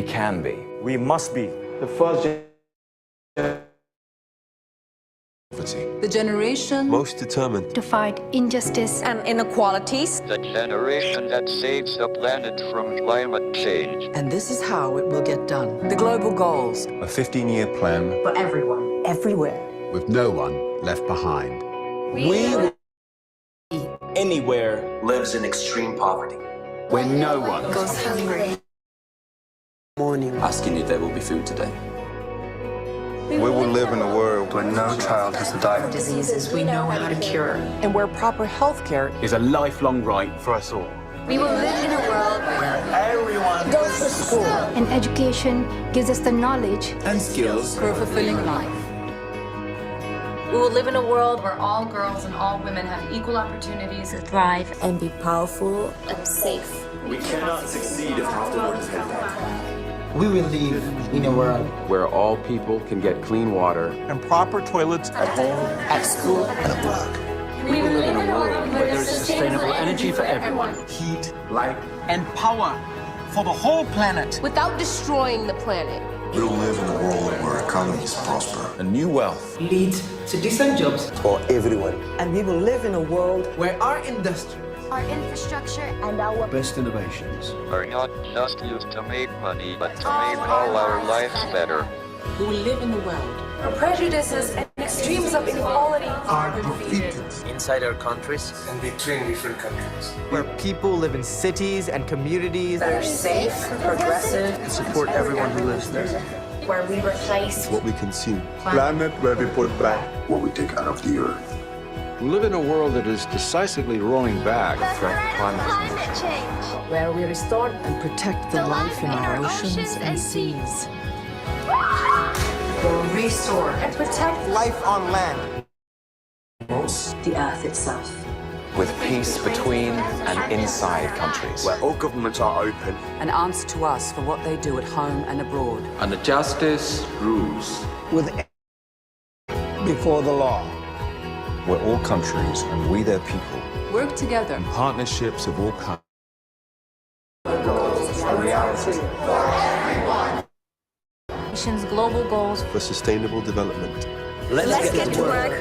We can be. We must be. The first the generation most determined to fight injustice and inequalities. The generation that saves the planet from climate change. And this is how it will get done. The global goals. A 15-year plan For everyone. Everywhere. With no one left behind. we anywhere lives in extreme poverty. where no one Goes hungry. Morning. Asking if there will be food today. We will live in a world where no child has to die of Diseases we know how to cure. And where proper health care is a lifelong right for us all. we will live in a world Where everyone goes to school. and education gives us the knowledge and skills for a fulfilling life. We will live in a world where all girls and all women have equal opportunities to thrive And be powerful and safe. We cannot succeed if half the world is headed back. We will live in a world Where all people can get clean water. and proper toilets at home, at school, and at work. We will live in a world where there is sustainable energy for everyone. heat, light, and power for the whole planet. Without destroying the planet. We will live in a world where economies prosper. A new wealth. Lead to decent jobs. For everyone. And we will live in a world where our industry, our infrastructure and our Best innovations. Are not just used to make money, but to make all our lives better. we will live in a world Where prejudices and extremes of inequality Are defeated. Inside our countries. And between different countries. Where people live in cities and communities that are safe, progressive, And support everyone who lives there. where we replace What we consume. Planet where we put back what we take out of the earth. We live in a world that is decisively rolling back the threat of climate change. where we restore and protect the life in our oceans and seas. will restore and protect life on land. the earth itself. With peace between and inside countries. Where all governments are open. And answer to us for what they do at home and abroad. And the justice rules. With before the law. Where all countries and we their people. Work together. Partnerships of all kinds. Nation's global goals For sustainable development. Let's get to work.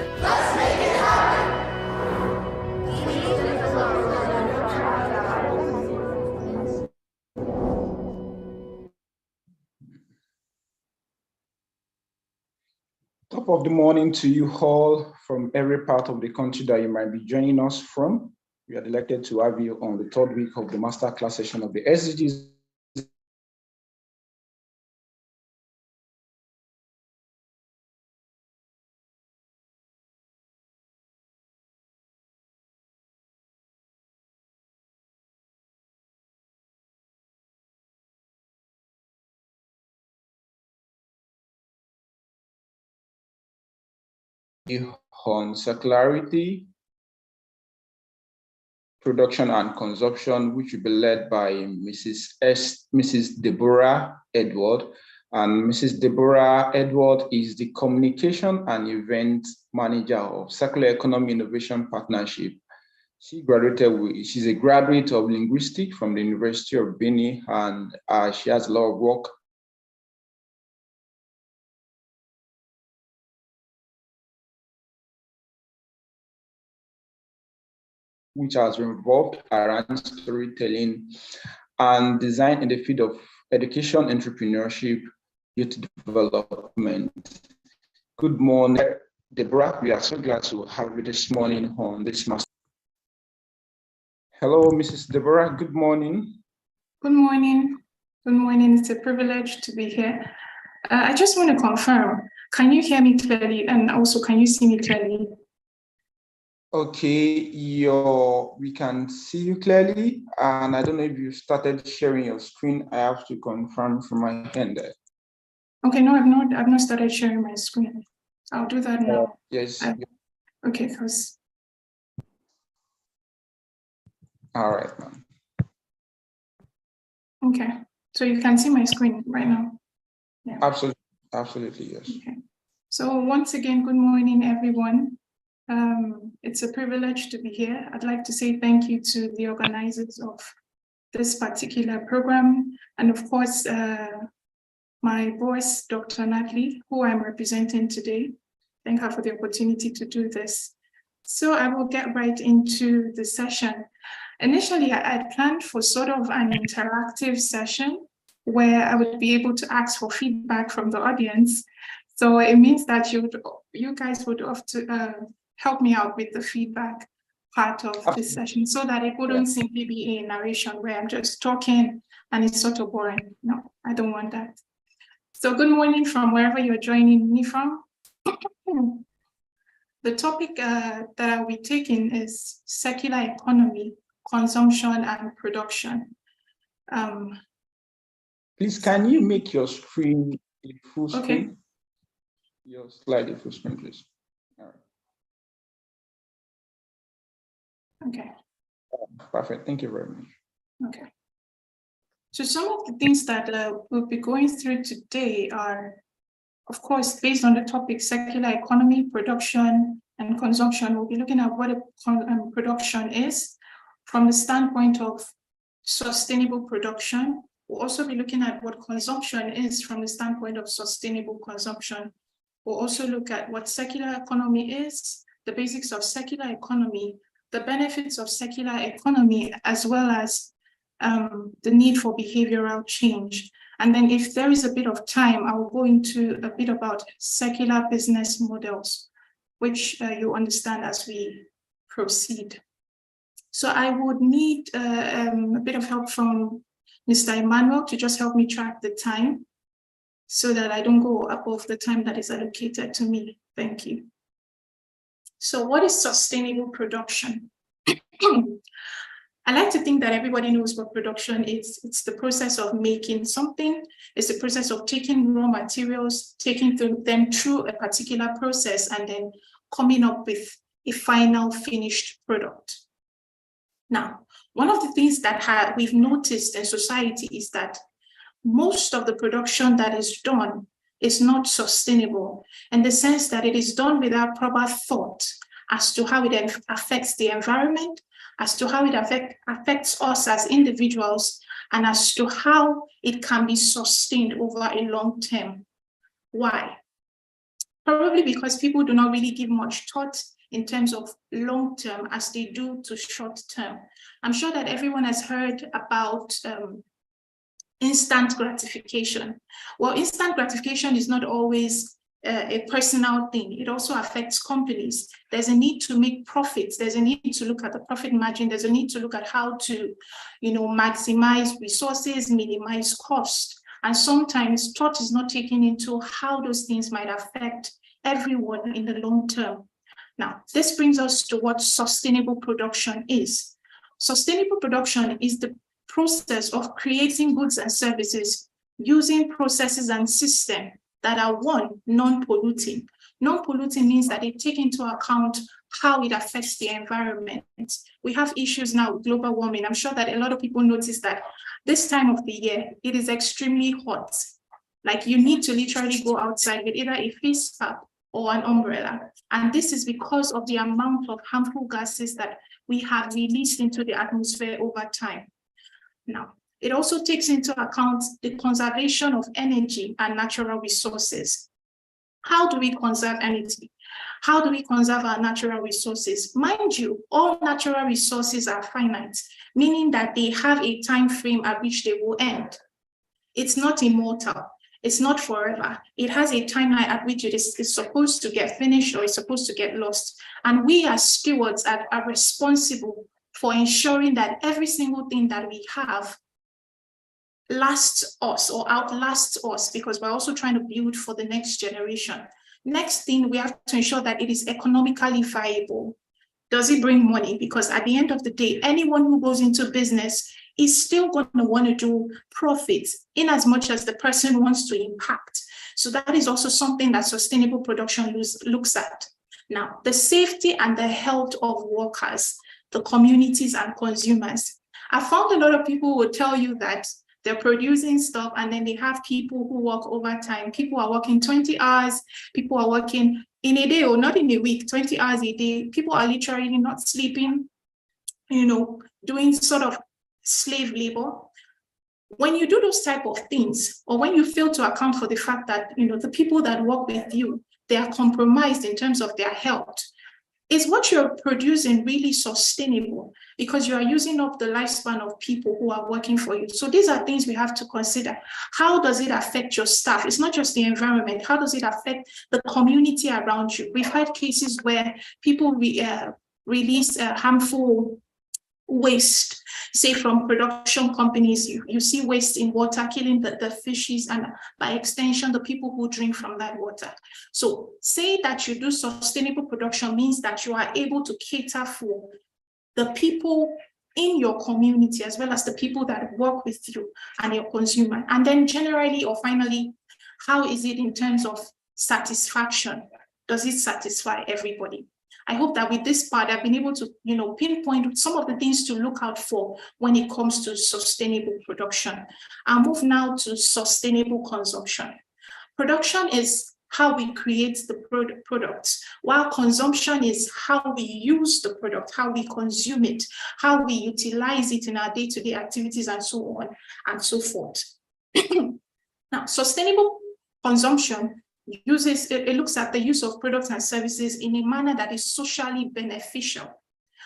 Top of the morning to you all from every part of the country that you might be joining us from. We are delighted to have you on the third week of the Masterclass session of the SDGs on circularity, production and consumption, which will be led by Mrs. Deborah Edward. And Mrs. Deborah Edward is the communication and event manager of Circular Economy Innovation Partnership. She's a graduate of linguistics from the University of Benin, and she has a lot of work which has revolved around storytelling and design in the field of education, entrepreneurship, youth development. Good morning, Deborah. We are so glad to have you this morning on this master. Hello, Mrs. Deborah. Good morning. Good morning. Good morning. It's a privilege to be here. I just want to confirm, can you hear me clearly? And also, can you see me clearly? Okay, we can see you clearly, and I don't know if you started sharing your screen. I have to confirm from my end there. Okay, no, I've not started sharing my screen. I'll do that now. Yes. Okay, because. All right, ma'am. Okay, so you can see my screen right now. Yeah. Absolutely, yes. Okay. So once again, good morning, everyone. It's a privilege to be here. I'd like to say thank you to the organizers of this particular program. And of course, my boss, Dr. Natalie, who I'm representing today. Thank her for the opportunity to do this. So I will get right into the session. Initially, I had planned for sort of an interactive session where I would be able to ask for feedback from the audience. So it means that you guys would have to help me out with the feedback part of this session so that it wouldn't simply be a narration where I'm just talking and it's sort of boring. No, I don't want that. So good morning from wherever you're joining me from. The topic that I'll be taking is circular economy, consumption and production. Please, can you make your screen a full screen? Okay. Your slide a full screen, please. All right. Okay. Perfect. Thank you very much. Okay. So some of the things that we'll be going through today are, of course, based on the topic circular economy, production, and consumption. We'll be looking at what production is from the standpoint of sustainable production. We'll also be looking at what consumption is from the standpoint of sustainable consumption. We'll also look at what circular economy is, the basics of circular economy, the benefits of circular economy, as well as the need for behavioral change. And then if there is a bit of time, I will go into a bit about circular business models, which you understand as we proceed. So I would need a bit of help from Mr. Emmanuel to just help me track the time so that I don't go above the time that is allocated to me. Thank you. So what is sustainable production? I like to think that everybody knows what production is. It's the process of making something. It's the process of taking raw materials, taking them through a particular process, and then coming up with a final finished product. Now, one of the things that we've noticed in society is that most of the production that is done is not sustainable in the sense that it is done without proper thought as to how it affects the environment, as to how it affects us as individuals, and as to how it can be sustained over a long term. Why? Probably because people do not really give much thought in terms of long term as they do to short term. I'm sure that everyone has heard about instant gratification. Well, instant gratification is not always a personal thing. It also affects companies. There's a need to make profits. There's a need to look at the profit margin. There's a need to look at how to, maximize resources, minimize cost. And sometimes thought is not taken into how those things might affect everyone in the long term. Now, this brings us to what sustainable production is. Sustainable production is the process of creating goods and services using processes and systems that are, one, non-polluting. Non-polluting means that they take into account how it affects the environment. We have issues now with global warming. I'm sure that a lot of people notice that this time of the year, it is extremely hot. Like you need to literally go outside with either a face cap or an umbrella. And this is because of the amount of harmful gases that we have released into the atmosphere over time. Now, it also takes into account the conservation of energy and natural resources. How do we conserve energy? How do we conserve our natural resources? Mind you, all natural resources are finite, meaning that they have a time frame at which they will end. It's not immortal. It's not forever. It has a timeline at which it is supposed to get finished or it's supposed to get lost. And we as stewards are responsible for ensuring that every single thing that we have lasts us or outlasts us, because we're also trying to build for the next generation. Next thing, we have to ensure that it is economically viable. Does it bring money? Because at the end of the day, anyone who goes into business is still going to want to do profits in as much as the person wants to impact. So that is also something that sustainable production looks at. Now, the safety and the health of workers, the communities and consumers. I found a lot of people will tell you that they're producing stuff and then they have people who work overtime. People are working 20 hours, people are working in a day or not in a week, 20 hours a day. People are literally not sleeping, doing sort of slave labor. When you do those type of things, or when you fail to account for the fact that, the people that work with you, they are compromised in terms of their health, is what you're producing really sustainable? Because you are using up the lifespan of people who are working for you. So these are things we have to consider. How does it affect your staff? It's not just the environment. How does it affect the community around you? We've had cases where people release harmful waste, say from production companies. You see waste in water killing the fishes, and by extension the people who drink from that water. So say that you do sustainable production means that you are able to cater for the people in your community as well as the people that work with you and your consumer. And then generally, or finally, how is it in terms of satisfaction? Does it satisfy everybody? I hope that with this part, I've been able to, pinpoint some of the things to look out for when it comes to sustainable production. I'll move now to sustainable consumption. Production is how we create the products, while consumption is how we use the product, how we consume it, how we utilize it in our day-to-day activities, and so on and so forth. Now, sustainable consumption it looks at the use of products and services in a manner that is socially beneficial.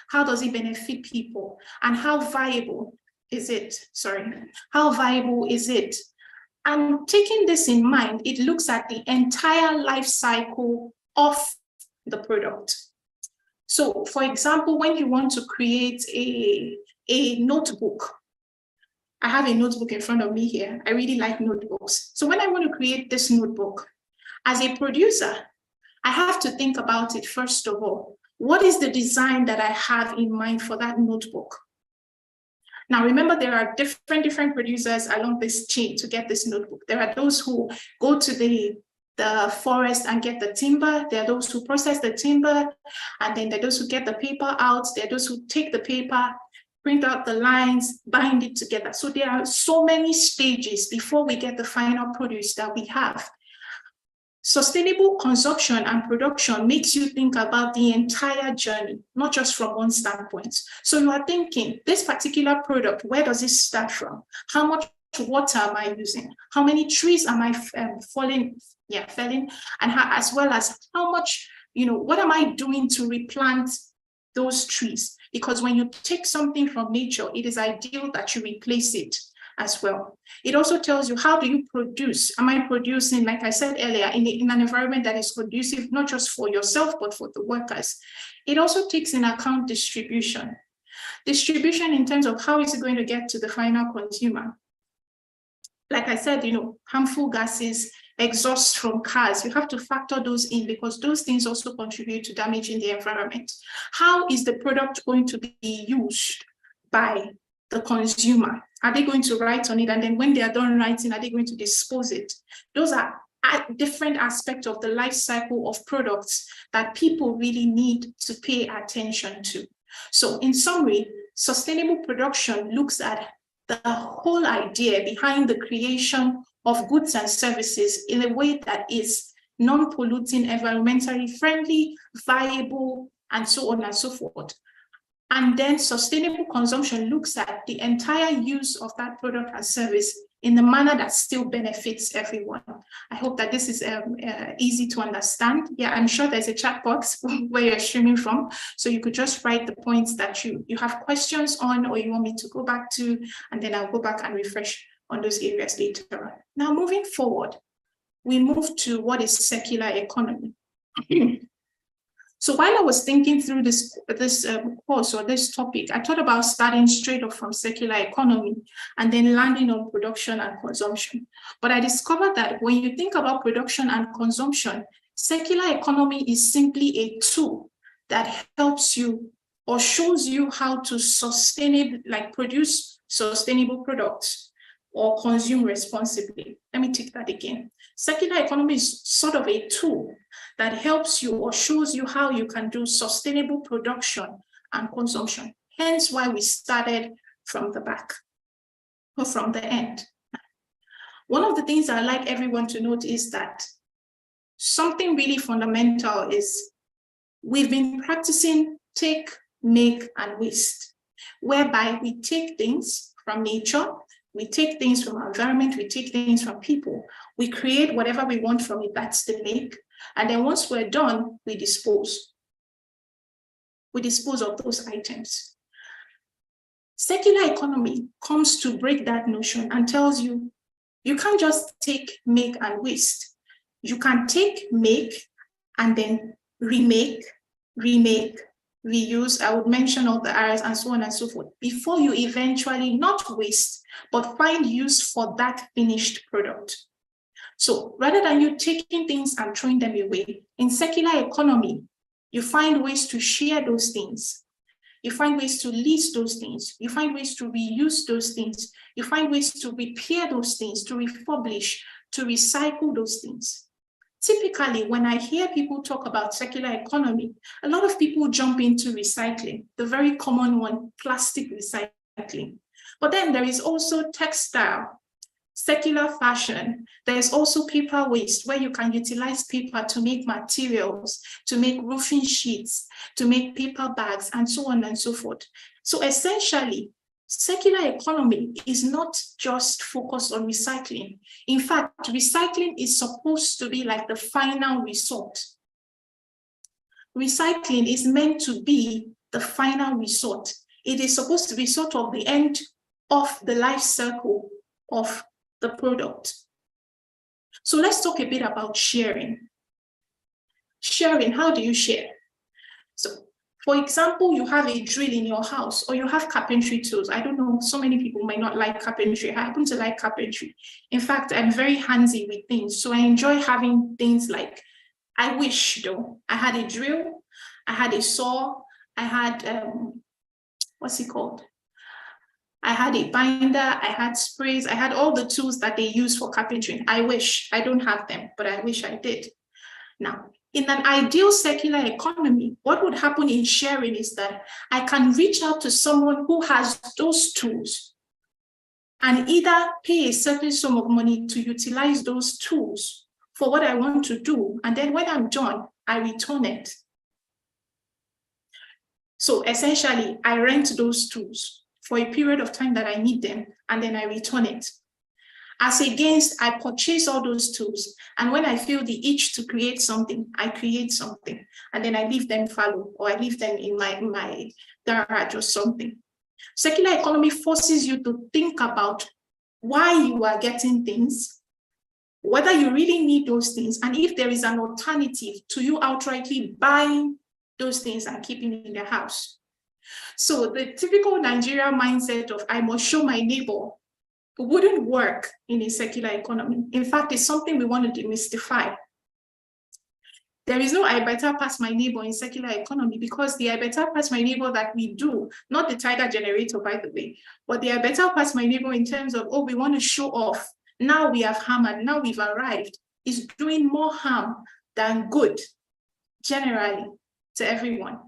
How does it benefit people? And how viable is it? How viable is it? And taking this in mind, it looks at the entire life cycle of the product. So, for example, when you want to create a notebook, I have a notebook in front of me here. I really like notebooks. So when I want to create this notebook, as a producer, I have to think about it first of all. What is the design that I have in mind for that notebook? Now, remember, there are different producers along this chain to get this notebook. There are those who go to the forest and get the timber. There are those who process the timber, and then there are those who get the paper out. There are those who take the paper, print out the lines, bind it together. So there are so many stages before we get the final produce that we have. Sustainable consumption and production makes you think about the entire journey, not just from one standpoint. So you are thinking, this particular product, where does it start from? How much water am I using? How many trees am I felling? And as well as how much, what am I doing to replant those trees? Because when you take something from nature, it is ideal that you replace it as well. It also tells you, how do you produce? Am I producing, like I said earlier, in an environment that is conducive, not just for yourself, but for the workers? It also takes in account distribution. Distribution in terms of how is it going to get to the final consumer? Like I said, harmful gases, exhaust from cars, you have to factor those in because those things also contribute to damaging the environment. How is the product going to be used by the consumer? Are they going to write on it? And then when they are done writing, are they going to dispose it? Those are different aspects of the life cycle of products that people really need to pay attention to. So in summary, sustainable production looks at the whole idea behind the creation of goods and services in a way that is non-polluting, environmentally friendly, viable, and so on and so forth. And then sustainable consumption looks at the entire use of that product and service in the manner that still benefits everyone. I hope that this is easy to understand. Yeah, I'm sure there's a chat box where you're streaming from, so you could just write the points that you have questions on or you want me to go back to, and then I'll go back and refresh on those areas later on. Now, moving forward, we move to what is circular economy. So while I was thinking through this course or this topic, I thought about starting straight off from circular economy and then landing on production and consumption. But I discovered that when you think about production and consumption, circular economy is simply a tool that helps you or shows you how to produce sustainable products or consume responsibly. Let me take that again. Circular economy is sort of a tool that helps you or shows you how you can do sustainable production and consumption. Hence why we started from the back or from the end. One of the things I'd like everyone to note is that something really fundamental is we've been practicing take, make, and waste. whereby we take things from nature, we take things from our environment, we take things from people, we create whatever we want from it, that's the make, and then once we're done, we dispose. We dispose of those items. Circular economy comes to break that notion and tells you, you can't just take, make, and waste. You can take, make, and then remake, reuse. I would mention all the R's and so on and so forth, before you eventually not waste, but find use for that finished product. So rather than you taking things and throwing them away, in circular economy, you find ways to share those things. You find ways to lease those things. You find ways to reuse those things. You find ways to repair those things, to refurbish, to recycle those things. Typically, when I hear people talk about circular economy, a lot of people jump into recycling, the very common one, plastic recycling. But then there is also textile, circular fashion. There's also paper waste, where you can utilize paper to make materials, to make roofing sheets, to make paper bags, and so on and so forth. So essentially, circular economy is not just focused on recycling. In fact, recycling is supposed to be like the final resort. Recycling is meant to be the final resort. It is supposed to be sort of the end of the life cycle of the product. So let's talk a bit about sharing. Sharing, how do you share? So, for example, you have a drill in your house, or you have carpentry tools. I don't know, so many people might not like carpentry. I happen to like carpentry. In fact, I'm very handsy with things. So I enjoy having things like, I wish though, I had a drill, I had a saw, I had, what's it called? I had a binder, I had sprays, I had all the tools that they use for carpentry. I wish, I don't have them, but I wish I did. Now, in an ideal circular economy, what would happen in sharing is that I can reach out to someone who has those tools and either pay a certain sum of money to utilize those tools for what I want to do. And then when I'm done, I return it. So essentially, I rent those tools for a period of time that I need them, and then I return it. As against, I purchase all those tools, and when I feel the itch to create something, I create something, and then I leave them fallow, or I leave them in my garage or something. Circular economy forces you to think about why you are getting things, whether you really need those things, and if there is an alternative to you outrightly buying those things and keeping it in the house. So the typical Nigerian mindset of I must show my neighbor wouldn't work in a circular economy. In fact, it's something we want to demystify. There is no I better pass my neighbor in circular economy, because the I better pass my neighbor that we do, not the tiger generator, by the way, but the I better pass my neighbor in terms of, oh, we want to show off. Now we have hammered, now we've arrived, is doing more harm than good, generally, to everyone.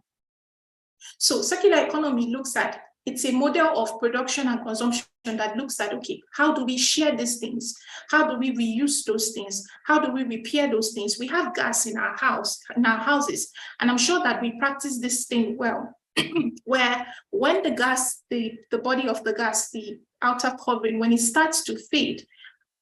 So circular economy looks at, it's a model of production and consumption that looks at, okay, how do we share these things? How do we reuse those things? How do we repair those things? We have gas in our house, in our houses, and I'm sure that we practice this thing well, where when the gas, the body of the gas, the outer covering, when it starts to fade,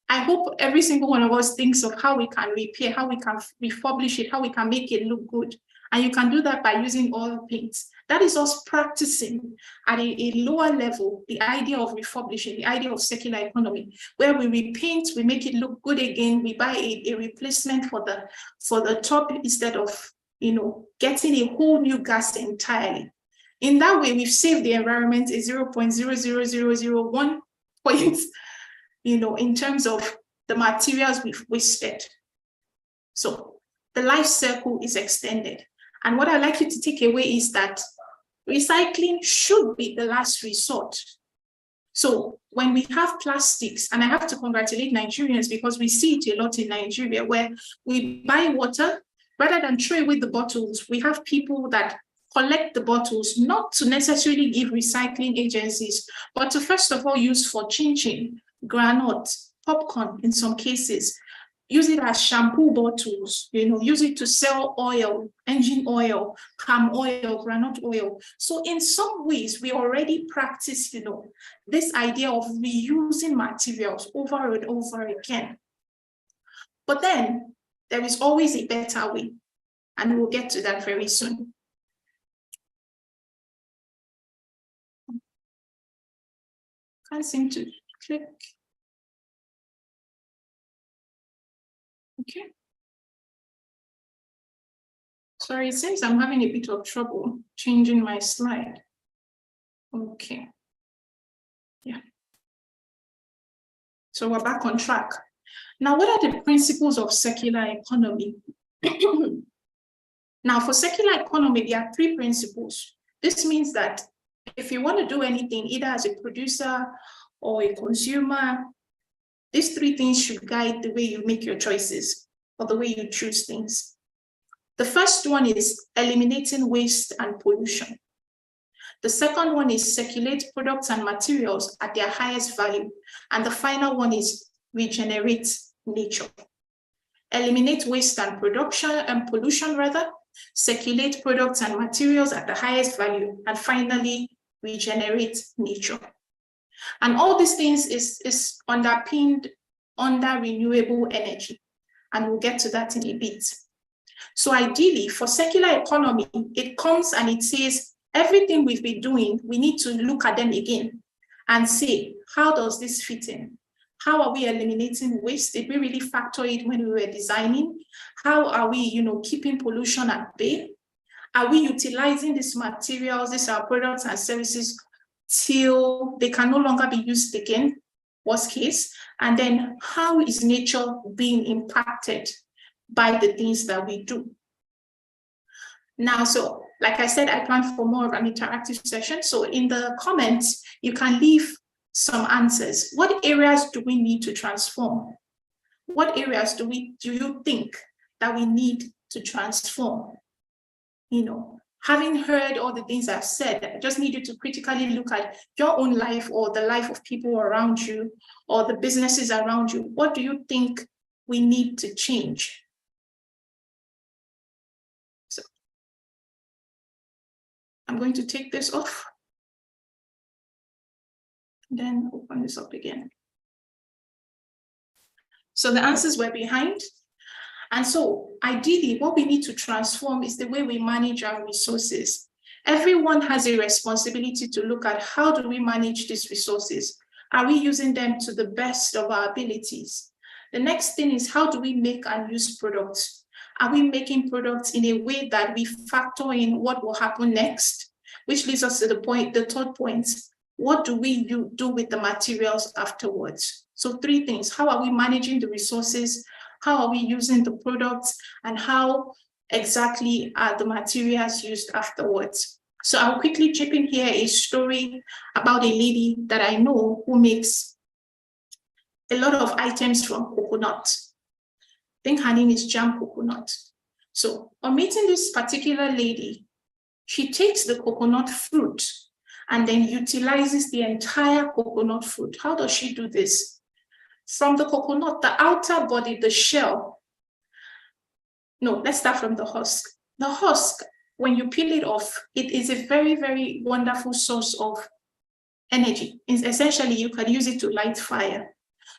I hope every single one of us thinks of how we can repair, how we can refurbish it, how we can make it look good. And you can do that by using oil paints. That is us practicing at a lower level the idea of refurbishing, the idea of circular economy, where we repaint, we make it look good again, we buy a replacement for the top instead of, you know, getting a whole new gas entirely. In that way, we've saved the environment a 0.00001 point, you know, in terms of the materials we've wasted. So the life cycle is extended. And what I'd like you to take away is that recycling should be the last resort. So when we have plastics, and I have to congratulate Nigerians because we see it a lot in Nigeria, where we buy water, rather than throw away the bottles, we have people that collect the bottles, not to necessarily give recycling agencies, but to first of all use for chin-chin, granite, popcorn in some cases. use it as shampoo bottles, use it to sell oil, engine oil, palm oil, granite oil. So in some ways, we already practice, this idea of reusing materials over and over again. But then there is always a better way, and we'll get to that very soon. Can't seem to click. Okay. Sorry, it seems I'm having a bit of trouble changing my slide. Okay. Yeah. So we're back on track. Now, what are the principles of circular economy? Now, for circular economy, there are 3 principles. This means that if you want to do anything, either as a producer or a consumer, these 3 things should guide the way you make your choices or the way you choose things. The first one is eliminating waste and pollution. The second one is circulate products and materials at their highest value. And the final one is regenerate nature. Eliminate waste and pollution, circulate products and materials at the highest value, and finally, regenerate nature. And all these things is underpinned under renewable energy. And we'll get to that in a bit. So ideally, for circular economy, it comes and it says, everything we've been doing, we need to look at them again and say, how does this fit in? How are we eliminating waste? Did we really factor it when we were designing? How are we, keeping pollution at bay? Are we utilizing these materials, these are products and services till they can no longer be used again, worst case? And then how is nature being impacted by the things that we do? Now, so like I said, I plan for more of an interactive session. So in the comments, you can leave some answers. What areas do we need to transform? What areas do you think that we need to transform? Having heard all the things I've said, I just need you to critically look at your own life or the life of people around you or the businesses around you. What do you think we need to change? So I'm going to take this off, then open this up again. So the answers were behind. And so ideally, what we need to transform is the way we manage our resources. Everyone has a responsibility to look at how do we manage these resources? Are we using them to the best of our abilities? The next thing is, how do we make and use products? Are we making products in a way that we factor in what will happen next? Which leads us to the third point. What do we do with the materials afterwards? So 3 things. How are we managing the resources? How are we using the products? And how exactly are the materials used afterwards? So I'll quickly chip in here a story about a lady that I know who makes a lot of items from coconut. I think her name is Jam Coconut. So on meeting this particular lady, she takes the coconut fruit and then utilizes the entire coconut fruit. How does she do this? From the coconut, the outer body, the shell. No, let's start from the husk. The husk, when you peel it off, it is a very, very wonderful source of energy. Essentially, you can use it to light fire.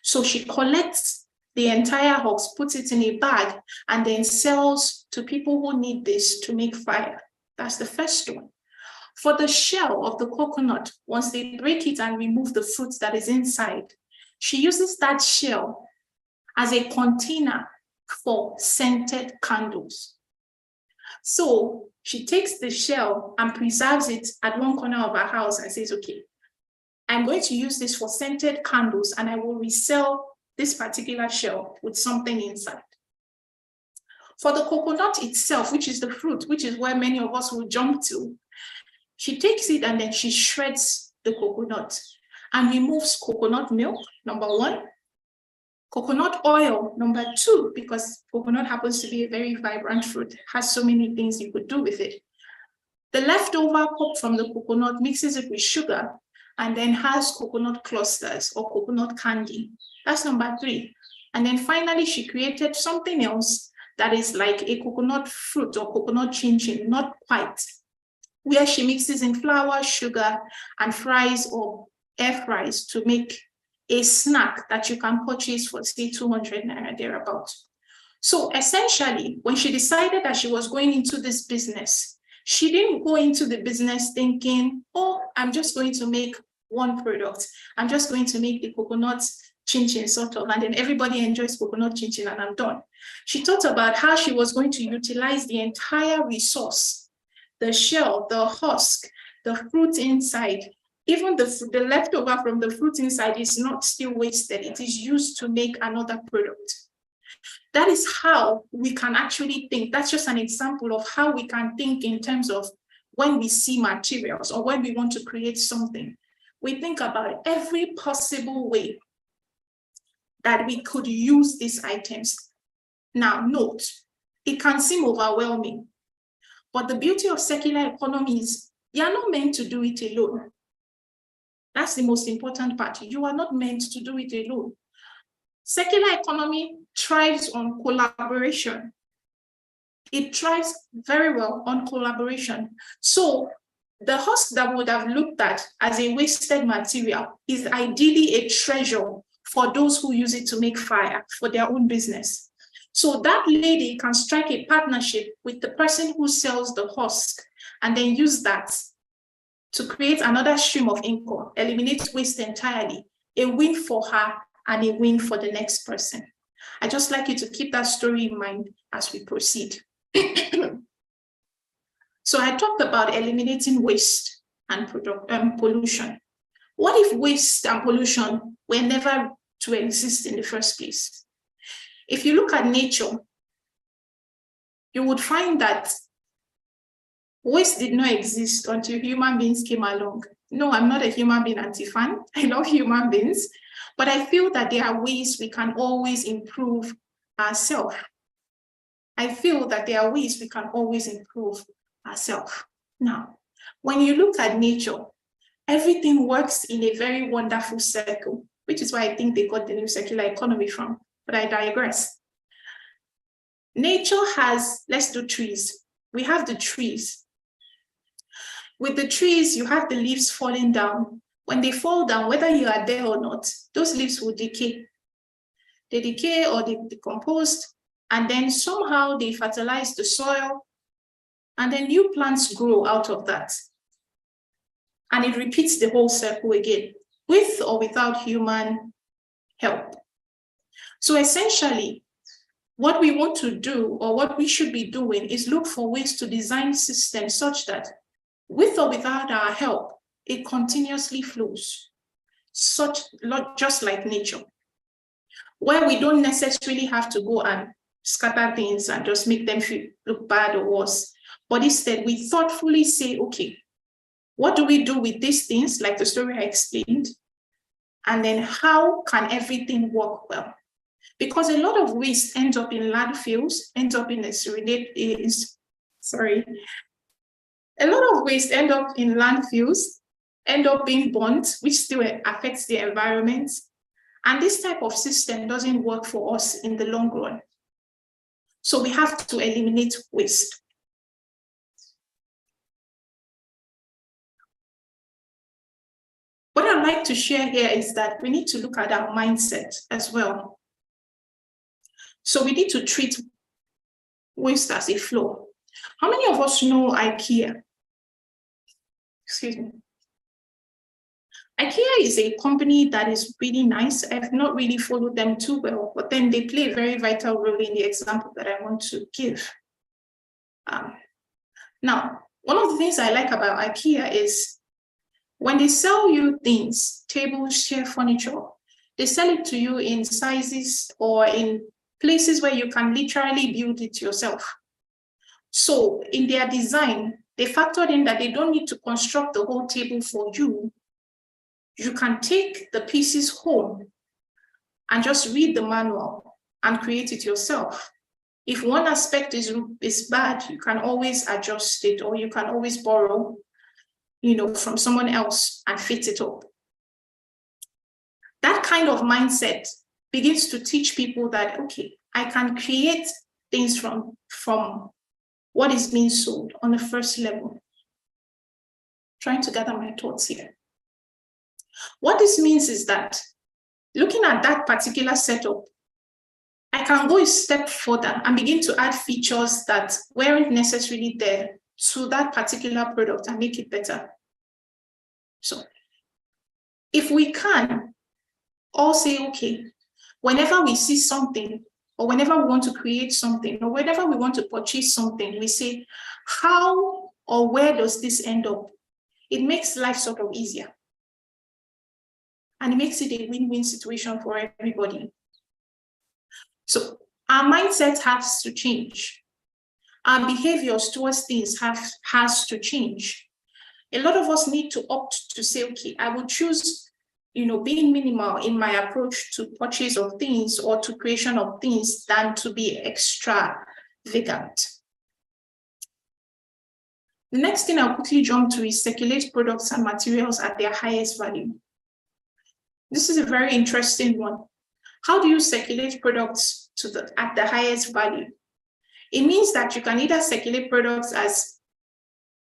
So she collects the entire husk, puts it in a bag, and then sells to people who need this to make fire. That's the first one. For the shell of the coconut, once they break it and remove the fruit that is inside, she uses that shell as a container for scented candles. So she takes the shell and preserves it at one corner of her house and says, okay, I'm going to use this for scented candles and I will resell this particular shell with something inside. For the coconut itself, which is the fruit, which is where many of us will jump to, she takes it and then she shreds the coconut and removes coconut milk, number 1, coconut oil, number 2, because coconut happens to be a very vibrant fruit, has so many things you could do with it. The leftover pulp from the coconut mixes it with sugar and then has coconut clusters or coconut candy. That's number 3. And then finally, she created something else that is like a coconut fruit or coconut chin-chin, not quite, where she mixes in flour, sugar, and fries or air fries to make a snack that you can purchase for, say, 200 naira thereabout. So essentially, when she decided that she was going into this business, she didn't go into the business thinking, oh, I'm just going to make one product. I'm just going to make the coconut chin-chin sort of, and then everybody enjoys coconut chin-chin and I'm done. She thought about how she was going to utilize the entire resource, the shell, the husk, the fruit inside. Even the leftover from the fruit inside is not still wasted. It is used to make another product. That is how we can actually think. That's just an example of how we can think in terms of when we see materials or when we want to create something. We think about every possible way that we could use these items. Now, note, it can seem overwhelming, but the beauty of circular economy is you're not meant to do it alone. That's the most important part. You are not meant to do it alone. Circular economy thrives on collaboration. It thrives very well on collaboration. So the husk that would have looked at as a wasted material is ideally a treasure for those who use it to make fire for their own business. So that lady can strike a partnership with the person who sells the husk and then use that to create another stream of income, eliminate waste entirely, a win for her and a win for the next person. I'd just like you to keep that story in mind as we proceed. So I talked about eliminating waste and pollution. What if waste and pollution were never to exist in the first place? If you look at nature, you would find that waste did not exist until human beings came along. No, I'm not a human being anti-fan. I love human beings, but I feel that there are ways we can always improve ourselves. I feel that there are ways we can always improve ourselves. Now, when you look at nature, everything works in a very wonderful circle, which is why I think they got the new circular economy from, but I digress. Nature has, let's do trees. We have the trees. With the trees, you have the leaves falling down. When they fall down, whether you are there or not, those leaves will decay. They decay or they decompose, and then somehow they fertilize the soil, and then new plants grow out of that. And it repeats the whole circle again, with or without human help. So essentially, what we want to do, or what we should be doing, is look for ways to design systems such that, with or without our help, it continuously flows, just like nature, where we don't necessarily have to go and scatter things and just make them look bad or worse, but instead we thoughtfully say, okay, what do we do with these things, like the story I explained, and then how can everything work well? Because a lot of waste ends up in landfills, ends up in a lot of waste end up in landfills, end up being burnt, which still affects the environment. And this type of system doesn't work for us in the long run. So we have to eliminate waste. What I'd like to share here is that we need to look at our mindset as well. So we need to treat waste as a flow. How many of us know IKEA? Excuse me. IKEA is a company that is really nice. I've not really followed them too well, but then they play a very vital role in the example that I want to give. Now, one of the things I like about IKEA is when they sell you things, tables, chair, furniture, they sell it to you in sizes or in places where you can literally build it yourself. So in their design, they factored in that they don't need to construct the whole table for you. You can take the pieces home and just read the manual and create it yourself. If one aspect is bad, you can always adjust it, or you can always borrow, from someone else and fit it up. That kind of mindset begins to teach people that, okay, I can create things from what is being sold on the first level. Trying to gather my thoughts here. What this means is that looking at that particular setup, I can go a step further and begin to add features that weren't necessarily there to that particular product and make it better. So if we can all say, okay, whenever we see something, or whenever we want to create something, or whenever we want to purchase something, we say, how or where does this end up? It makes life sort of easier. And it makes it a win-win situation for everybody. So our mindset has to change. Our behaviors towards things has to change. A lot of us need to opt to say, okay, I will choose, being minimal in my approach to purchase of things or to creation of things than to be extravagant. The next thing I'll quickly jump to is circulate products and materials at their highest value. This is a very interesting one. How do you circulate products at the highest value? It means that you can either circulate products as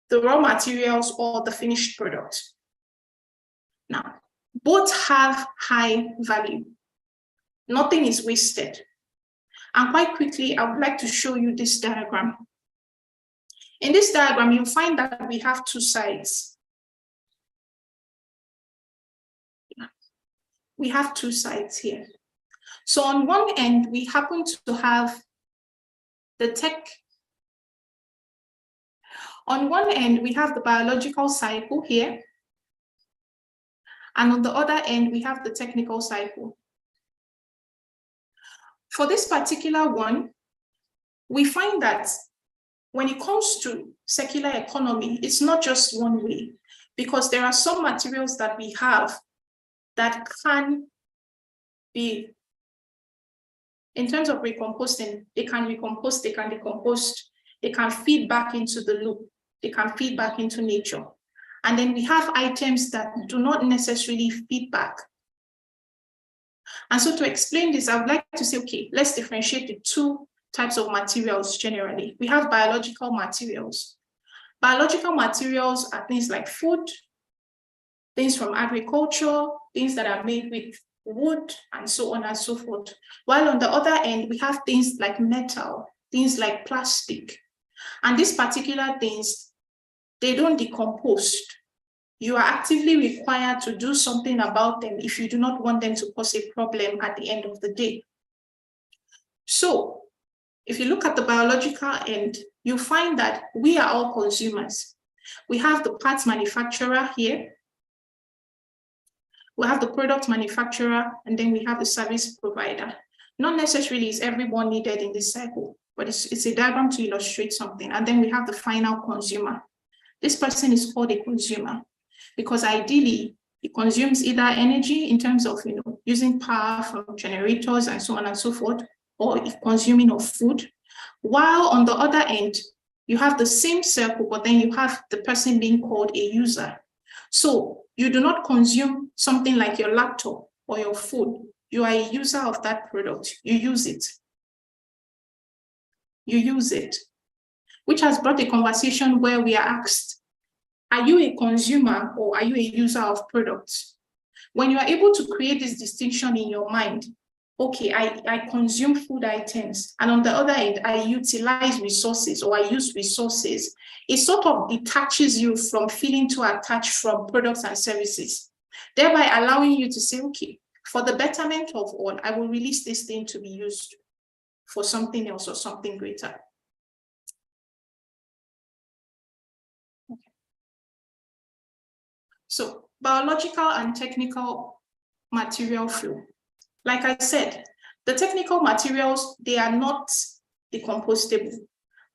the raw materials or the finished product. Now, both have high value. Nothing is wasted. And quite quickly, I would like to show you this diagram. In this diagram, you'll find that we have two sides. We have two sides here. So on one end, we happen to have the tech. On one end, we have the biological cycle here. And on the other end, we have the technical cycle. For this particular one, we find that when it comes to circular economy, it's not just one way, because there are some materials that we have that can be, in terms of recomposting, they can recompose, they can decompose, they can feed back into the loop, they can feed back into nature. And then we have items that do not necessarily feed back. And so to explain this, I would like to say, okay, let's differentiate the two types of materials generally. We have biological materials. Biological materials are things like food, things from agriculture, things that are made with wood, and so on and so forth. While on the other end, we have things like metal, things like plastic. And these particular things, they don't decompose. You are actively required to do something about them if you do not want them to cause a problem at the end of the day. So if you look at the biological end, you find that we are all consumers. We have the parts manufacturer here. We have the product manufacturer, and then we have the service provider. Not necessarily is everyone needed in this cycle, but it's a diagram to illustrate something. And then we have the final consumer. This person is called a consumer because ideally it consumes either energy in terms of using power from generators and so on and so forth, or consuming of food. While on the other end, you have the same circle, but then you have the person being called a user. So you do not consume something like your laptop or your food. You are a user of that product. You use it. You use it, which has brought a conversation where we are asked, are you a consumer or are you a user of products? When you are able to create this distinction in your mind, okay, I consume food items, and on the other end, I utilize resources or I use resources, it sort of detaches you from feeling too attached from products and services, thereby allowing you to say, okay, for the betterment of all, I will release this thing to be used for something else or something greater. Okay. So biological and technical material flow. Like I said, the technical materials, they are not decompostable.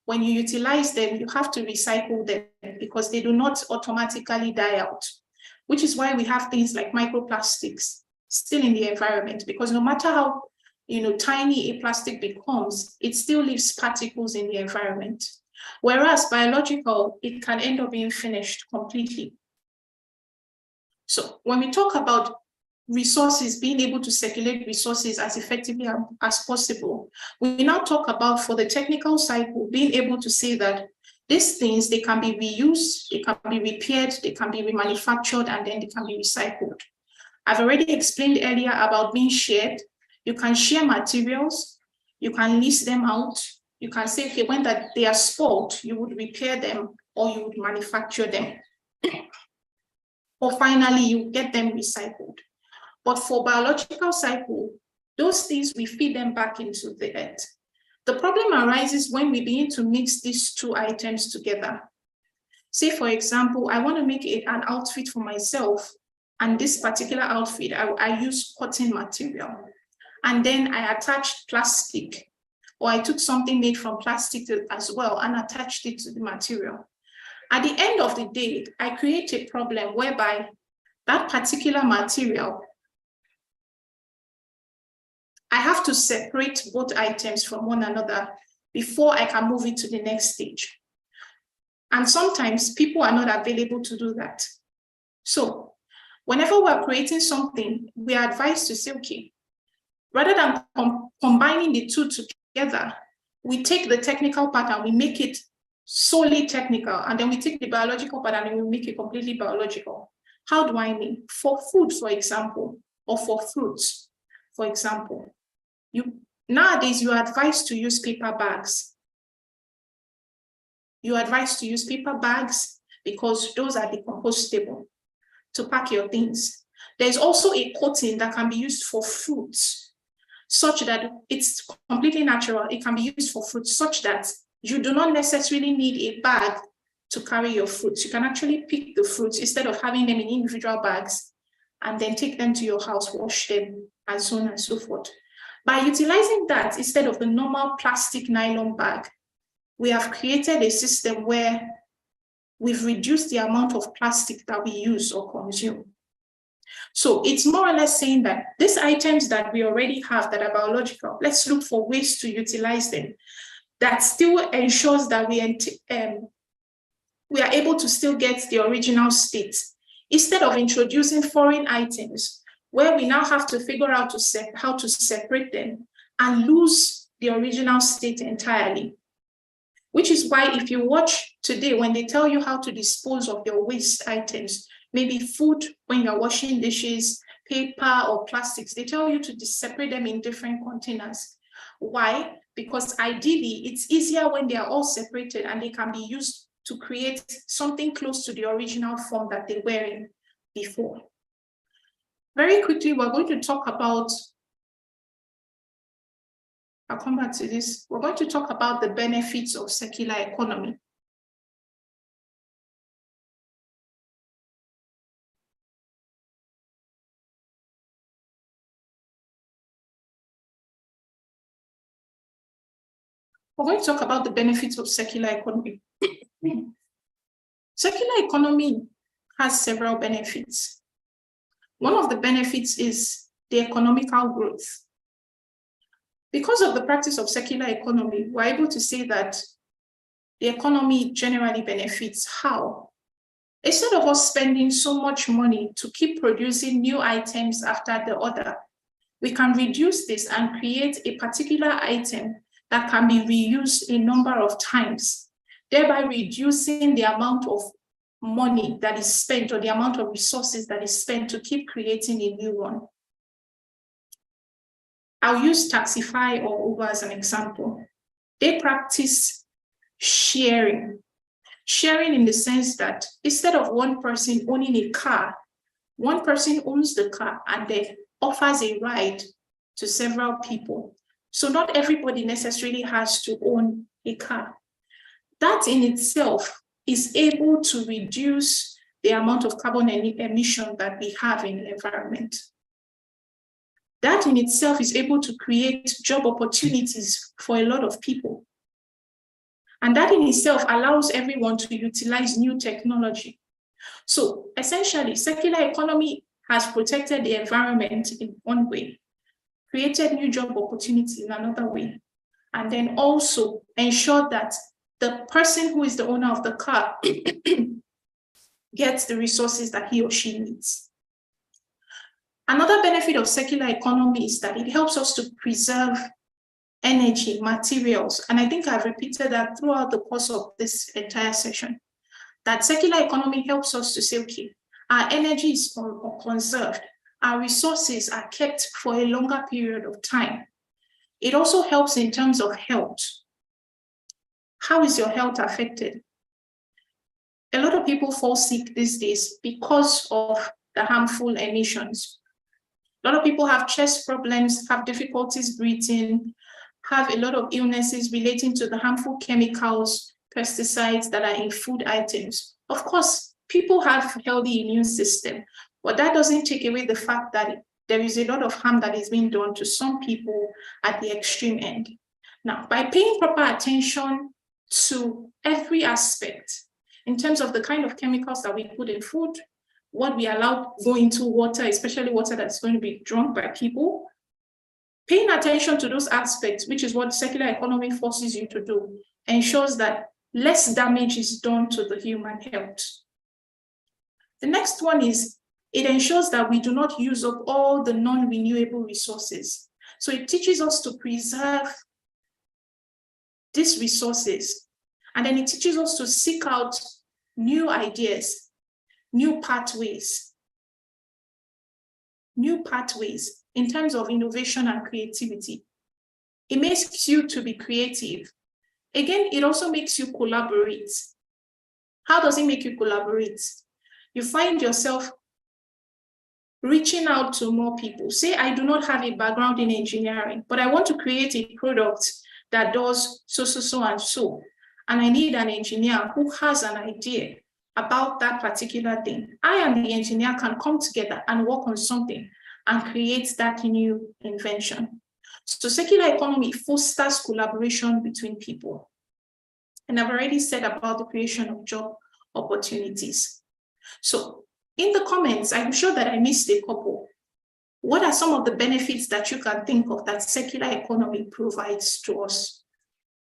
When you utilize them, you have to recycle them because they do not automatically die out, which is why we have things like microplastics still in the environment, because no matter how tiny a plastic becomes, it still leaves particles in the environment. Whereas biological, it can end up being finished completely. So when we talk about resources, being able to circulate resources as effectively as possible. We now talk about, for the technical cycle, being able to say that these things, they can be reused, they can be repaired, they can be remanufactured, and then they can be recycled. I've already explained earlier about being shared. You can share materials, you can lease them out, you can say, okay, when they are spoiled, you would repair them or you would manufacture them. Or finally, you get them recycled. But for biological cycle, those things, we feed them back into the earth. The problem arises when we begin to mix these two items together. Say, for example, I want to make an outfit for myself, and this particular outfit, I use cotton material, and then I attached plastic, or I took something made from plastic as well and attached it to the material. At the end of the day, I create a problem whereby that particular material, I have to separate both items from one another before I can move it to the next stage. And sometimes people are not available to do that. So whenever we're creating something, we are advised to say, okay, rather than combining the two together, we take the technical part and we make it solely technical, and then we take the biological part and we make it completely biological. How do I mean? For food, for example, or for fruits, for example, nowadays you are advised to use paper bags. You are advised to use paper bags because those are decompostable to pack your things. There's also a coating that can be used for fruits, such that it's completely natural. It can be used for fruits such that you do not necessarily need a bag to carry your fruits. You can actually pick the fruits instead of having them in individual bags and then take them to your house, wash them, and so on and so forth. By utilizing that instead of the normal plastic nylon bag, we have created a system where we've reduced the amount of plastic that we use or consume. So it's more or less saying that these items that we already have that are biological, let's look for ways to utilize them that still ensures that we are able to still get the original state, instead of introducing foreign items where we now have to figure out how to separate them and lose the original state entirely. Which is why if you watch today, when they tell you how to dispose of your waste items, maybe food when you're washing dishes, paper or plastics, they tell you to separate them in different containers. Why? Because ideally, it's easier when they are all separated and they can be used to create something close to the original form that they were in before. Very quickly, we're going to talk about, I'll come back to this. We're going to talk about the benefits of circular economy. We're going to talk about the benefits of circular economy. Circular economy has several benefits. One of the benefits is the economical growth. Because of the practice of circular economy, we're able to say that the economy generally benefits. How? Instead of us spending so much money to keep producing new items after the other, we can reduce this and create a particular item that can be reused a number of times, thereby reducing the amount of money that is spent or the amount of resources that is spent to keep creating a new one. I'll use Taxify or Uber as an example. They practice sharing. Sharing in the sense that instead of one person owning a car, one person owns the car and then offers a ride to several people. So not everybody necessarily has to own a car. That in itself is able to reduce the amount of carbon emission that we have in the environment. That in itself is able to create job opportunities for a lot of people. And that in itself allows everyone to utilize new technology. So essentially, circular economy has protected the environment in one way, created new job opportunities in another way, and then also ensured that the person who is the owner of the car gets the resources that he or she needs. Another benefit of circular economy is that it helps us to preserve energy, materials, and I think I've repeated that throughout the course of this entire session, that circular economy helps us to say, okay, our energy is conserved, our resources are kept for a longer period of time. It also helps in terms of health. How is your health affected? A lot of people fall sick these days because of the harmful emissions. A lot of people have chest problems, have difficulties breathing, have a lot of illnesses relating to the harmful chemicals, pesticides that are in food items. Of course, people have a healthy immune system, but that doesn't take away the fact that there is a lot of harm that is being done to some people at the extreme end. Now, by paying proper attention to every aspect in terms of the kind of chemicals that we put in food, what we allow go into water, especially water that's going to be drunk by people, paying attention to those aspects, which is what circular economy forces you to do, ensures that less damage is done to the human health. The next one is it ensures that we do not use up all the non-renewable resources. So it teaches us to preserve these resources, and then it teaches us to seek out new ideas, new pathways in terms of innovation and creativity. It makes you to be creative. Again, it also makes you collaborate. How does it make you collaborate? You find yourself reaching out to more people. Say, I do not have a background in engineering, but I want to create a product that does so, and so. And I need an engineer who has an idea about that particular thing. I and the engineer can come together and work on something and create that new invention. So circular economy fosters collaboration between people. And I've already said about the creation of job opportunities. So in the comments, I'm sure that I missed a couple. What are some of the benefits that you can think of that circular economy provides to us?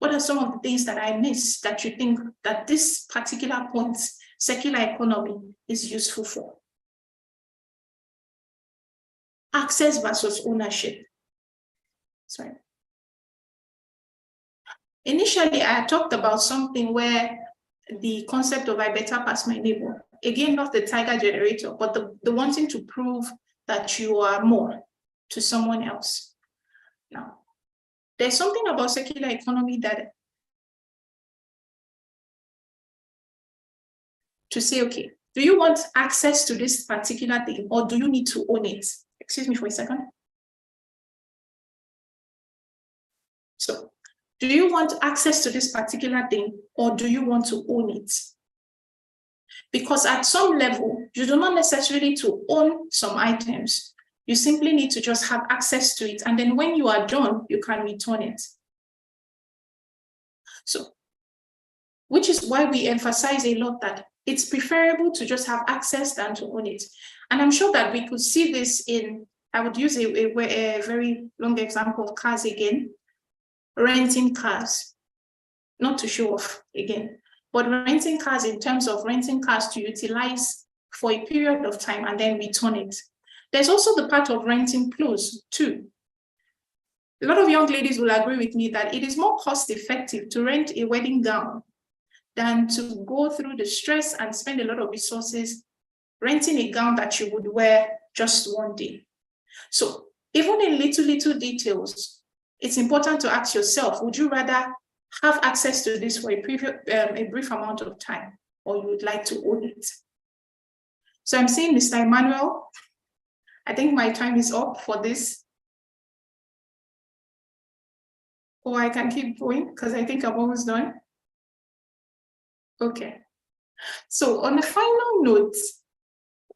What are some of the things that I missed that you think that this particular point, circular economy, is useful for? Access versus ownership. Sorry. Initially, I talked about something where the concept of I better pass my neighbor, again, not the tiger generator, but the wanting to prove that you are more to someone else. Now, there's something about circular economy that to say, okay, do you want access to this particular thing or do you need to own it? Excuse me for a second. So, do you want access to this particular thing or do you want to own it? Because at some level, you do not necessarily need to own some items. You simply need to just have access to it. And then when you are done, you can return it. So, which is why we emphasize a lot that it's preferable to just have access than to own it. And I'm sure that we could see this in, I would use a very long example of cars again, renting cars, not to show off again, but renting cars in terms of renting cars to utilize for a period of time and then return it. There's also the part of renting clothes too. A lot of young ladies will agree with me that it is more cost effective to rent a wedding gown than to go through the stress and spend a lot of resources renting a gown that you would wear just one day. So even in little details, it's important to ask yourself, would you rather have access to this for a brief amount of time, or you would like to own it? So I'm saying, Mr. Emmanuel, I think my time is up for this. Or I can keep going because I think I'm almost done. Okay. So on the final note,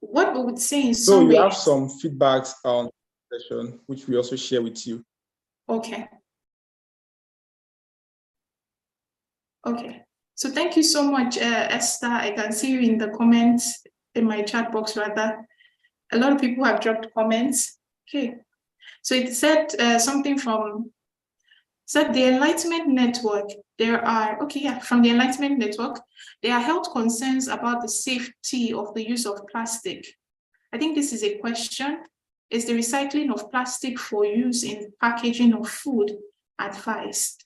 what we would say is so we have some feedbacks on the session, which we also share with you. Okay. Okay. So thank you so much, Esther. I can see you in the comments, in my chat box rather. A lot of people have dropped comments. Okay. So it said something from, said the Enlightenment Network, from the Enlightenment Network, there are health concerns about the safety of the use of plastic. I think this is a question. Is the recycling of plastic for use in packaging of food advised?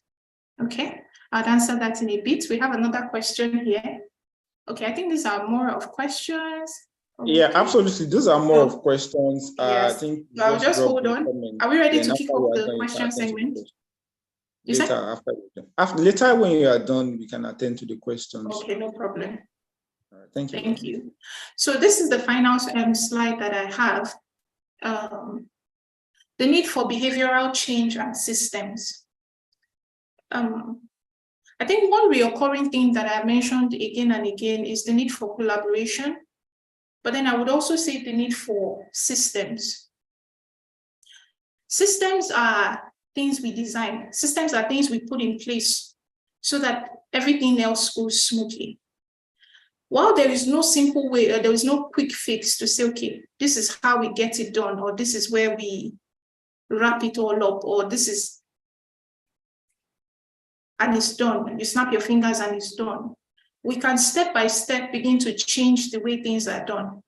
Okay, I'll answer that in a bit. We have another question here. Okay, I think these are more of questions. Yeah, absolutely. Those are more of questions. Yes. I think I'll just hold on. Are we ready to kick off the question segment? Later, when you are done, we can attend to the questions. Okay, no problem. All right, thank you. Thank you. So this is the final slide that I have. The need for behavioral change and systems. I think one recurring thing that I mentioned again and again is the need for collaboration, but then I would also say the need for systems. Systems are things we design. Systems are things we put in place so that everything else goes smoothly. While there is no simple way, or there is no quick fix to say, okay, this is how we get it done, or this is where we wrap it all up, or this is, and it's done. You snap your fingers and it's done. We can step by step begin to change the way things are done.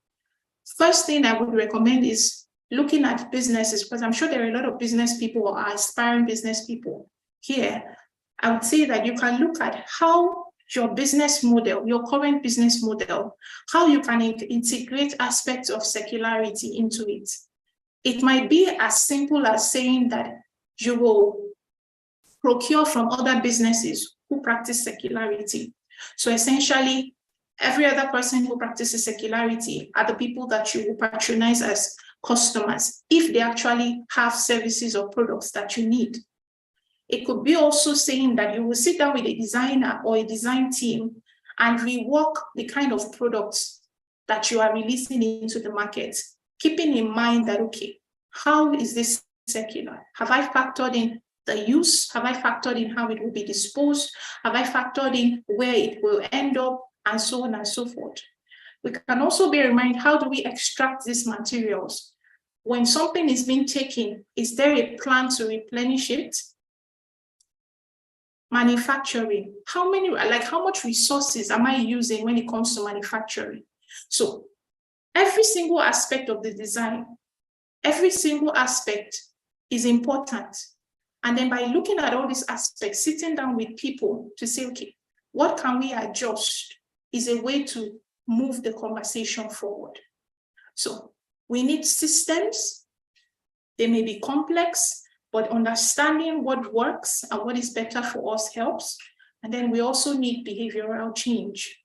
First thing I would recommend is looking at businesses, because I'm sure there are a lot of business people or aspiring business people here. I would say that you can look at how your business model, your current business model, how you can integrate aspects of circularity into it. It might be as simple as saying that you will procure from other businesses who practice circularity. So essentially, every other person who practices circularity are the people that you will patronize as customers if they actually have services or products that you need. It could be also saying that you will sit down with a designer or a design team and rework the kind of products that you are releasing into the market, keeping in mind that, okay, how is this circular? Have I factored in the use? Have I factored in how it will be disposed? Have I factored in where it will end up? And so on and so forth. We can also bear in mind, how do we extract these materials? When something is being taken, is there a plan to replenish it? Manufacturing, how much resources am I using when it comes to manufacturing? So every single aspect of the design, every single aspect is important. And then by looking at all these aspects, sitting down with people to say, okay, what can we adjust is a way to move the conversation forward. So we need systems. They may be complex, but understanding what works and what is better for us helps. And then we also need behavioral change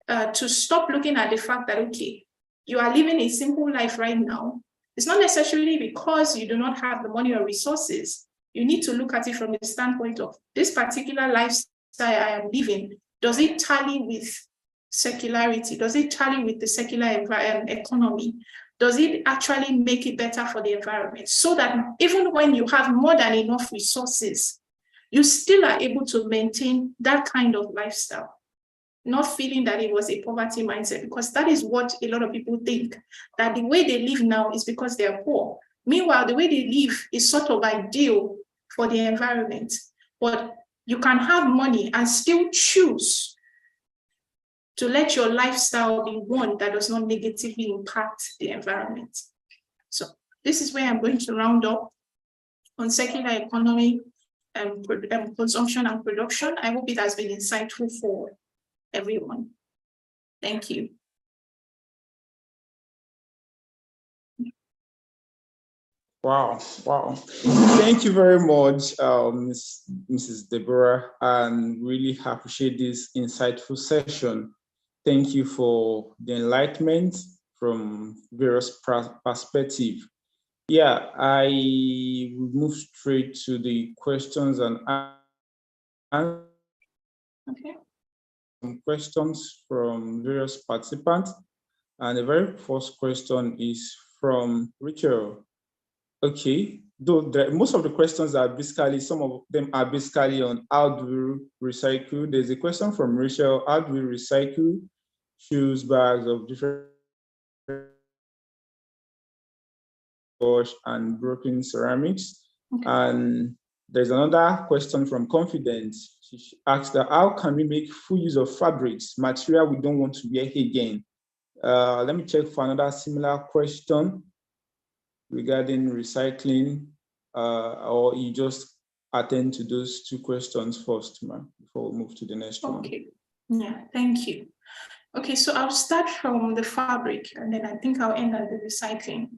to stop looking at the fact that, okay, you are living a simple life right now. It's not necessarily because you do not have the money or resources. You need to look at it from the standpoint of this particular lifestyle I am living. Does it tally with circularity? Does it tally with the circular economy? Does it actually make it better for the environment? So that even when you have more than enough resources, you still are able to maintain that kind of lifestyle, not feeling that it was a poverty mindset, because that is what a lot of people think, that the way they live now is because they are poor. Meanwhile, the way they live is sort of ideal for the environment. But you can have money and still choose to let your lifestyle be one that does not negatively impact the environment. So this is where I'm going to round up on circular economy, consumption and production. I hope it has been insightful for everyone. Thank you. Wow. Thank you very much, Mrs. Deborah, and really appreciate this insightful session. Thank you for the enlightenment from various perspectives. Yeah, I will move straight to the questions and answers. Okay. Some questions from various participants. And the very first question is from Rachel. Okay, though most of the questions are basically, some of them are basically on how do we recycle. There's a question from Rachel, how do we recycle shoes, bags of different wash and broken ceramics? Okay. And there's another question from Confidence. She asked that how can we make full use of fabrics, material we don't want to wear again? Let me check for another similar question. regarding recycling, or you just attend to those two questions first, ma'am, before we move to the next one? Okay, yeah, thank you. Okay, so I'll start from the fabric, and then I think I'll end at the recycling.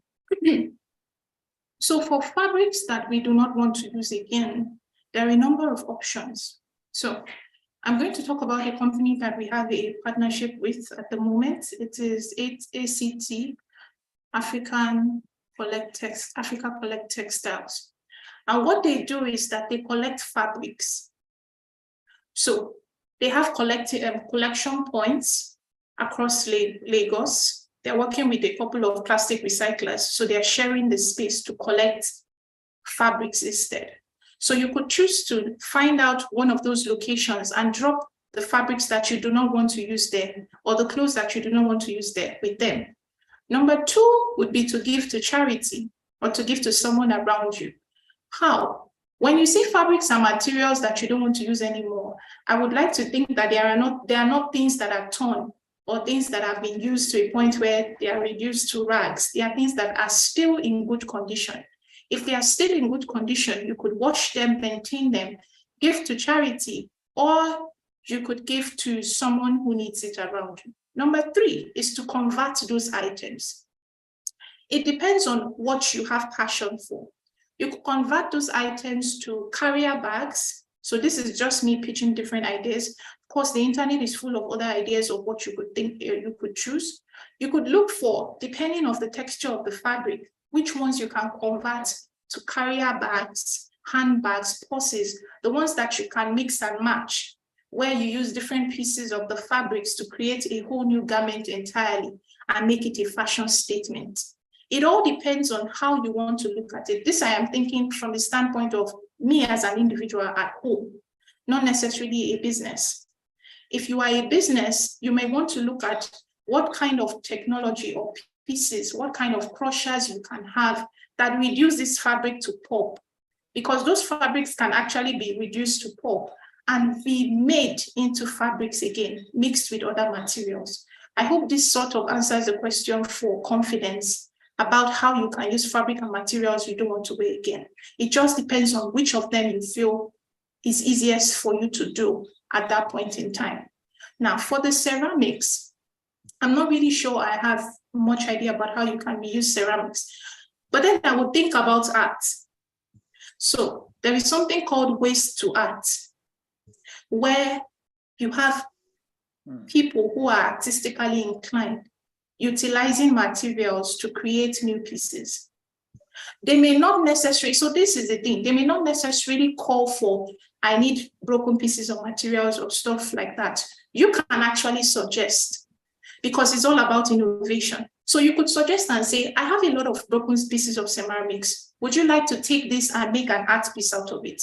So for fabrics that we do not want to use again, there are a number of options. So I'm going to talk about a company that we have a partnership with at the moment. It is ACT, Africa Collect Textiles. And what they do is that they collect fabrics. So they have collection points across Lagos. They're working with a couple of plastic recyclers. So they're sharing the space to collect fabrics instead. So you could choose to find out one of those locations and drop the fabrics that you do not want to use there, or the clothes that you do not want to use there with them. Number two would be to give to charity or to give to someone around you. How? When you say fabrics and materials that you don't want to use anymore, I would like to think that they are not things that are torn or things that have been used to a point where they are reduced to rags. They are things that are still in good condition. If they are still in good condition, you could wash them, maintain them, give to charity, or you could give to someone who needs it around you. Number three is to convert those items. It depends on what you have passion for. You could convert those items to carrier bags. So this is just me pitching different ideas. Of course, the internet is full of other ideas of what you could think you could choose. You could look for, depending on the texture of the fabric, which ones you can convert to carrier bags, handbags, purses, the ones that you can mix and match, where you use different pieces of the fabrics to create a whole new garment entirely and make it a fashion statement. It all depends on how you want to look at it. This I am thinking from the standpoint of me as an individual at home, not necessarily a business. If you are a business, you may want to look at what kind of technology or pieces, what kind of crushers you can have that reduce this fabric to pulp, because those fabrics can actually be reduced to pulp and be made into fabrics again, mixed with other materials. I hope this sort of answers the question for confidence about how you can use fabric and materials you don't want to wear again. It just depends on which of them you feel is easiest for you to do at that point in time. Now, for the ceramics, I'm not really sure I have much idea about how you can use ceramics, but then I would think about art. So there is something called waste to art, where you have people who are artistically inclined, utilizing materials to create new pieces. They may not necessarily, so this is the thing, they may not necessarily call for, I need broken pieces of materials or stuff like that. You can actually suggest, because it's all about innovation. So you could suggest and say, I have a lot of broken pieces of ceramics. Would you like to take this and make an art piece out of it?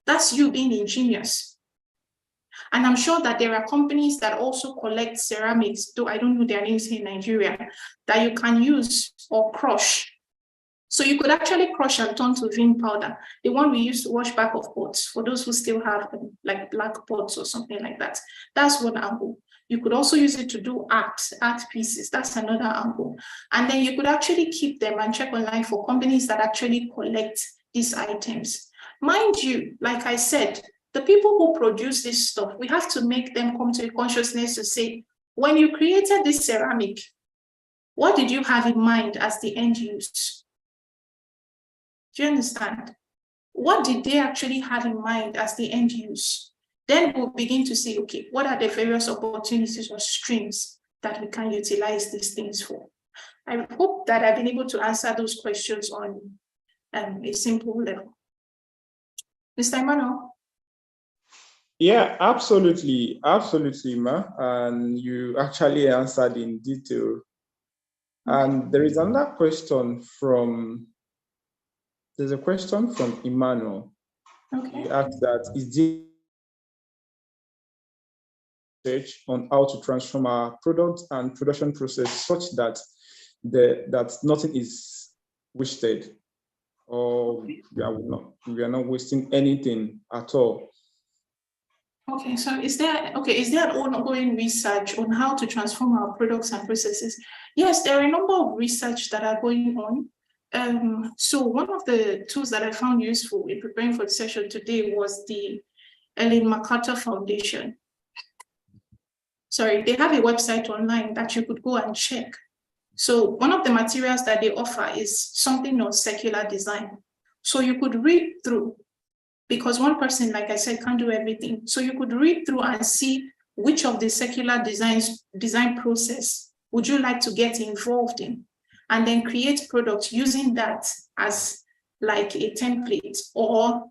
That's you being ingenious. And I'm sure that there are companies that also collect ceramics, though I don't know their names here in Nigeria, that you can use or crush. So you could actually crush and turn to vim powder, the one we use to wash back of pots, for those who still have like black pots or something like that. That's one angle. You could also use it to do art pieces. That's another angle. And then you could actually keep them and check online for companies that actually collect these items. Mind you, like I said, the people who produce this stuff, we have to make them come to a consciousness to say, when you created this ceramic, what did you have in mind as the end use? Do you understand? What did they actually have in mind as the end use? Then we'll begin to see, okay, what are the various opportunities or streams that we can utilize these things for? I hope that I've been able to answer those questions on a simple level. Mr. Emmanuel? Yeah, absolutely, ma. And you actually answered in detail. And there is another question from, there's a question from Emmanuel. Okay. He asked that, is there research on how to transform our product and production process such that that nothing is wasted, or we are not wasting anything at all? Okay, so is there an ongoing research on how to transform our products and processes? Yes, there are a number of research that are going on. So one of the tools that I found useful in preparing for the session today was the Ellen MacArthur Foundation. Sorry, they have a website online that you could go and check. So one of the materials that they offer is something on secular design. So you could read through, because one person, like I said, can't do everything. So you could read through and see which of the secular design process would you like to get involved in, and then create products using that as like a template or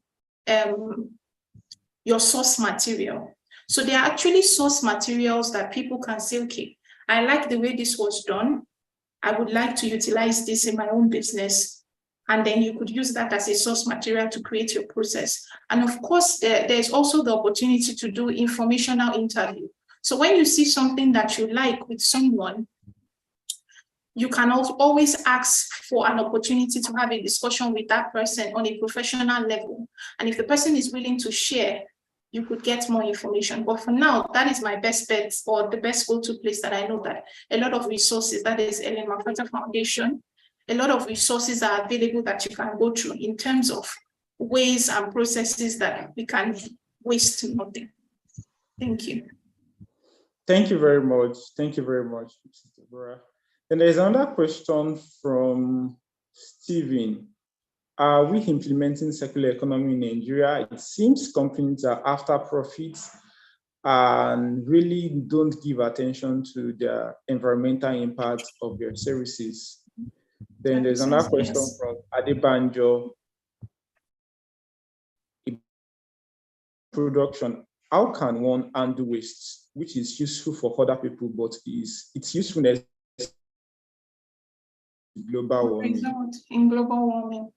your source material. So there are actually source materials that people can say, okay, I like the way this was done. I would like to utilize this in my own business. And then you could use that as a source material to create your process. And of course, there's also the opportunity to do informational interview. So when you see something that you like with someone, you can always ask for an opportunity to have a discussion with that person on a professional level. And if the person is willing to share, you could get more information. But for now, that is my best bet, or the best go-to place that I know that a lot of resources, that is Ellen MacArthur Foundation, a lot of resources are available that you can go through in terms of ways and processes that we can waste nothing. Thank you. Thank you very much. Thank you very much, Mrs. Deborah. And there's another question from Stephen. Are we implementing circular economy in Nigeria? It seems companies are after profits and really don't give attention to the environmental impact of their services. Then there's another question from Adebanjo. Production. How can one handle waste, which is useful for other people, but its usefulness in global warming? In global warming.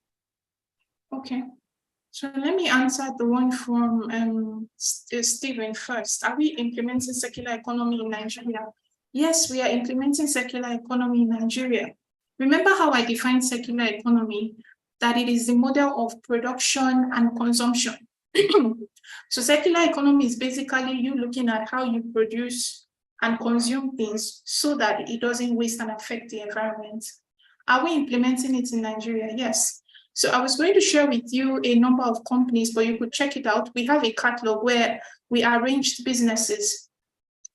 Okay. So let me answer the one from Stephen first. Are we implementing circular economy in Nigeria? Yes, we are implementing circular economy in Nigeria. Remember how I defined circular economy, that it is the model of production and consumption. So circular economy is basically you looking at how you produce and consume things so that it doesn't waste and affect the environment. Are we implementing it in Nigeria? Yes. So I was going to share with you a number of companies, but you could check it out. We have a catalog where we arranged businesses.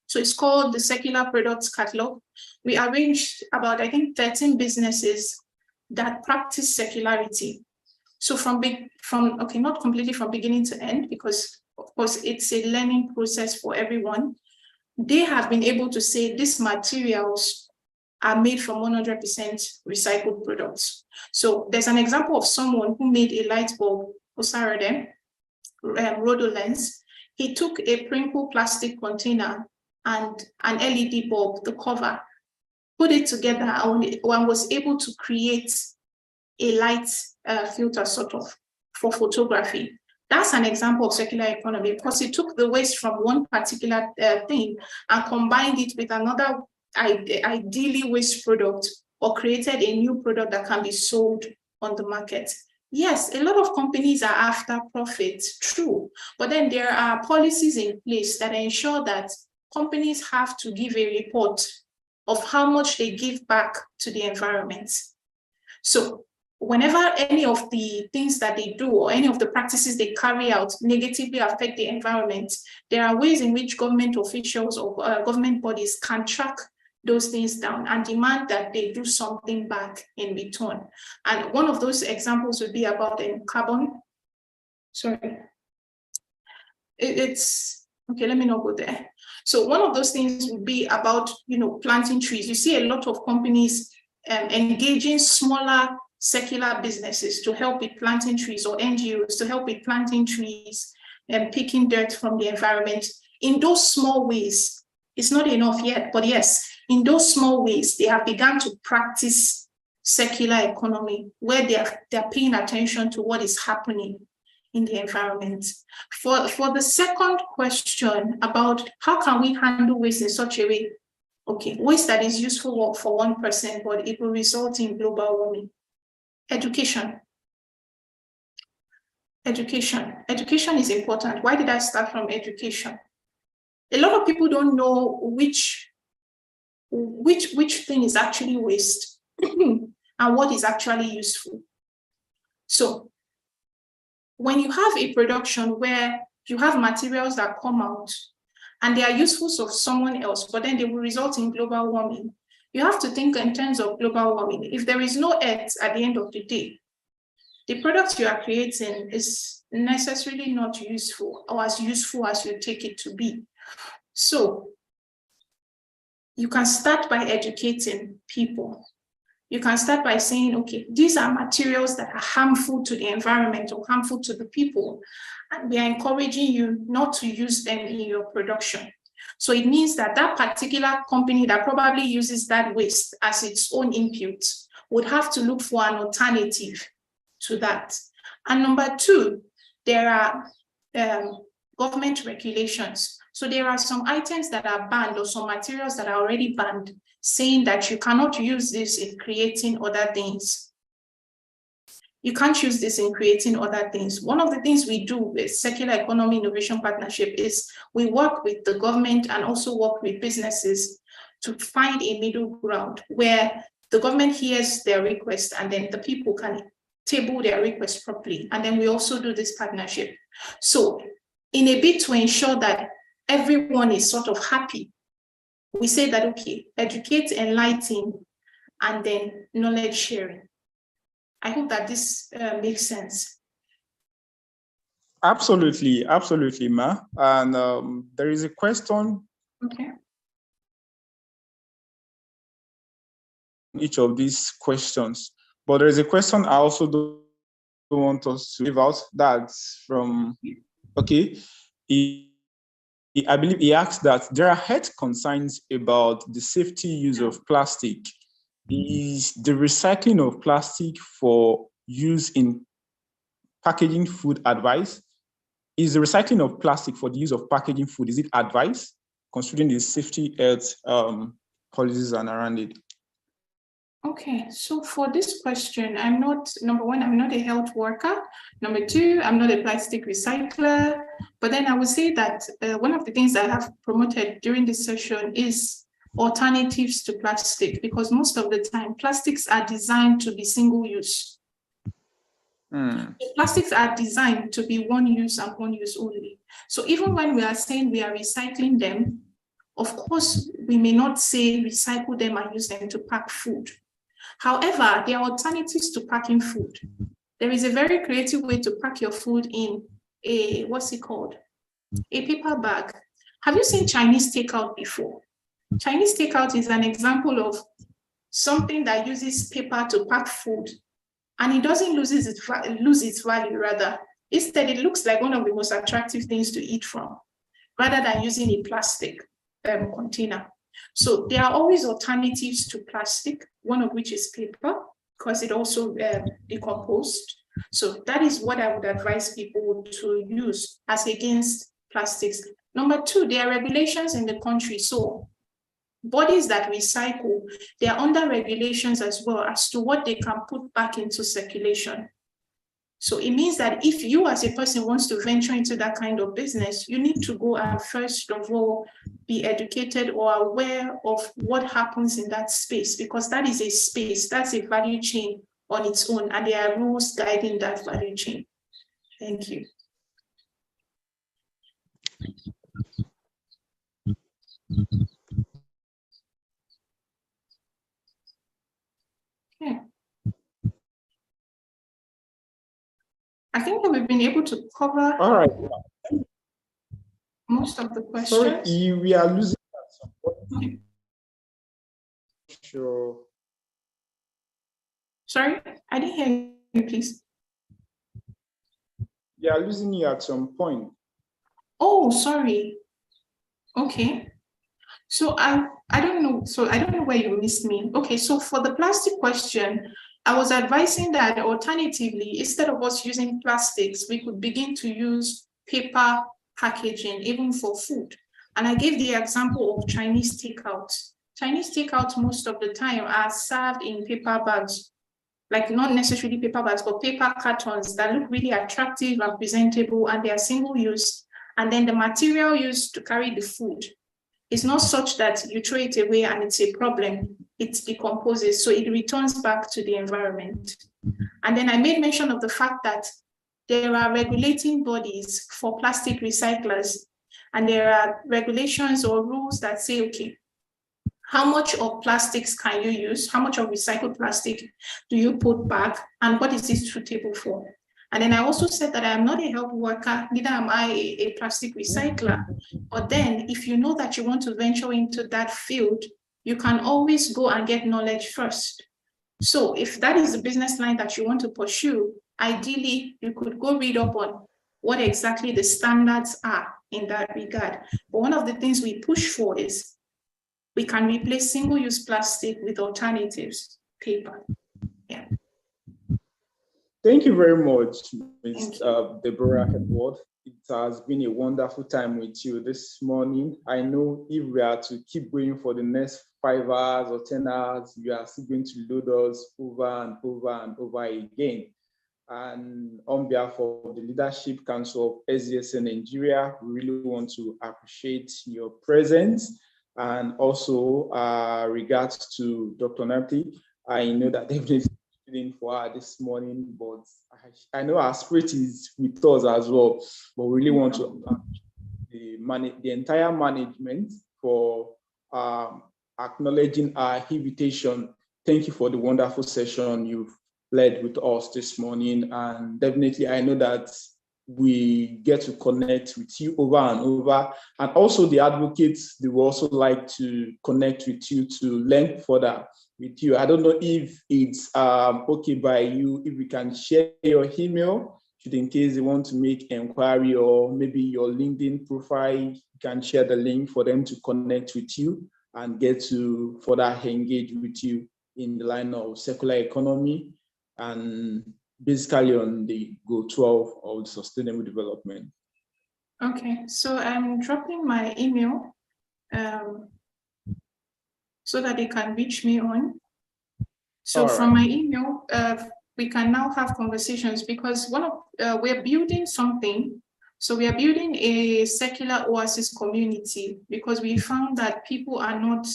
So it's called the Circular Products Catalog. We arranged about, I think, 13 businesses that practice circularity. So okay, not completely from beginning to end, because of course it's a learning process for everyone. They have been able to say these materials are made from 100% recycled products. So there's an example of someone who made a light bulb, Osarade, Rodolens. He took a Pringle plastic container and an LED bulb, the cover, put it together, and was able to create a light filter sort of for photography. That's an example of circular economy, because he took the waste from one particular thing and combined it with another ideally waste product, or created a new product that can be sold on the market. Yes, a lot of companies are after profit, true, but then there are policies in place that ensure that companies have to give a report of how much they give back to the environment. So whenever any of the things that they do or any of the practices they carry out negatively affect the environment, there are ways in which government officials or government bodies can track those things down and demand that they do something back in return. And one of those examples would be about carbon. Sorry. Okay, let me not go there. So one of those things would be about, planting trees. You see a lot of companies engaging smaller secular businesses to help with planting trees, or NGOs to help with planting trees and picking dirt from the environment. In those small ways, it's not enough yet, but yes, in those small ways, they have begun to practice circular economy, where they're paying attention to what is happening in the environment. For the second question about how can we handle waste in such a way, okay, waste that is useful for one person, but it will result in global warming. Education is important. Why did I start from education? A lot of people don't know which thing is actually waste. And and what is actually useful. So when you have a production where you have materials that come out and they are useful for someone else, but then they will result in global warming, you have to think in terms of global warming. If there is no earth at the end of the day, the product you are creating is necessarily not useful or as useful as you take it to be. So you can start by educating people. You can start by saying, okay, these are materials that are harmful to the environment or harmful to the people, and we are encouraging you not to use them in your production. So it means that that particular company that probably uses that waste as its own input would have to look for an alternative to that. And number two, there are government regulations. So there are some items that are banned or some materials that are already banned, saying that you cannot use this in creating other things. You can't use this in creating other things. One of the things we do with Circular Economy Innovation Partnership is we work with the government and also work with businesses to find a middle ground where the government hears their request and then the people can table their request properly. And then we also do this partnership. So in a bid to ensure that everyone is sort of happy, we say that, okay, educate, enlighten, and then knowledge sharing. I hope that this makes sense. Absolutely, absolutely, Ma. And there is a question. Okay. Each of these questions, but there is a question I also don't want us to leave out. That's from, okay. I believe he asked that there are health concerns about the safety use of plastic. Is the recycling of plastic for use in packaging food advised? Is the recycling of plastic for the use of packaging food, is it advised, considering the safety health policies and around it? Okay, so for this question, I'm not, number one, I'm not a health worker. Number two, I'm not a plastic recycler. But then I would say that one of the things that I have promoted during this session is alternatives to plastic, because most of the time, plastics are designed to be single use. Plastics are designed to be one use and one use only. So even when we are saying we are recycling them, of course, we may not say recycle them and use them to pack food. However, there are alternatives to packing food. There is a very creative way to pack your food in a, what's it called? A paper bag. Have you seen Chinese takeout before? Chinese takeout is an example of something that uses paper to pack food, and it doesn't lose its value, rather. Instead, it looks like one of the most attractive things to eat from, rather than using a plastic container. So there are always alternatives to plastic, one of which is paper, because it also decomposes. So that is what I would advise people to use as against plastics. Number two, there are regulations in the country. So bodies that recycle, they are under regulations as well as to what they can put back into circulation. So it means that if you as a person wants to venture into that kind of business, you need to go and first of all be educated or aware of what happens in that space, because that is a space, that's a value chain on its own, and there are rules guiding that value chain. Thank you. Okay. I think that we've been able to cover most of the questions. Sorry, we are losing at some point. Okay. Sure. Sorry, I didn't hear you, please. We are losing you at some point. Oh, sorry. Okay. So I don't know. So I don't know where you missed me. Okay, so for the plastic question, I was advising that alternatively, instead of us using plastics, we could begin to use paper packaging, even for food. And I gave the example of Chinese takeout. Chinese takeout most of the time are served in paper bags, like not necessarily paper bags, but paper cartons that look really attractive and presentable, and they are single use. And then the material used to carry the food It's not such that you throw it away and it's a problem. It decomposes, so it returns back to the environment. And then I made mention of the fact that there are regulating bodies for plastic recyclers, and there are regulations or rules that say, okay, how much of plastics can you use? How much of recycled plastic do you put back? And what is this suitable for? And then I also said that I am not a health worker, neither am I a plastic recycler. But then if you know that you want to venture into that field, you can always go and get knowledge first. So if that is the business line that you want to pursue, ideally, you could go read up on what exactly the standards are in that regard. But one of the things we push for is we can replace single-use plastic with alternatives, paper. Yeah. Thank you very much, Ms. Deborah Edward. It has been a wonderful time with you this morning. I know if we are to keep going for the next 5 hours or 10 hours, you are still going to load us over and over and over again. And on behalf of the Leadership Council of SDGs Nigeria, we really want to appreciate your presence, and also regards to Dr. Napti. I know that they've been feeling for her this morning, but I know our spirit is with us as well. But we really want to appreciate the entire management for acknowledging our invitation. Thank you for the wonderful session you've led with us this morning. And definitely, I know that we get to connect with you over and over. And also the advocates, they will also like to connect with you to learn further with you. I don't know if it's okay by you, if we can share your email, should in case they want to make inquiry, or maybe your LinkedIn profile, you can share the link for them to connect with you and get to further engage with you in the line of circular economy and basically on the Goal 12 of sustainable development. Okay, so I'm dropping my email so that they can reach me on. So from my email, we can now have conversations, because we're building something. So we are building a secular oasis community, because we found that people are not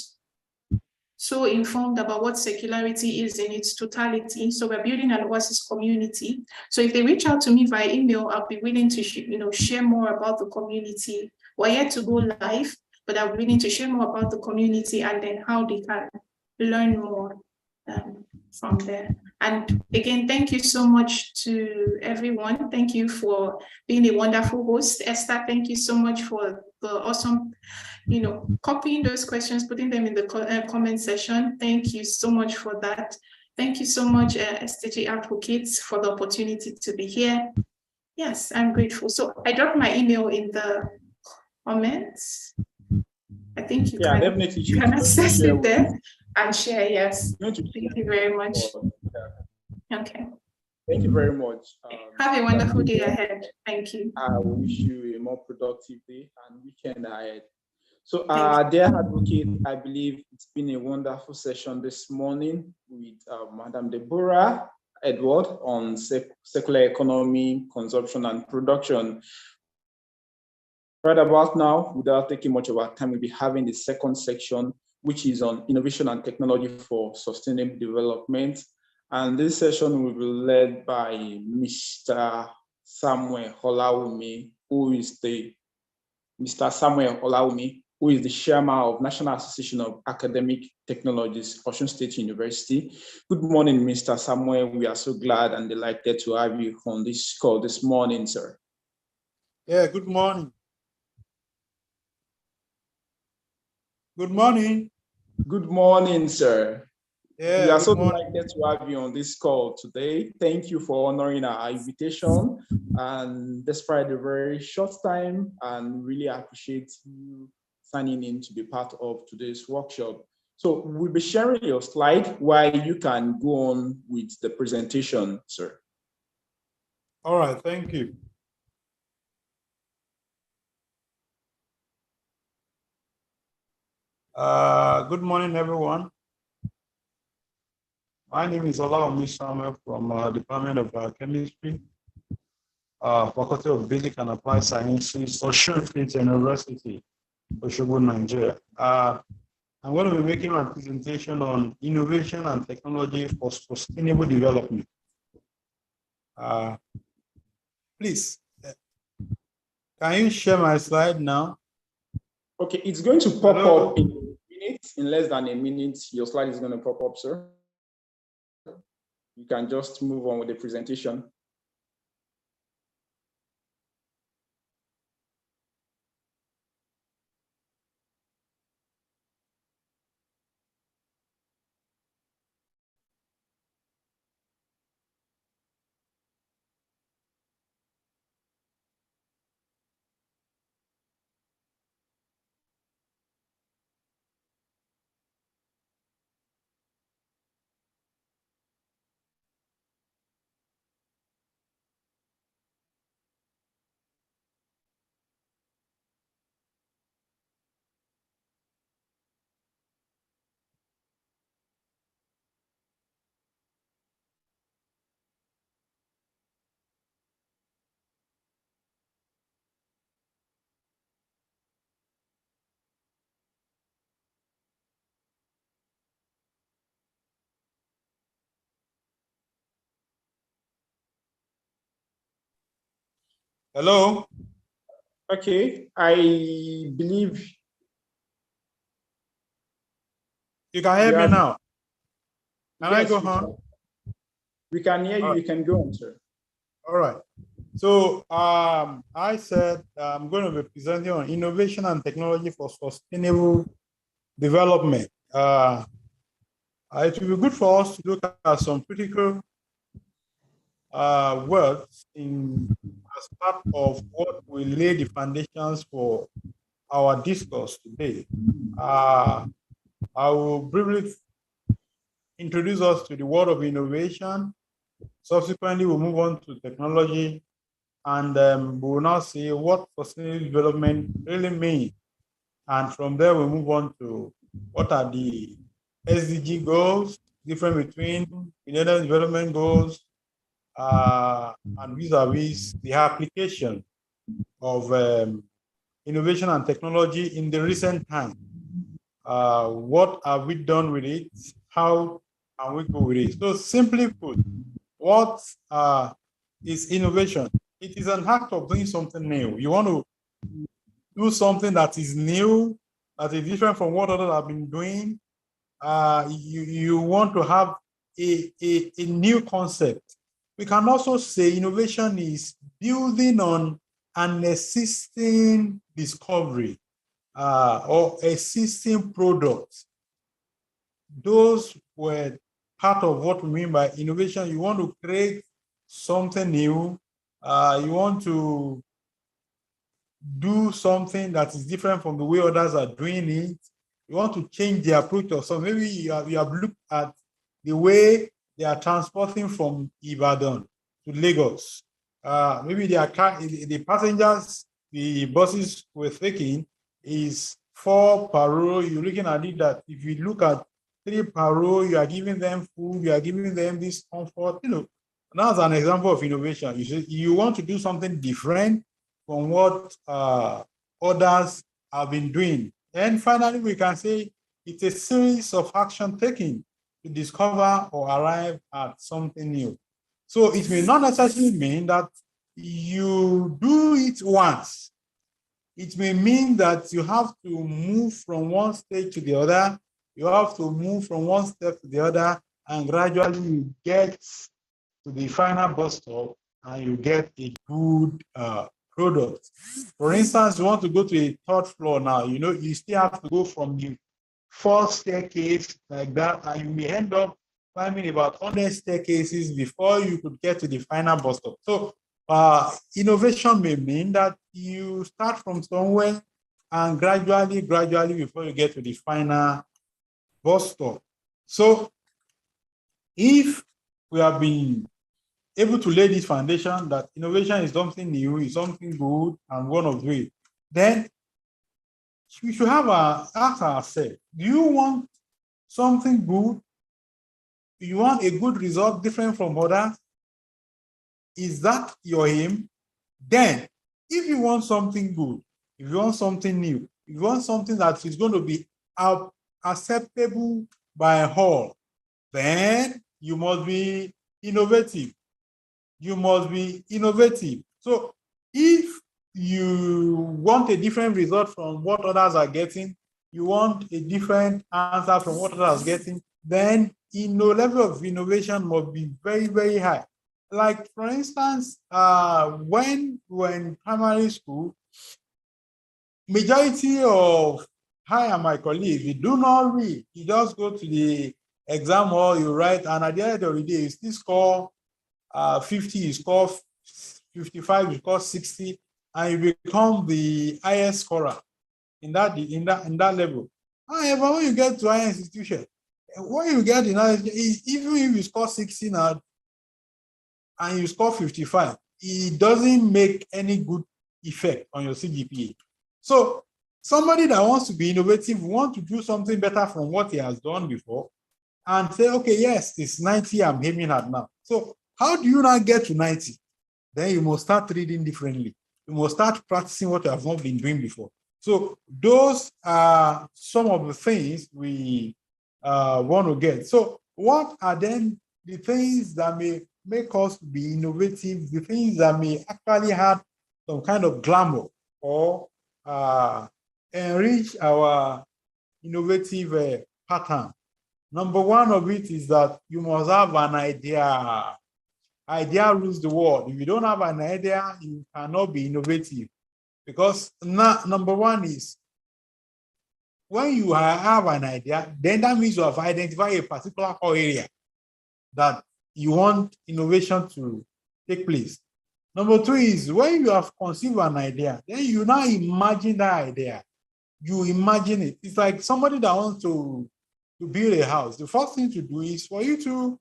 so informed about what secularity is in its totality. So we're building an oasis community. So if they reach out to me via email, I'll be willing to share more about the community. We're yet to go live, but I'm willing to share more about the community and then how they can learn more from there. And again, thank you so much to everyone. Thank you for being a wonderful host. Esther, thank you so much for the awesome, copying those questions, putting them in the comment section. Thank you so much for that. Thank you so much, SDG Advocates, for the opportunity to be here. Yes, I'm grateful. So I dropped my email in the comments. I think you can access it there and share. Yes. Thank you very much. Okay. Thank you very much. Have a wonderful day ahead. Thank you. I wish you a more productive day and weekend ahead. So, dear advocate, I believe it's been a wonderful session this morning with Madam Deborah Edward on circular economy, consumption, and production. Right about now, without taking much of our time, we'll be having the second section, which is on innovation and technology for sustainable development. And this session will be led by Mr. Samuel Olawumi, who is the chairman of National Association of Academic Technologies, Osun State University. Good morning, Mr. Samuel. We are so glad and delighted to have you on this call this morning, sir. Yeah, good morning. Good morning. Good morning, sir. Yeah, we are so delighted to have you on this call today. Thank you for honoring our invitation, and despite the very short time, and really appreciate you signing in to be part of today's workshop. So we'll be sharing your slide while you can go on with the presentation, sir. All right, thank you. Good morning, everyone. My name is Olawumi Samuel from Department of Chemistry, Faculty of Basic and Applied Sciences, Osun State University. Oshogo, Nigeria. I'm going to be making my presentation on innovation and technology for sustainable development. Please, can you share my slide now? Okay, it's going to pop up in a minute. In less than a minute, your slide is going to pop up, sir. You can just move on with the presentation. Hello? Okay, I believe you can hear me now. Can I go on? We can hear you. You can go on, sir. All right. So I said I'm going to be presenting on innovation and technology for sustainable development. It will be good for us to look at some critical words as part of what will lay the foundations for our discourse today. I will briefly introduce us to the world of innovation. Subsequently, we'll move on to technology, and we will now see what sustainable development really means. And from there, we'll move on to what are the SDG goals, difference between Millennium Development Goals, and vis-a-vis the application of innovation and technology in the recent time. What have we done with it? How can we go with it? So simply put, what is innovation? It is an act of doing something new. You want to do something that is new, that is different from what others have been doing. You want to have a new concept. We can also say innovation is building on an existing discovery or existing products. Those were part of what we mean by innovation. You want to create something new. You want to do something that is different from the way others are doing it. You want to change the approach of something. Maybe you have looked at the way they are transporting from Ibadan to Lagos. Maybe the passengers, the buses were taking is 4 per row. You're looking at it that if you look at 3 per row, you are giving them food, you are giving them this comfort. That's an example of innovation. You want to do something different from what others have been doing. And finally, we can say it's a series of action taken to discover or arrive at something new. So it may not necessarily mean that you do it once. It may mean that you have to move from one stage to the other. You have to move from one step to the other, and gradually you get to the final bus stop and you get a good product. For instance, you want to go to a 3rd floor now, you still have to go from the 4th staircase like that, and you may end up climbing about 100 staircases before you could get to the final bus stop. So innovation may mean that you start from somewhere and gradually before you get to the final bus stop. So if we have been able to lay this foundation that innovation is something new, is something good, and one of it, then we should have ask ourselves, do you want something good? Do you want a good result different from others? Is that your aim? Then, if you want something good, if you want something new, you want something that is going to be acceptable by all, then you must be innovative. You must be innovative. So if you want a different result from what others are getting, you want a different answer from what others are getting, then level of innovation must be very, very high. Like, for instance, when we were in primary school, majority of I and my colleagues, we do not read. You just go to the exam hall, you write, and at the end of the day, you still score 50, you score 55, you score 60, and you become the highest scorer in that level. However, when you get to higher institution, when you get in higher institution, even if you score 60 now and you score 55, it doesn't make any good effect on your CGPA. So somebody that wants to be innovative, wants to do something better from what he has done before, and say, okay, yes, it's 90 I'm aiming at now. So how do you not get to 90? Then you must start reading differently. You must start practicing what you have not been doing before. So those are some of the things we want to get. So what are then the things that may make us be innovative, the things that may actually have some kind of glamour or enrich our innovative pattern? Number one of it is that you must have an idea. Idea rules the world. If you don't have an idea, you cannot be innovative. Because number one is, when you have an idea, then that means you have identified a particular core area that you want innovation to take place. Number two is, when you have conceived an idea, then you now imagine that idea. You imagine it. It's like somebody that wants to build a house. The first thing to do is for you to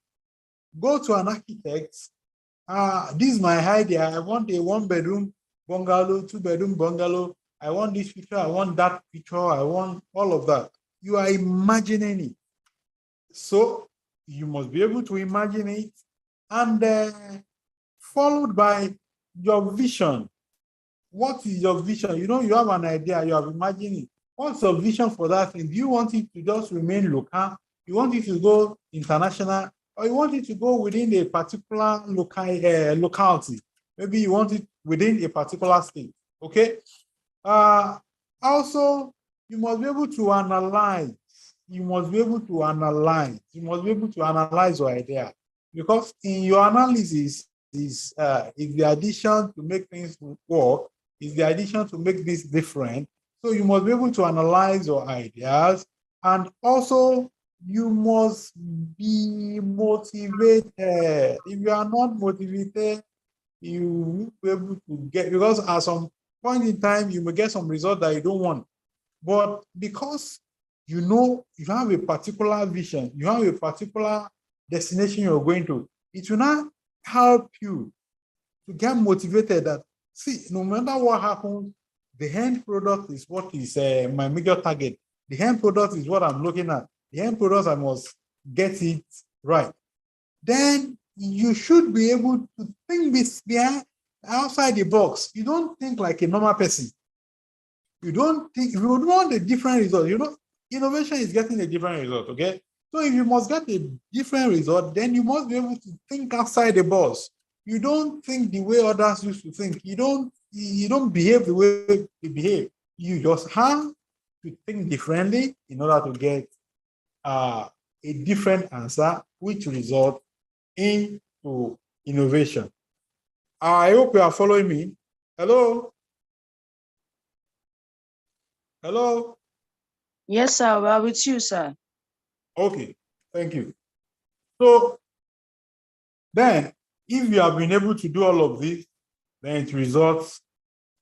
go to an architect. This is my idea. I want a 1-bedroom bungalow, 2-bedroom bungalow. I want this picture. I want that picture. I want all of that. You are imagining it. So you must be able to imagine it, and followed by your vision. What is your vision? You know, you have an idea, you have imagined it. What's your vision for that thing? Do you want it to just remain local? You want it to go international? Or you want it to go within a particular locality? Maybe you want it within a particular state, okay? Also, you must be able to analyze. You must be able to analyze. You must be able to analyze your idea. Because in your analysis is the addition to make things work, is the addition to make this different. So you must be able to analyze your ideas, and also you must be motivated. If you are not motivated, you will be able to get, because at some point in time, you may get some result that you don't want. But because you know you have a particular vision, you have a particular destination you're going to, it will not help you to get motivated that, see, no matter what happens, the end product is what is my major target. The end product is what I'm looking at. The end product, I must get it right. Then you should be able to think this outside the box. You don't think like a normal person. You don't think, if you want a different result, you know, innovation is getting a different result, okay? So if you must get a different result, then you must be able to think outside the box. You don't think the way others used to think. You don't behave the way they behave. You just have to think differently in order to get a different answer, which results into innovation. I hope you are following me. Hello? Hello? Yes, sir. We're with you, sir. Okay, thank you. So then, if you have been able to do all of this, then it results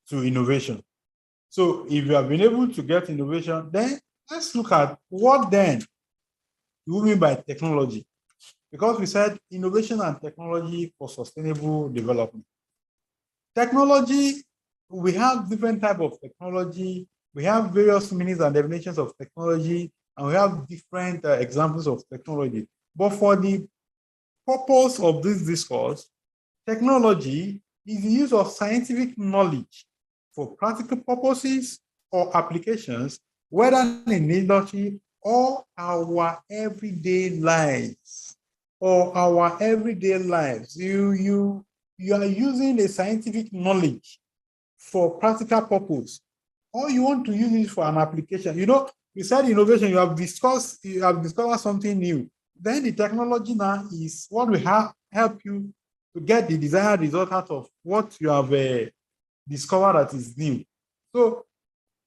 to innovation. So if you have been able to get innovation, then let's look at what then do we mean by technology? Because we said innovation and technology for sustainable development. Technology, we have different types of technology. We have various meanings and definitions of technology, and we have different examples of technology. But for the purpose of this discourse, technology is the use of scientific knowledge for practical purposes or applications, whether in industry or our everyday lives. You are using a scientific knowledge for practical purpose, or you want to use it for an application. You know, you said innovation, you have discovered something new. Then the technology now is what will help you to get the desired result out of what you have discovered that is new. So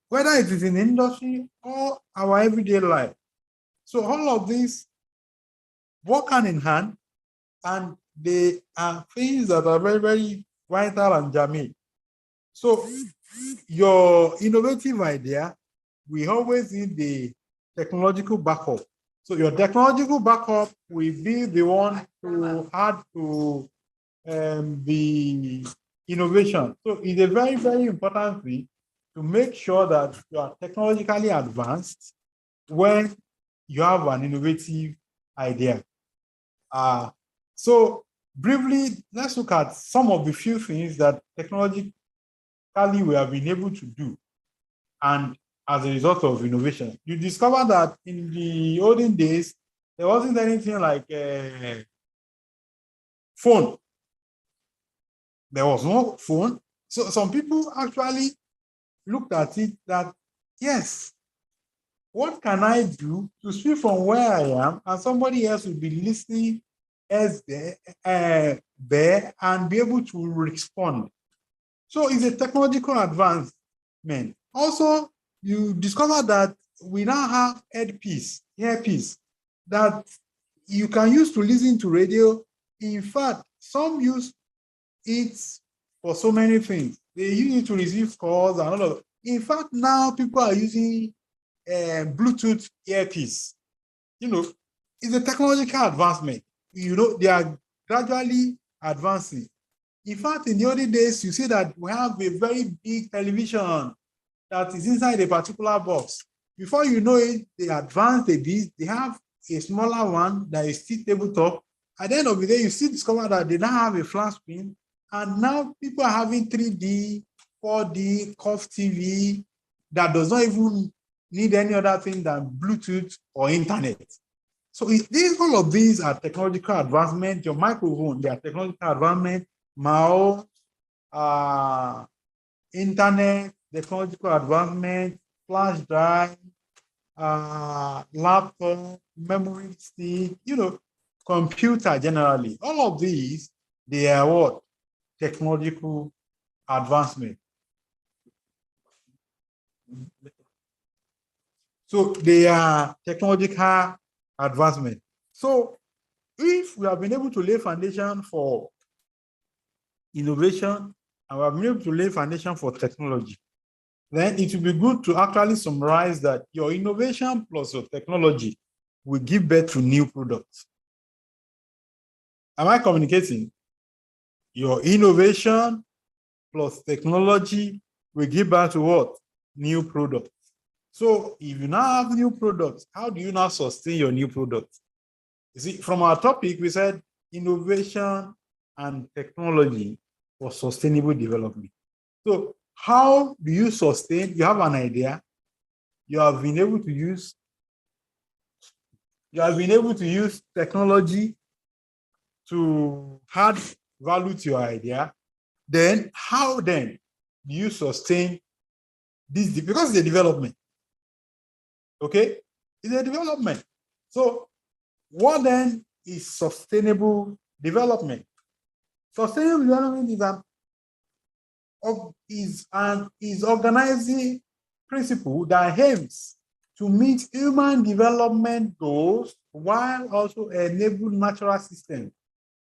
whether it is in industry or our everyday life. So all of these work hand in hand, and they are things that are very, very vital and germane. So your innovative idea, we always need the technological backup. So your technological backup will be the one to add to the innovation. So it's a very, very important thing to make sure that you are technologically advanced when you have an innovative idea. So briefly, let's look at some of the few things that technologically we have been able to do, and as a result of innovation. You discover that in the olden days, there wasn't anything like a phone. There was no phone. So some people actually looked at it that, yes, what can I do to speak from where I am and somebody else will be listening as there and be able to respond. So it's a technological advancement. Also, you discover that we now have earpiece that you can use to listen to radio. In fact, some use it for so many things. They use it to receive calls and all of it. In fact, now people are using Bluetooth earpiece. You know, it's a technological advancement. You know, they are gradually advancing. In fact, in the olden days, you see that we have a very big television that is inside a particular box. Before you know it, they advance a bit. They have a smaller one that is still tabletop. At the end of the day, you still discover that they now have a flat screen. And now people are having 3D, 4D, curved TV that does not even need any other thing than Bluetooth or internet. So all of these are technological advancement. Your microphone, they are technological advancement. Mouse, internet, technological advancement, flash drive, laptop, memory stick, you know, computer generally. All of these, they are what? Technological advancement. So they are technological advancement. So if we have been able to lay foundation for innovation and we have been able to lay foundation for technology, then it will be good to actually summarize that your innovation plus your technology will give birth to new products. Am I communicating? Your innovation plus technology will give birth to what? New products. So if you now have new products, how do you now sustain your new products? You see, from our topic, we said innovation and technology for sustainable development. So how do you sustain? You have an idea. You have been able to use technology to add value to your idea. Then how then do you sustain this? Because it's a development. Okay, it's a development. So what then is sustainable development? Sustainable development is organizing principle that aims to meet human development goals while also enable natural systems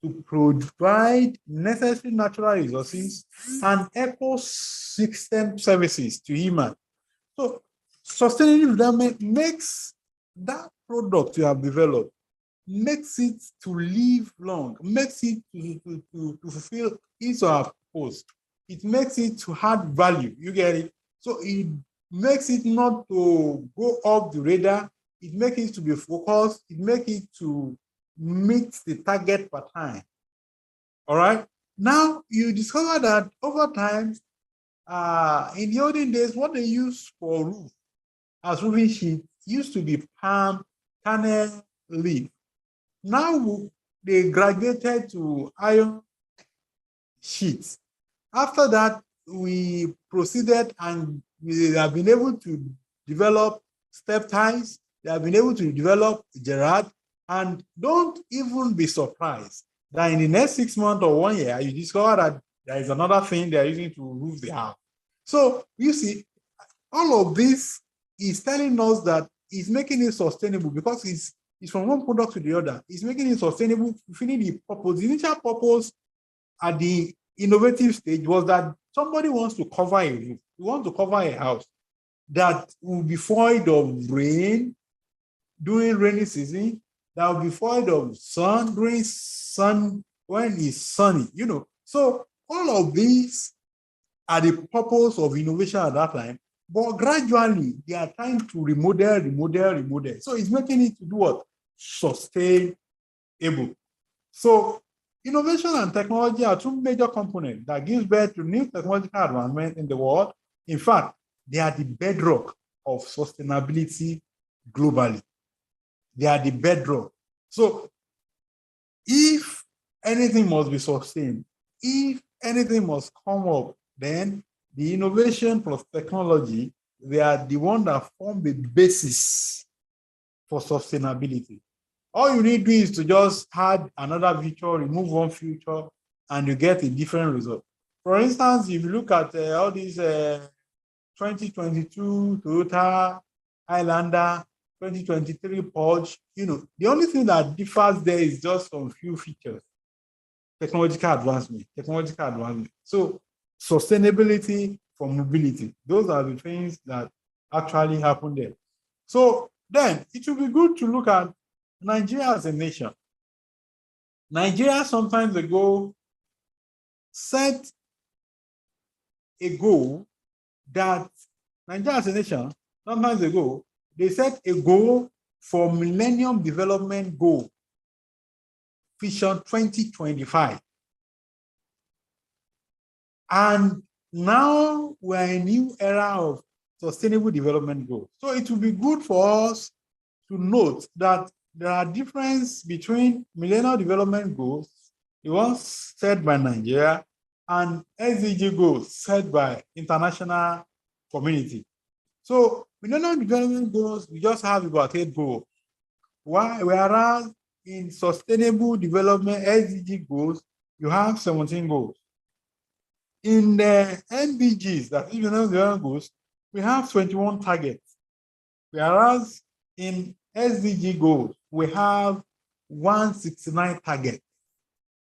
to provide necessary natural resources and ecosystem services to humans. So sustainable development makes that product you have developed, makes it to live long, makes it to fulfill its or her purpose. It makes it to add value. You get it? So it makes it not to go off the radar. It makes it to be focused. It makes it to meet the target per time. All right? Now you discover that over time, In the olden days, what they used for roof as roofing sheet used to be palm kernel leaf. Now they graduated to iron sheets. After that, we proceeded and we have been able to develop step ties. They have been able to develop Gerard, and don't even be surprised that in the next 6 months or 1 year, you discover that there is another thing they are using to roof the house. So you see, all of this is telling us that it's making it sustainable because it's from one product to the other. It's making it sustainable, fulfilling the purpose. The initial purpose at the innovative stage was that somebody wants to cover a roof. We want to cover a house that will be void of rain during rainy season, that will be void of sun during sun when it's sunny, you know. So all of these are the purpose of innovation at that time, but gradually they are trying to remodel. So it's making it to do what? Sustainable. So innovation and technology are two major components that gives birth to new technological advancement in the world. In fact, they are the bedrock of sustainability globally. They are the bedrock. So if anything must be sustained, if anything must come up, then the innovation plus technology, they are the one that form the basis for sustainability. All you need to do is to just add another feature, remove one feature, and you get a different result. For instance, if you look at all these 2022 Toyota Highlander, 2023 Porsche, you know, the only thing that differs there is just some few features. Technological advancement. So sustainability for mobility. Those are the things that actually happen there. So then it will be good to look at Nigeria as a nation. Nigeria sometimes ago set a goal that Nigeria as a nation, sometimes ago, they set a goal for Millennium Development Goal, Vision 2025. And now we're in a new era of sustainable development goals. So it will be good for us to note that there are differences between Millennium Development Goals, the ones set by Nigeria, and SDG goals set by international community. So Millennium Development Goals, we just have about 8 goals. Whereas in Sustainable Development SDG goals, you have 17 goals. In the MDGs, that is Millennium Development Goals, we have 21 targets. Whereas in SDG goals, we have 169 targets.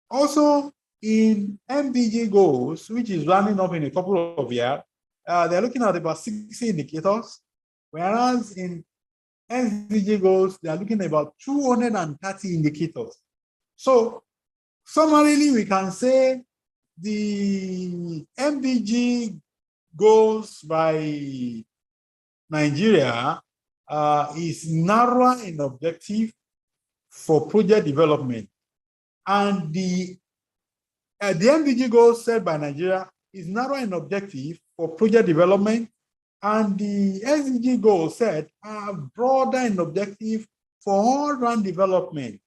Also, in MDG goals, which is running up in a couple of years, they're looking at about 60 indicators, whereas in SDG goals, they are looking at about 230 indicators. So, summarily, we can say the MDG goals by Nigeria is narrower in objective for project development. And the MDG goals set by Nigeria is narrower in objective for project development, and the SDG goals set are broader in objective for all-round development.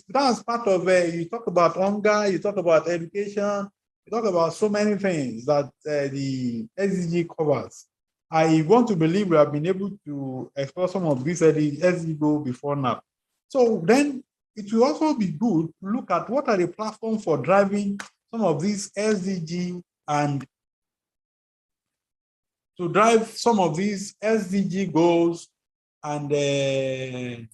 That's part of you talk about hunger, you talk about education, you talk about so many things that the SDG covers. I want to believe we have been able to explore some of these SDG goals before now. So then it will also be good to look at what are the platforms for driving some of these SDG and to drive some of these SDG goals and the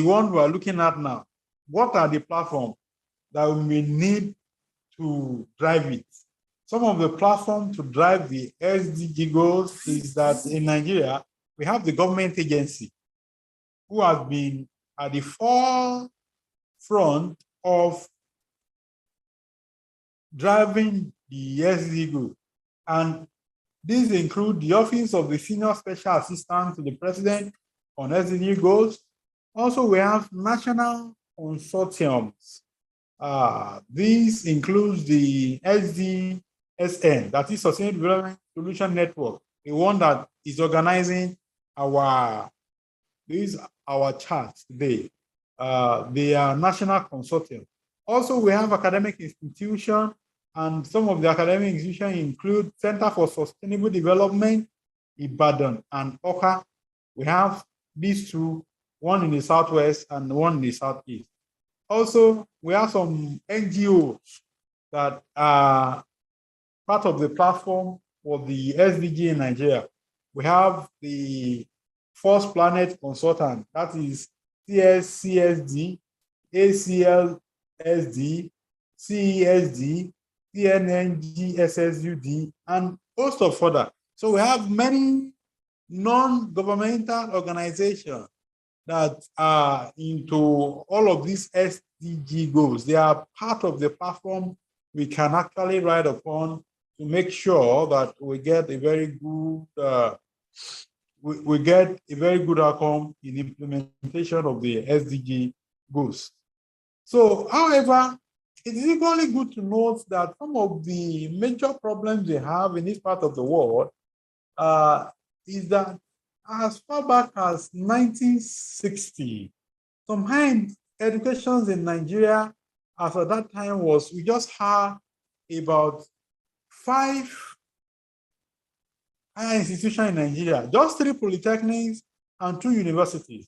one we are looking at now. What are the platforms that we need to drive it? Some of the platforms to drive the SDG goals is that in Nigeria, we have the government agency who has been at the forefront of driving the SDG goals. And these include the Office of the Senior Special Assistant to the President on SDG goals. Also, we have national consortiums This includes the SDSN, that is Sustainable Development Solution Network, the one that is organizing our charts today. They are national consortium. Also, we have academic institutions, and some of the academic institutions include Center for Sustainable Development, Ibadan, and Oka. We have these two, one in the southwest and one in the southeast. Also, we have some NGOs that are part of the platform for the SDG in Nigeria. We have the First Planet Consultant, that is CSCSD, ACLSD, CESD, CNNGSSUD, and host of others. So we have many non-governmental organizations that are into all of these SDG goals. They are part of the platform we can actually ride upon to make sure that we get a very good outcome in implementation of the SDG goals. So, however, it is equally good to note that some of the major problems they have in this part of the world is that as far back as 1960, some higher educations in Nigeria as at that time was, we just had about 5 higher institutions in Nigeria, just 3 polytechnics and 2 universities.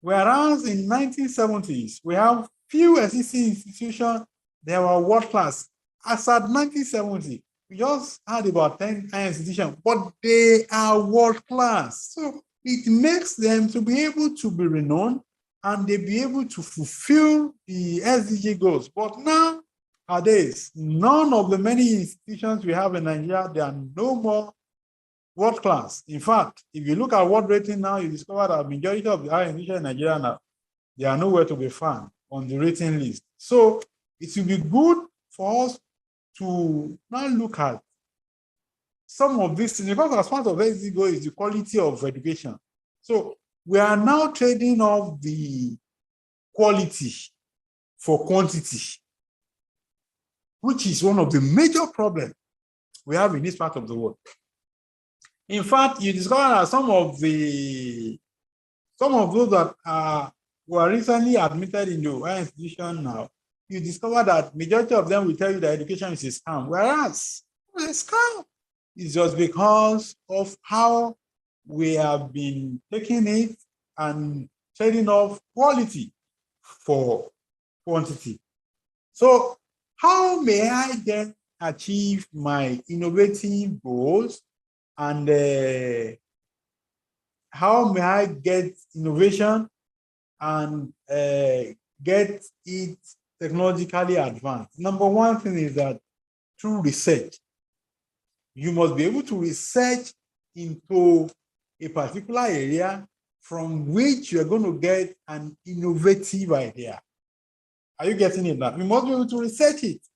Whereas in 1970s, we have few existing institutions that were world-class. As at 1970, we just had about 10 higher institutions, but they are world-class. So it makes them to be able to be renowned and they be able to fulfill the SDG goals. But nowadays, none of the many institutions we have in Nigeria, they are no more world-class. In fact, if you look at world rating now, you discover that the majority of the higher institutions in Nigeria now, they are nowhere to be found on the rating list. So it will be good for us to now look at some of these things, because as part of SDG goal is the quality of education. So we are now trading off the quality for quantity, which is one of the major problems we have in this part of the world. In fact, you discover that some of those that were recently admitted into higher institution now, you discover that majority of them will tell you that education is a scam, whereas a scam is just because of how we have been taking it and trading off quality for quantity. So how may I then achieve my innovative goals, and how may I get innovation and get it technologically advanced? Number one thing is that through research, you must be able to research into a particular area from which you're going to get an innovative idea. Are you getting it now? You must be able to research it.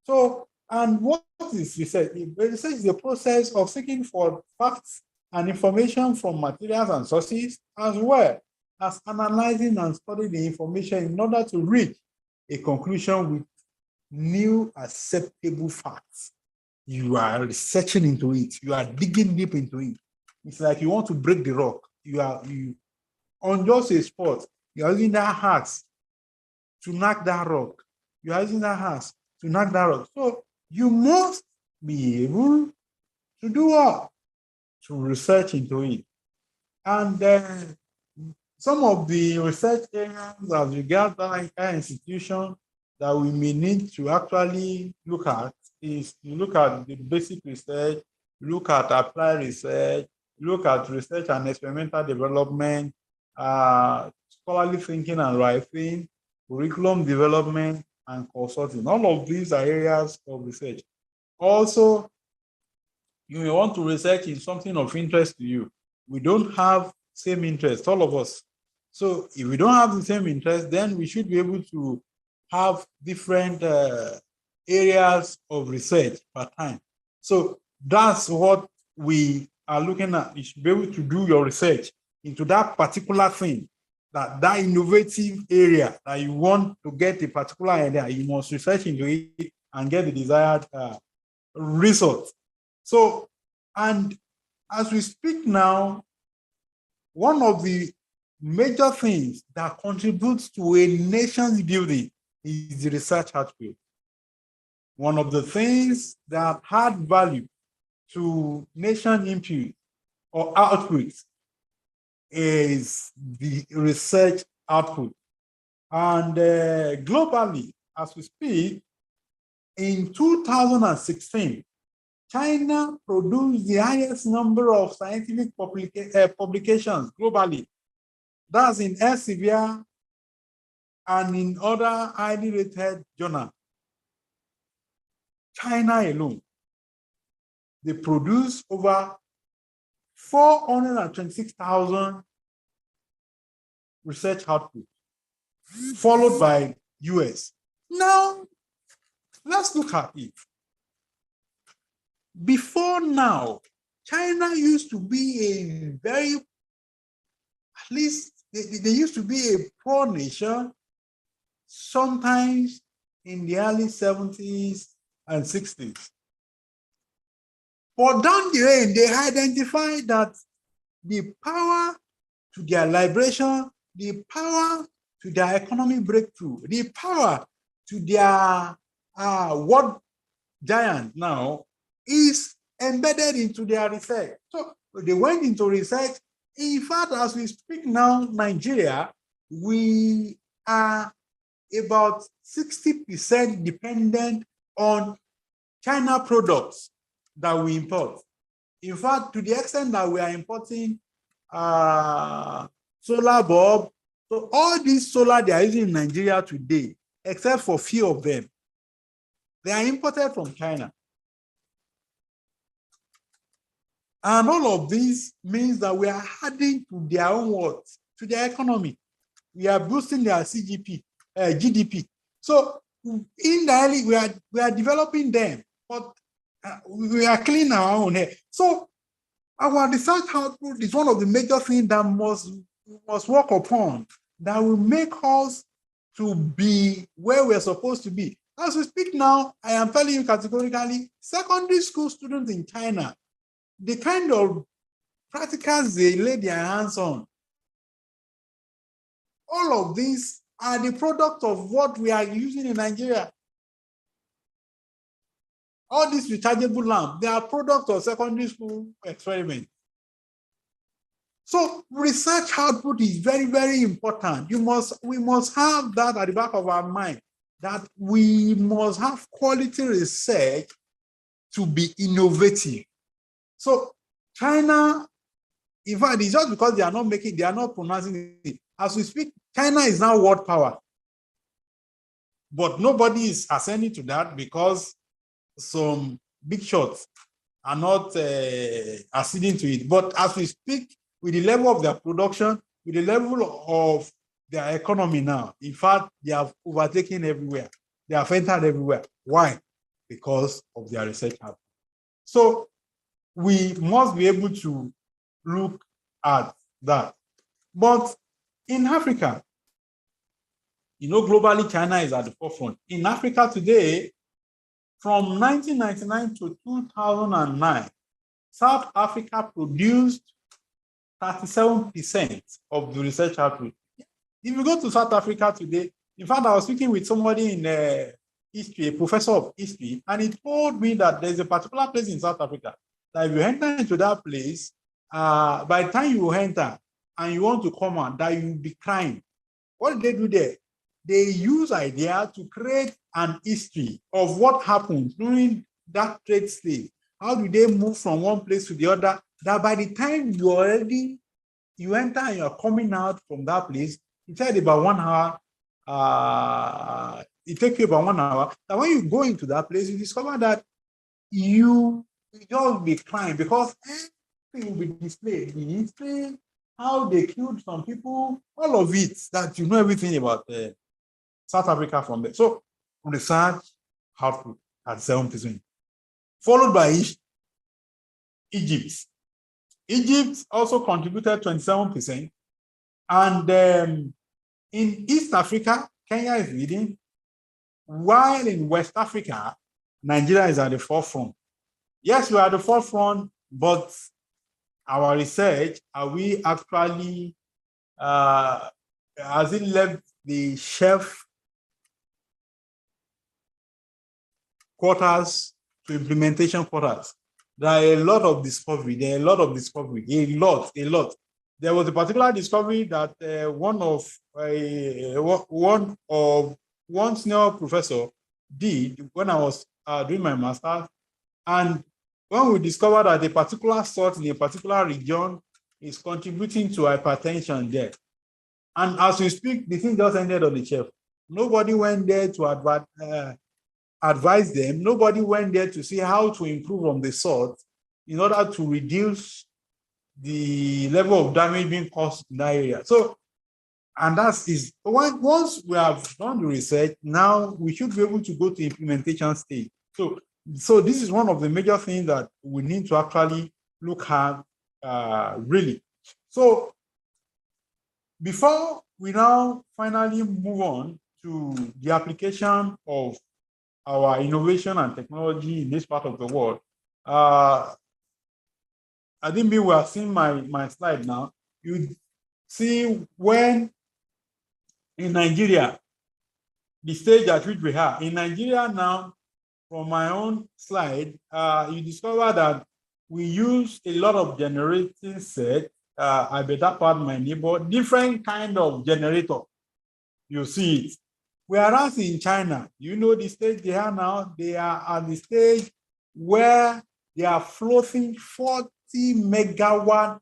So, and what is research? Research is the process of seeking for facts and information from materials and sources, as well as analyzing and studying the information in order to reach a conclusion with new acceptable facts. You are researching into it. You are digging deep into it. It's like you want to break the rock. You on just a spot, you are using that axe to knock that rock. You are using that axe to knock that rock. So you must be able to do what? To research into it. And some of the research areas as regards higher institution that we may need to actually look at is you look at the basic research, look at applied research, look at research and experimental development, scholarly thinking and writing, curriculum development, and consulting. All of these are areas of research. Also, you may want to research in something of interest to you. We don't have same interest, all of us. So if we don't have the same interest, then we should be able to have different areas of research per time. So that's what we are looking at. You should be able to do your research into that particular thing that innovative area that you want to get a particular idea, you must research into it and get the desired result. So, and as we speak now, one of the major things that contributes to a nation's building is the research output. One of the things that had value to nation input or output is the research output. And globally, as we speak, in 2016, China produced the highest number of scientific publications globally. That's in Elsevier and in other highly rated journals. China alone, they produce over 426,000 research output, followed by US. Now, let's look at it. Before now, China used to be a very, at least they used to be a poor nation, sometimes in the early 70s and 60s. But down the line, they identified that the power to their liberation, the power to their economic breakthrough, the power to their world giant now is embedded into their research. So they went into research. In fact, as we speak now, Nigeria, we are about 60% dependent on China products that we import. In fact, to the extent that we are importing solar bulb, so all these solar they are using in Nigeria today, except for few of them, they are imported from China. And all of this means that we are adding to their own words, to their economy. We are boosting their GDP. So indirectly, we are developing them, but we are cleaning our own hair. So our research output is one of the major things that must work upon, that will make us to be where we're supposed to be. As we speak now, I am telling you categorically, secondary school students in China, the kind of practicals they lay their hands on, all of these are the product of what we are using in Nigeria. All these rechargeable lamps, they are products of secondary school experiments. So research output is very, very important. We must have that at the back of our mind, that we must have quality research to be innovative. So China, in fact, it's just because they are not pronouncing it. As we speak, China is now world power. But nobody is ascending to that because some big shots are not acceding to it. But as we speak, with the level of their production, with the level of their economy now, in fact, they have overtaken everywhere. They have entered everywhere. Why? Because of their research output. So we must be able to look at that. But in Africa, globally, China is at the forefront. In Africa today, from 1999 to 2009, South Africa produced 37% of the research output. If you go to South Africa today, in fact, I was speaking with somebody in history, a professor of history, and he told me that there's a particular place in South Africa that if you enter into that place, by the time you enter and you want to come out, that you'll be crying. What did they do there? They use idea to create an history of what happened during that trade slave. How do they move from one place to the other? That by the time you enter and you're coming out from that place, it takes about 1 hour. It takes you about 1 hour. Now, when you go into that place, you discover that you just be crying because everything will be displayed. The history, how they killed some people, all of it, that you know everything about South Africa from there. So, research output at 7%, followed by Egypt. Egypt also contributed 27%, And in East Africa, Kenya is leading, while in West Africa, Nigeria is at the forefront. Yes, we are at the forefront, but our research, are we actually, has it left the shelf quarters to implementation quarters? There are a lot of discovery, a lot. There was a particular discovery that one senior professor did when I was doing my master's. And when we discovered that a particular salt in a particular region is contributing to hypertension there. And as we speak, the thing just ended on the shelf. Nobody went there to advise them. Nobody went there to see how to improve on the salt in order to reduce the level of damage being caused in that area. So, and once we have done the research, now we should be able to go to implementation stage. So this is one of the major things that we need to actually look at, really. So before we now finally move on to the application of our innovation and technology in this part of the world, I think we are seeing my slide now. You see when in Nigeria, the stage at which we are. In Nigeria now, from my own slide, you discover that we use a lot of generating set. I better pardon my neighbor, different kind of generator. You see it. Whereas in China, you know the stage they are now, they are at the stage where they are floating 40 megawatt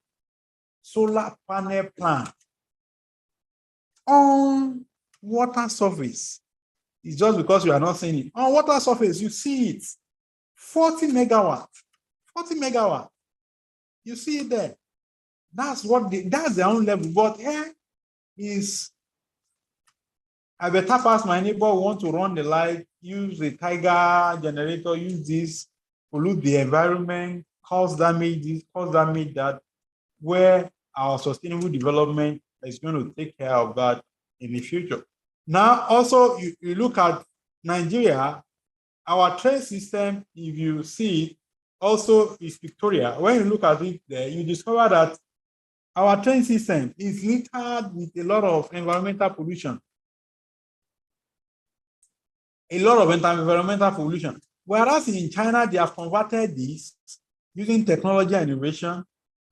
solar panel plant on water surface. It's just because you are not seeing it. On water surface, you see it. 40 megawatt. 40 megawatt. You see it there. That's their own level. But here is, I better pass my neighbor who want to run the light, use a Tiger generator, use this, pollute the environment, cause damage, that, where our sustainable development is going to take care of that in the future. Now, also, you look at Nigeria, our trade system, if you see it, also is Victoria. When you look at it there, you discover that our trade system is littered with a lot of environmental pollution. A lot of environmental pollution. Whereas in China, they have converted this using technology and innovation.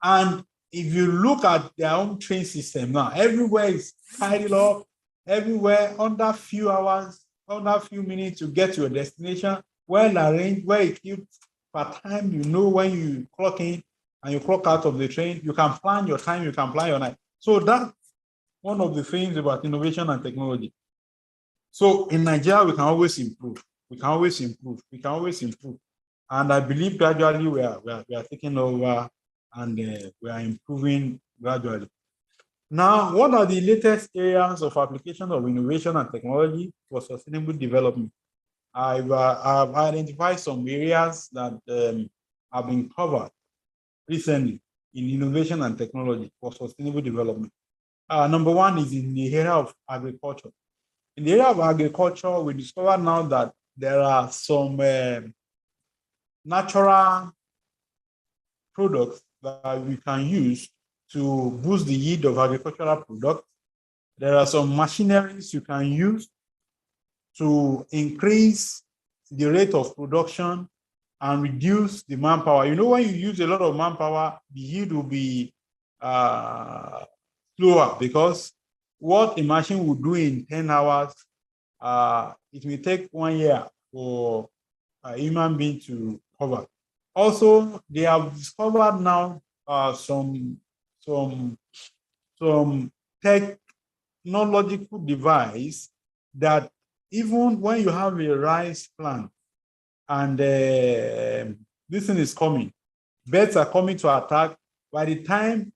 And if you look at their own train system now, everywhere is tidied up, everywhere under few hours, under few minutes to get to your destination, well arranged, well equipped per time. You know when you clock in and you clock out of the train, you can plan your time, you can plan your night. So that's one of the things about innovation and technology. So in Nigeria, we can always improve. We can always improve. We can always improve. And I believe gradually we are taking over and we are improving gradually. Now, what are the latest areas of application of innovation and technology for sustainable development? I've identified some areas that have been covered recently in innovation and technology for sustainable development. Number one is in the area of agriculture. In the area of agriculture, we discover now that there are some natural products that we can use to boost the yield of agricultural products. There are some machineries you can use to increase the rate of production and reduce the manpower. You know, when you use a lot of manpower, the yield will be slower, because what a machine would do in 10 hours, it will take 1 year for a human being to cover. Also, they have discovered now some technological device that even when you have a rice plant and this thing is coming, birds are coming to attack, by the time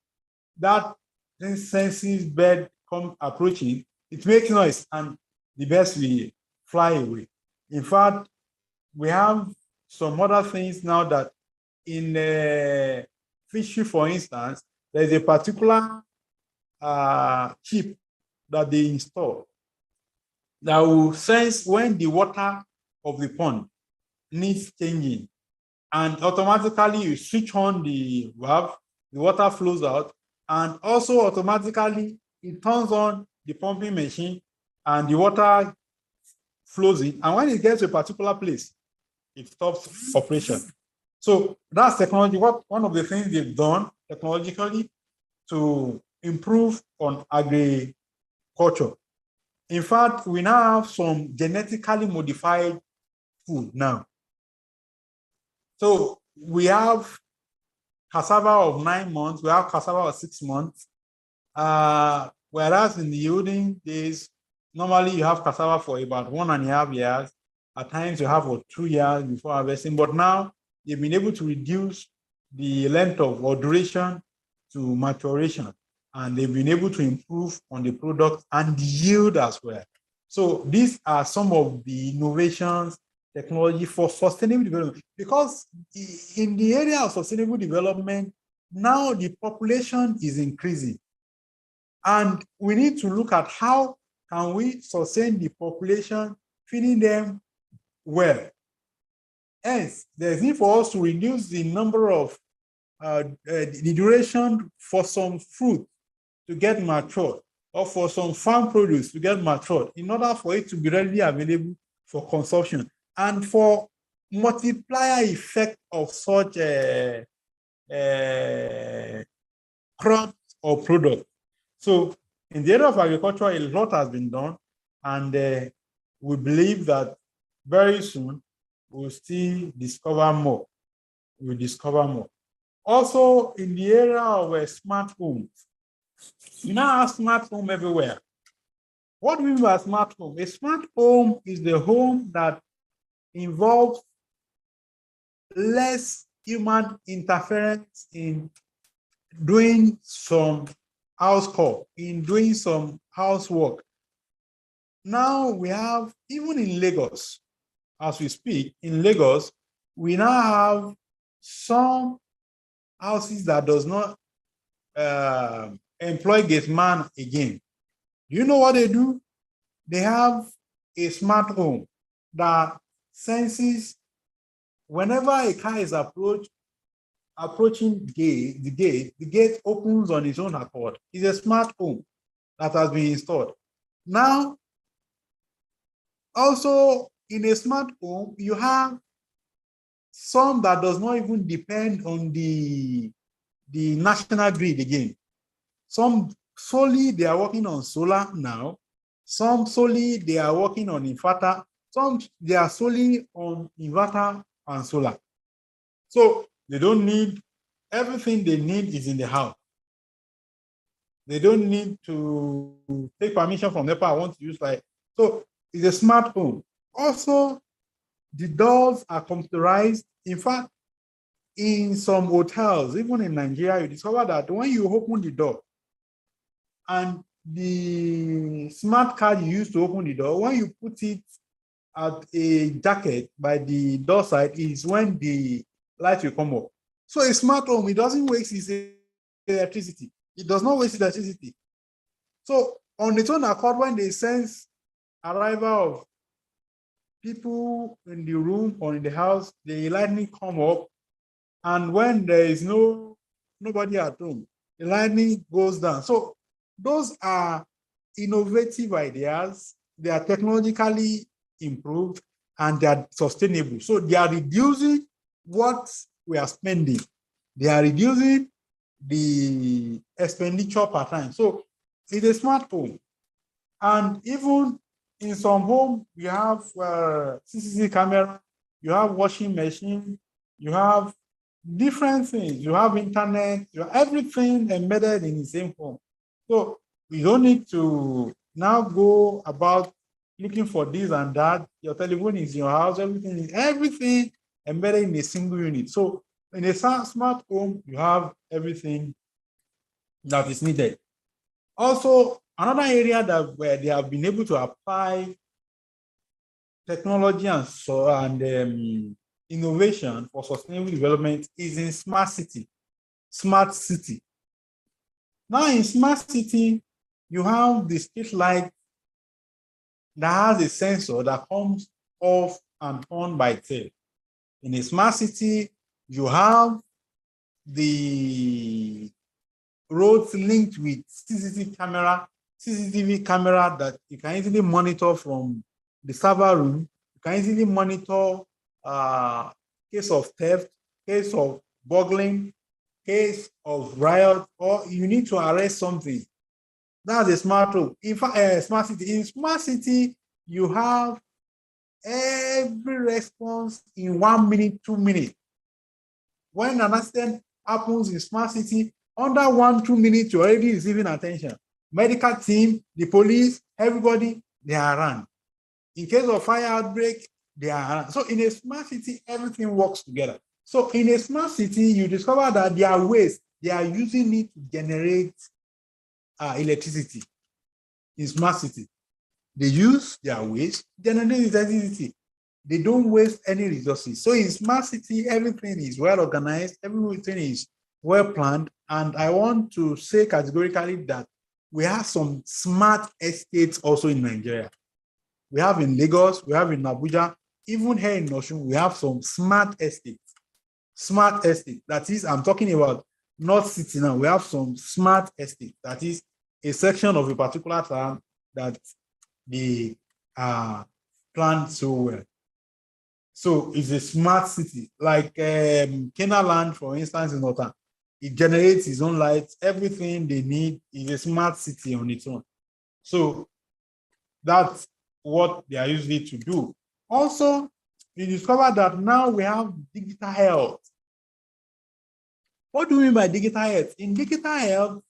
that senses bird come approaching, it makes noise and the birds will fly away. In fact, we have some other things now that in fishery, for instance, there's a particular chip that they install that will sense when the water of the pond needs changing, and automatically you switch on the valve, the water flows out, and also automatically it turns on the pumping machine and the water flows in, and when it gets to a particular place, it stops operation. So that's technology. One of the things they've done technologically to improve on agriculture. In fact, we now have some genetically modified food now. So we have cassava of 9 months, we have cassava of 6 months. Whereas in the olden days, normally you have cassava for about 1.5 years. At times you have for 2 years before harvesting, but now they've been able to reduce the length of or duration to maturation, and they've been able to improve on the product and the yield as well. So these are some of the innovations, technology for sustainable development, because in the area of sustainable development, now the population is increasing, and we need to look at how can we sustain the population, feeding them well. Hence, there's need for us to reduce the number of the duration for some fruit to get matured, or for some farm produce to get matured, in order for it to be readily available for consumption, and for multiplier effect of such crops or product. So in the area of agriculture, a lot has been done, and we believe that very soon we'll still discover more. We'll discover more. Also, in the area of smart homes, you now have smart home everywhere. What do we mean by smart home? A smart home is the home that involves less human interference in doing some house call, in doing some housework. Now we have, even in Lagos, as we speak, in Lagos, we now have some houses that does not employ gate man again. Do you know what they do? They have a smart home that senses whenever a car is approaching the gate opens on its own accord. It's a smart home that has been installed. Now, also in a smart home, you have some that does not even depend on the national grid again. Some solely they are working on solar now. Some solely they are working on inverter. Some they are solely on inverter and solar. So they don't need, everything they need is in the house. They don't need to take permission from NEPA. I want to use like, so it's a smart home. Also, the doors are computerized. In fact, in some hotels, even in Nigeria, you discover that when you open the door and the smart card you use to open the door, when you put it at a jacket by the door side, is when the light will come up. So a smart home, it doesn't waste its electricity. It does not waste electricity. So on its own accord, when they sense arrival of people in the room or in the house, the lightning come up, and when there is nobody at home, the lightning goes down. So those are innovative ideas. They are technologically improved and they are sustainable. So they are reducing what we are spending. They are reducing the expenditure per time. So it's a smart home. And even in some home, you have CCTV camera, you have washing machine, you have different things, you have internet, you have everything embedded in the same home. So we don't need to now go about looking for this and that. Your telephone is in your house, everything embedded in a single unit. So in a smart home, you have everything that is needed. Also, another area that where they have been able to apply technology and innovation for sustainable development is in smart city. Smart city. Now in smart city, you have the street light that has a sensor that comes off and on by itself. In a smart city, you have the roads linked with CCTV camera that you can easily monitor from the server room. You can easily monitor case of theft, case of burgling, case of riot, or you need to arrest something. That's a smart road. In fact, smart city. In smart city, you have every response in 1 minute, 2 minutes. When an accident happens in smart city, under 1-2 minutes, you're already receiving attention. Medical team, the police, everybody, they are around. In case of fire outbreak, they are around. So in a smart city, everything works together. So in a smart city, you discover that their waste, they are using it to generate electricity. In smart city, they use their waste to generate electricity. They don't waste any resources. So in smart city, everything is well organized, everything is well planned. And I want to say categorically that we have some smart estates also in Nigeria. We have in Lagos, we have in Abuja, even here in Osun, we have some smart estates. Smart estate, that is, I'm talking about North City now. We have some smart estate, that is a section of a particular town that they planned so well. So it's a smart city, like Kenaland, for instance, in Northern. It generates its own lights. Everything they need is a smart city on its own. So that's what they are usually to do. Also, you discover that now we have digital health. What do we mean by digital health? In digital health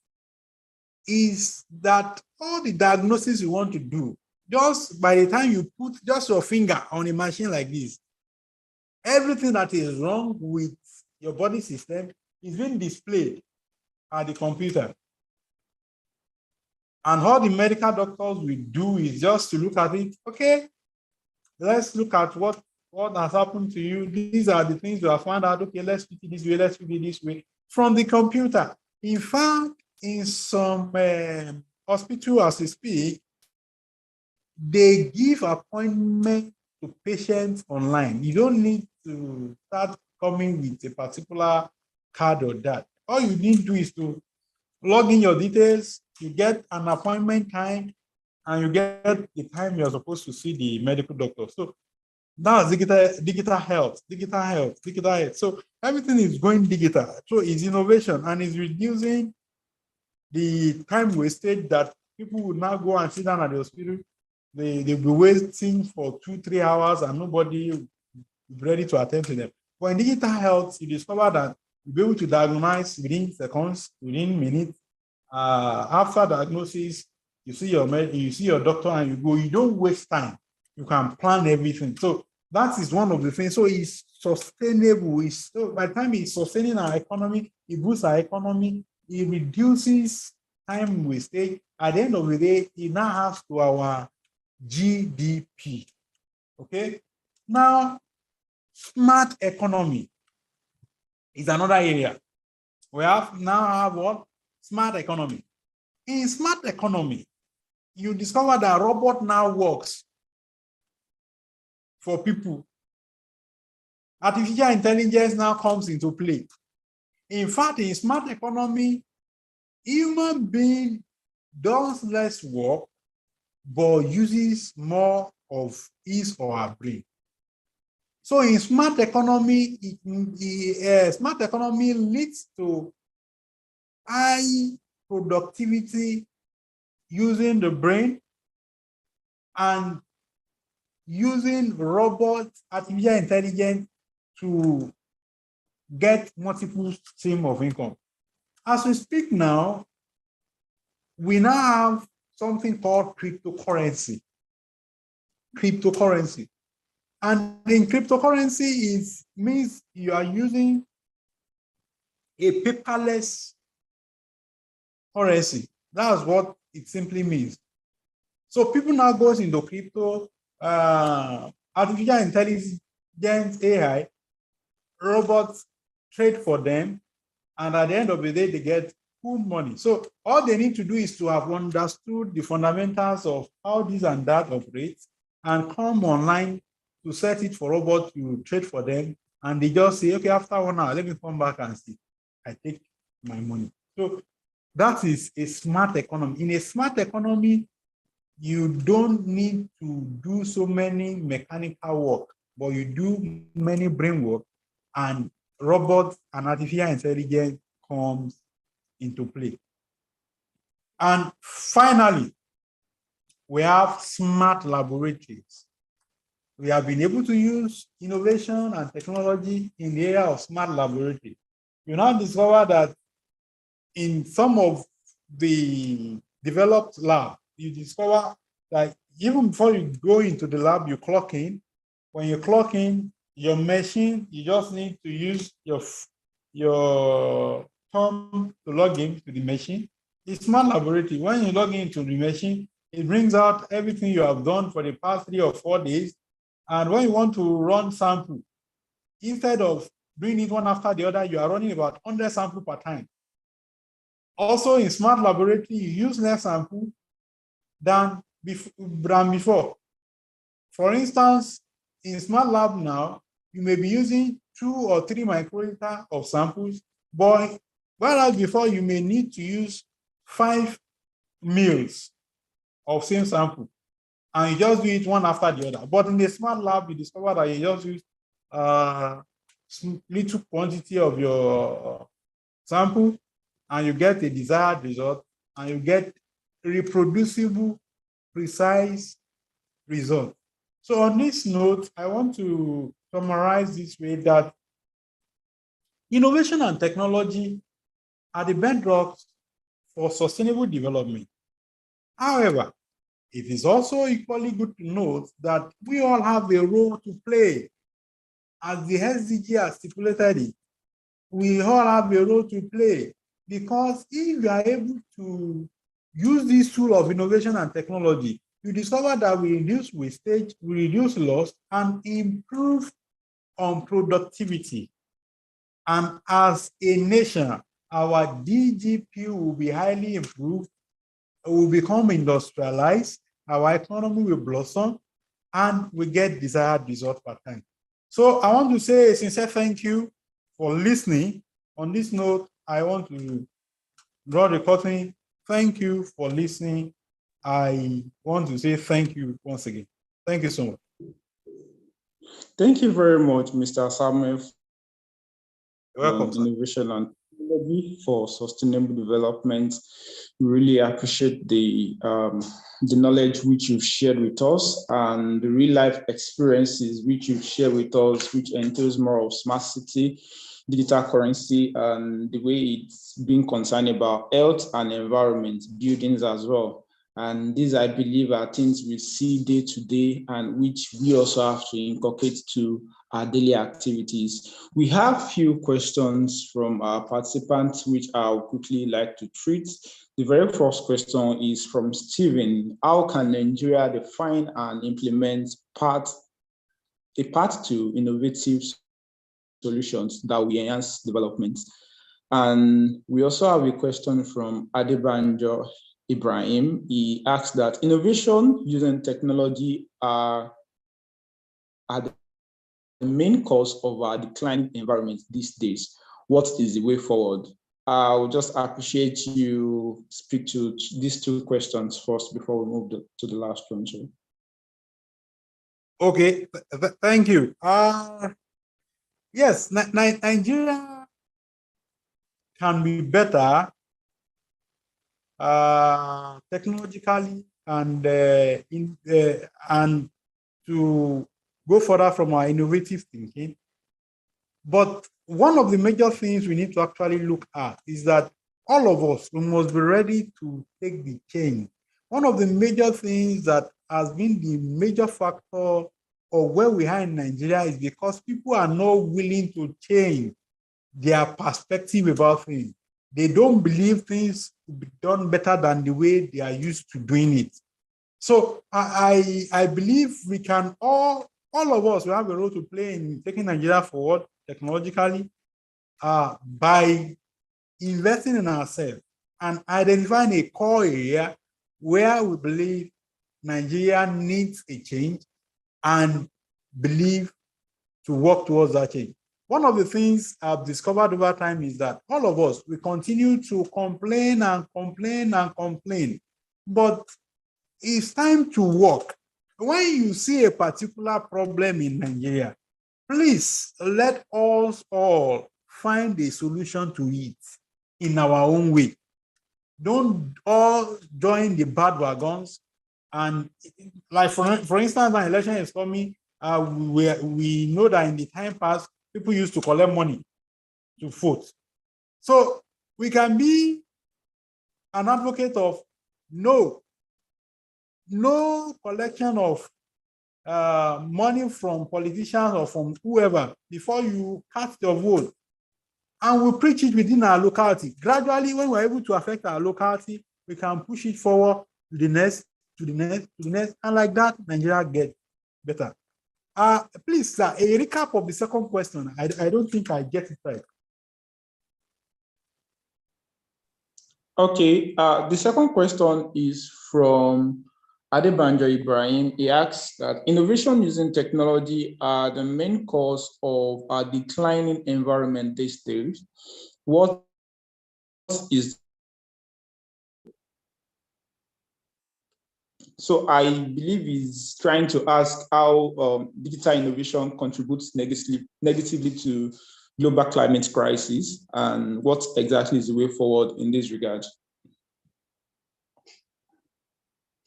is that all the diagnosis you want to do, just by the time you put just your finger on a machine like this, everything that is wrong with your body system is being displayed at the computer. And all the medical doctors will do is just to look at it. Okay, let's look at what has happened to you. These are the things you have found out. Okay, let's treat it this way, let's treat it this way. From the computer. In fact, in some hospital as we speak, they give appointment to patients online. You don't need to start coming with a particular card or that. All you need to do is to log in your details, you get an appointment time, and you get the time you're supposed to see the medical doctor. So that's digital health. So everything is going digital. So it's innovation and it's reducing the time wasted that people would now go and sit down at the hospital. They'll be waiting for 2-3 hours and nobody is ready to attend to them. But in digital health, you discover that you'll be able to diagnose within seconds, within minutes. After diagnosis, you see your doctor and you go. You don't waste time. You can plan everything. So that is one of the things. So it's sustainable. So by the time it's sustaining our economy, it boosts our economy, it reduces time wasted. At the end of the day, it now has to our GDP. Okay. Now, smart economy is another area. We now have what? Smart economy. In smart economy, you discover that robot now works for people. Artificial intelligence now comes into play. In fact, in smart economy, human being does less work, but uses more of his or her brain. So in smart economy, smart economy leads to high productivity using the brain and using robots, artificial intelligence to get multiple streams of income. As we speak now, we now have something called cryptocurrency. And in cryptocurrency, means you are using a paperless currency. That's what it simply means. So people now go into crypto, artificial intelligence, AI, robots trade for them, and at the end of the day, they get cool money. So all they need to do is to have understood the fundamentals of how this and that operates and come online to set it for robots to trade for them. And they just say, okay, after 1 hour, let me come back and see. I take my money. So that is a smart economy. In a smart economy, you don't need to do so many mechanical work, but you do many brain work, and robots and artificial intelligence comes into play. And finally, we have smart laboratories. We have been able to use innovation and technology in the area of smart laboratory. You now discover that in some of the developed lab, you discover that even before you go into the lab, you clock in. When you clock in, your machine, you just need to use your thumb to log in to the machine. It's smart laboratory. When you log into the machine, it brings out everything you have done for the past 3 or 4 days. And when you want to run sample, instead of doing it one after the other, you are running about 100 samples per time. Also, in smart laboratory, you use less sample than before. For instance, in smart lab now, you may be using 2 or 3 microliter of samples, but whereas before you may need to use 5 mils of same sample, and you just do it one after the other. But in the smart lab, you discover that you just use little quantity of your sample, and you get a desired result, and you get reproducible, precise result. So on this note, I want to summarize this way that innovation and technology are the bedrocks for sustainable development. However, it is also equally good to note that we all have a role to play. As the SDG has stipulated it, we all have a role to play, because if we are able to use this tool of innovation and technology, you discover that we reduce wastage, we reduce loss, and improve on productivity. And as a nation, our DGP will be highly improved, will become industrialized, our economy will blossom, and we get desired results per time. So I want to say a sincere thank you for listening. On this note, I want to draw the curtain. Thank you for listening. I want to say thank you once again. Thank you so much. Thank you very much, Mr. Samuel. Welcome, innovation and technology for sustainable development. We really appreciate the knowledge which you've shared with us and the real life experiences which you've shared with us, which entails more of smart city, digital currency, and the way it's being concerned about health and environment, buildings as well. And these, I believe, are things we see day to day and which we also have to inculcate to our daily activities. We have few questions from our participants, which I would quickly like to treat. The very first question is from Stephen. How can Nigeria define and implement a path to innovative solutions that will enhance development? And we also have a question from Adebanjo Ibrahim. He asks that innovation using technology are the main cause of our declining environment these days. What is the way forward? I would just appreciate you speak to these two questions first before we move to the last one. Sir. Okay, thank you. Yes, Nigeria can be better technologically and to go further from our innovative thinking. But one of the major things we need to actually look at is that all of us, we must be ready to take the change. One of the major things that has been the major factor of where we are in Nigeria is because people are not willing to change their perspective about things. They don't believe things will be done better than the way they are used to doing it. So I believe we can all of us, we have a role to play in taking Nigeria forward technologically by investing in ourselves. and identifying a core area where we believe Nigeria needs a change and believe to work towards that change. One of the things I've discovered over time is that all of us, we continue to complain and complain and complain, but it's time to work. When you see a particular problem in Nigeria, please let us all find a solution to it in our own way. Don't all join the bad wagons. And like for instance, when election is coming, we know that in the time past, people used to collect money to vote. So we can be an advocate of no collection of money from politicians or from whoever before you cast your vote. And we preach it within our locality. Gradually, when we're able to affect our locality, we can push it forward to the next, to the next, to the next, and like that, Nigeria gets better. Please, sir, a recap of the second question. I don't think I get it right. Okay, the second question is from Adebanjo Ibrahim. He asks that innovation using technology are the main cause of our declining environment these days. What is So I believe he's trying to ask how digital innovation contributes negatively to global climate crisis and what exactly is the way forward in this regard.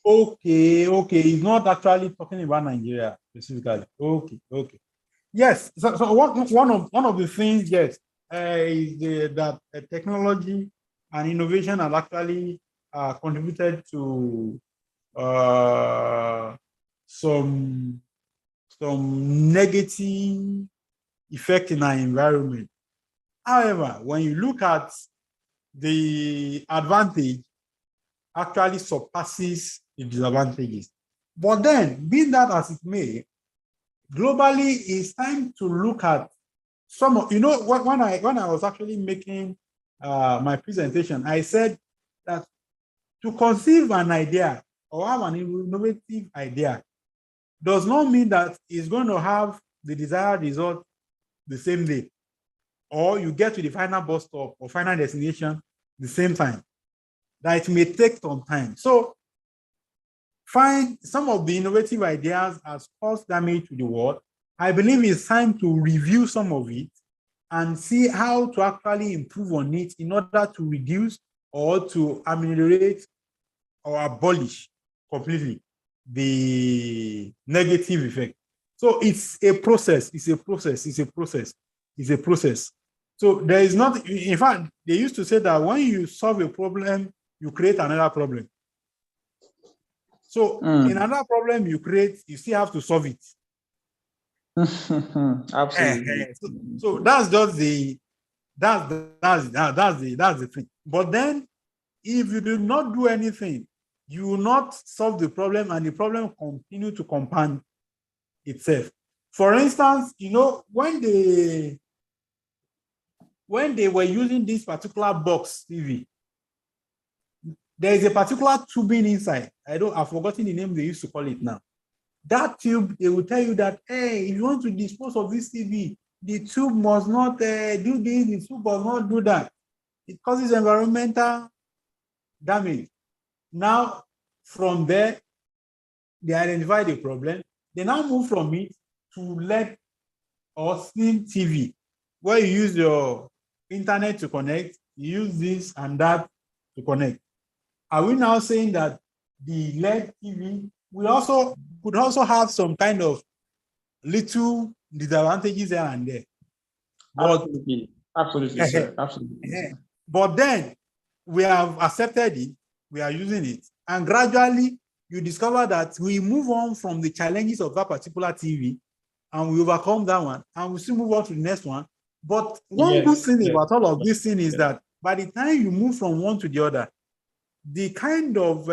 Okay. He's not actually talking about Nigeria specifically. Okay. Yes. So one of the things, yes, is that technology and innovation have actually contributed to some negative effect in our environment. However, when you look at the advantage, actually surpasses the disadvantages. But then, be that as it may, globally, it's time to look at some of, when I was actually making my presentation, I said that to conceive an idea or have an innovative idea does not mean that it's going to have the desired result the same day, or you get to the final bus stop or final destination the same time. That it may take some time. So find some of the innovative ideas has caused damage to the world. I believe it's time to review some of it and see how to actually improve on it in order to reduce or to ameliorate or abolish completely the negative effect. So it's a process. So there is not, in fact, they used to say that when you solve a problem, you create another problem. So in another problem you create, you still have to solve it. Absolutely. So that's just that's the thing. But then, if you do not do anything, you will not solve the problem, and the problem continue to compound itself. For instance, when they were using this particular box TV, there is a particular tubing inside. I've forgotten the name they used to call it now. That tube, they will tell you that, hey, if you want to dispose of this TV, the tube must not do this, the tube must not do that. It causes environmental damage. Now, from there, they identify the problem. They now move from it to LED or slim TV, where you use your internet to connect, you use this and that to connect. Are we now saying that the LED TV could also have some kind of little disadvantages here and there? But, absolutely, sir. Absolutely. But then we have accepted it, we are using it, and gradually you discover that we move on from the challenges of that particular TV, and we overcome that one, and we still move on to the next one. But one good thing about all of this thing is that by the time you move from one to the other, the kind of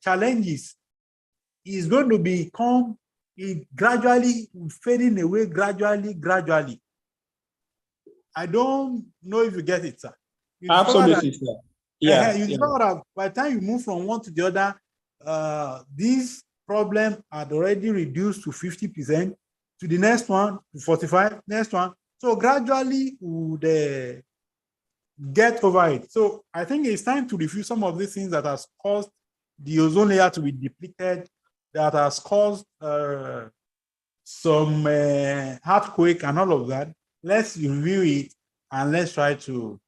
challenges is going to become gradually fading away, gradually. I don't know if you get it, sir. Absolutely, sir. Yeah, You saw that by the time you move from one to the other, these problem had already reduced to 50%, to the next one to 45, next one. So gradually would get over it. So I think it's time to review some of these things that has caused the ozone layer to be depleted, that has caused some earthquake and all of that. Let's review it and let's try to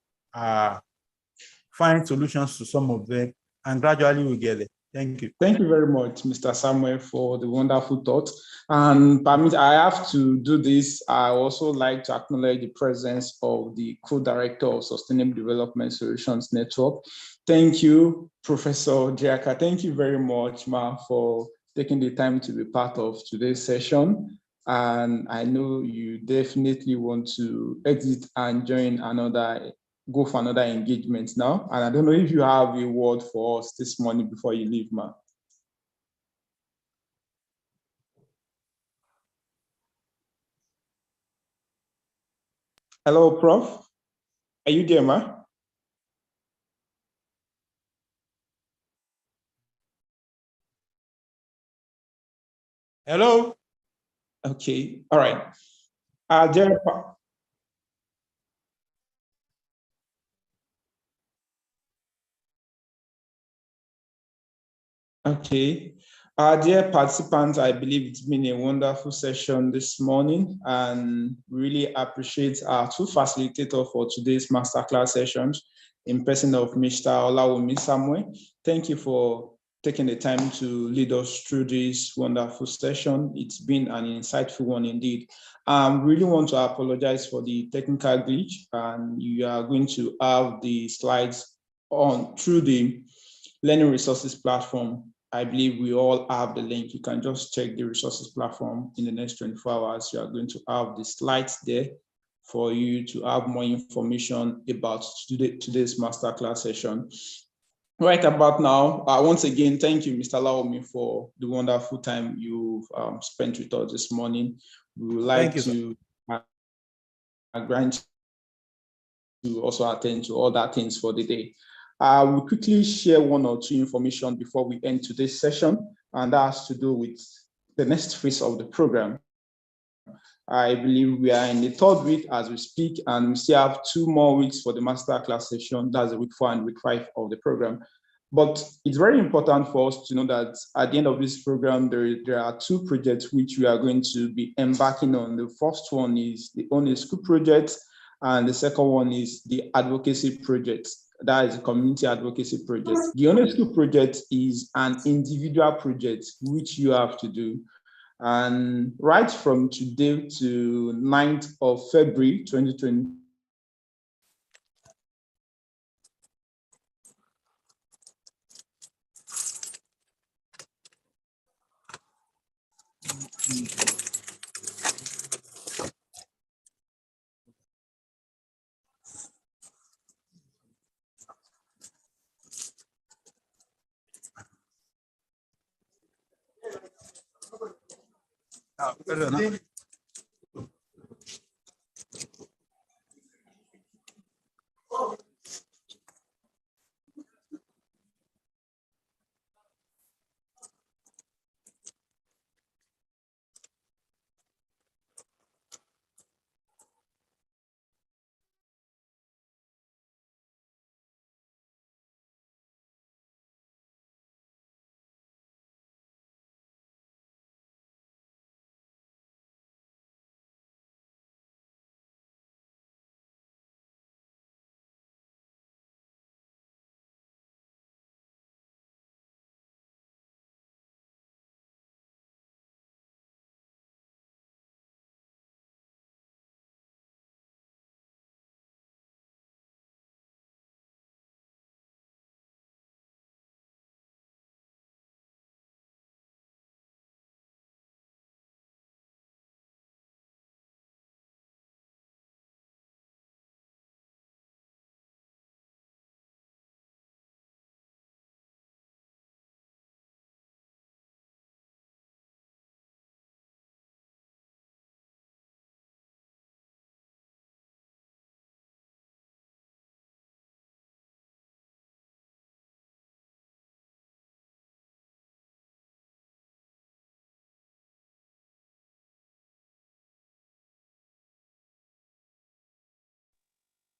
find solutions to some of them, and gradually we'll get it. Thank you. Thank you very much, Mr. Samuel, for the wonderful thought. And permit, I have to do this. I also like to acknowledge the presence of the co-director of Sustainable Development Solutions Network. Thank you, Professor Jiaka. Thank you very much, Ma, for taking the time to be part of today's session. And I know you definitely want to exit and go for another engagement now. And I don't know if you have a word for us this morning before you leave, Ma. Hello, Prof. Are you there, Ma? Hello? Okay, all right. Okay. Dear participants, I believe it's been a wonderful session this morning, and really appreciate our two facilitators for today's masterclass sessions in person of Mr. Olawumi Samuel. Thank you for taking the time to lead us through this wonderful session. It's been an insightful one indeed. Really want to apologize for the technical glitch, and you are going to have the slides on through the Learning Resources platform. I believe we all have the link. You can just check the resources platform in the next 24 hours. You are going to have the slides there for you to have more information about today's masterclass session. Right about now, once again, thank you, Mr. Laomi, for the wonderful time you've spent with us this morning. We would like to grant you also attend to all that things for the day. We'll quickly share one or two information before we end today's session, and that has to do with the next phase of the program. I believe we are in the third week as we speak, and we still have 2 more weeks for the masterclass session. That's week 4 and week 5 of the program. But it's very important for us to know that at the end of this program, there are 2 projects which we are going to be embarking on. The first one is the On a School project, and the second one is the advocacy project. That is a community advocacy project. The On a School project is an individual project which you have to do. And right from today to 9th of February 2020, Perdona.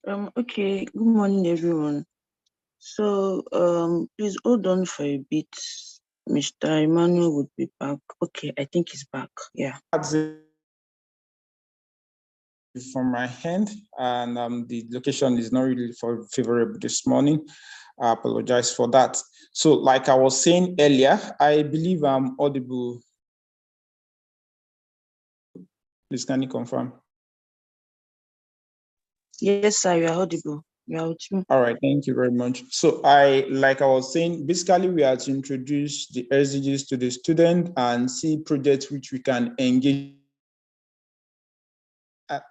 Okay, good morning, everyone. So, please hold on for a bit. Mr. Emmanuel would be back. Okay, I think he's back. Yeah. That's it from my hand, and the location is not really favorable this morning. I apologize for that. So, like I was saying earlier, I believe I'm audible. Please, can you confirm? Yes, sir, you are audible. You are audible. All right, thank you very much. So like I was saying, basically we are to introduce the SDGs to the student and see projects which we can engage.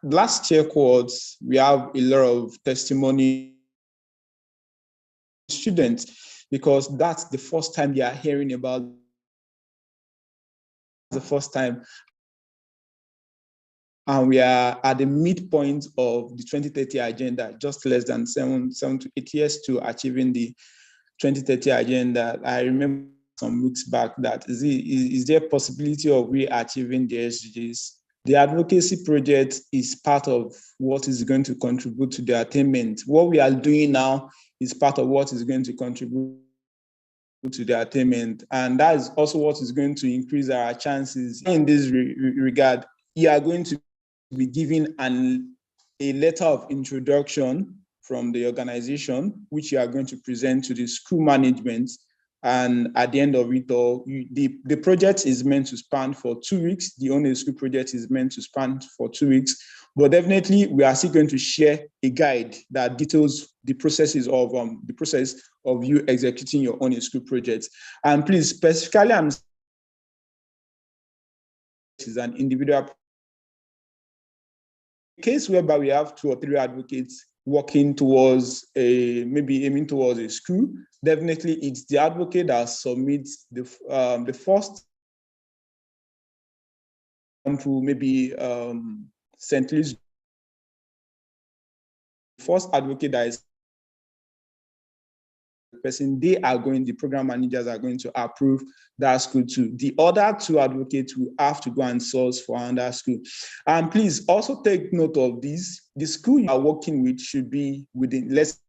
Last year cohorts, we have a lot of testimony students because that's the first time they are hearing about the first time. And we are at the midpoint of the 2030 agenda, just less than 7 to 8 years to achieving the 2030 agenda. I remember some weeks back that is there a possibility of we achieving the SDGs? The advocacy project is part of what is going to contribute to the attainment. What we are doing now is part of what is going to contribute to the attainment. And that is also what is going to increase our chances. In this regard, you are going to be given a letter of introduction from the organization, which you are going to present to the school management. And at the end of it all, the project is meant to span for 2 weeks. The only school project is meant to span for 2 weeks. But definitely, we are still going to share a guide that details the process of you executing your own school project. And please, specifically, is an individual case whereby we have 2 or 3 advocates working towards maybe aiming towards a school. Definitely, it's the advocate that submits the first to maybe St. Louis. First advocate that is person, the program managers are going to approve that school too. The other 2 advocates will have to go and source for another school. And please also take note of this. The school you are working with should be within, let's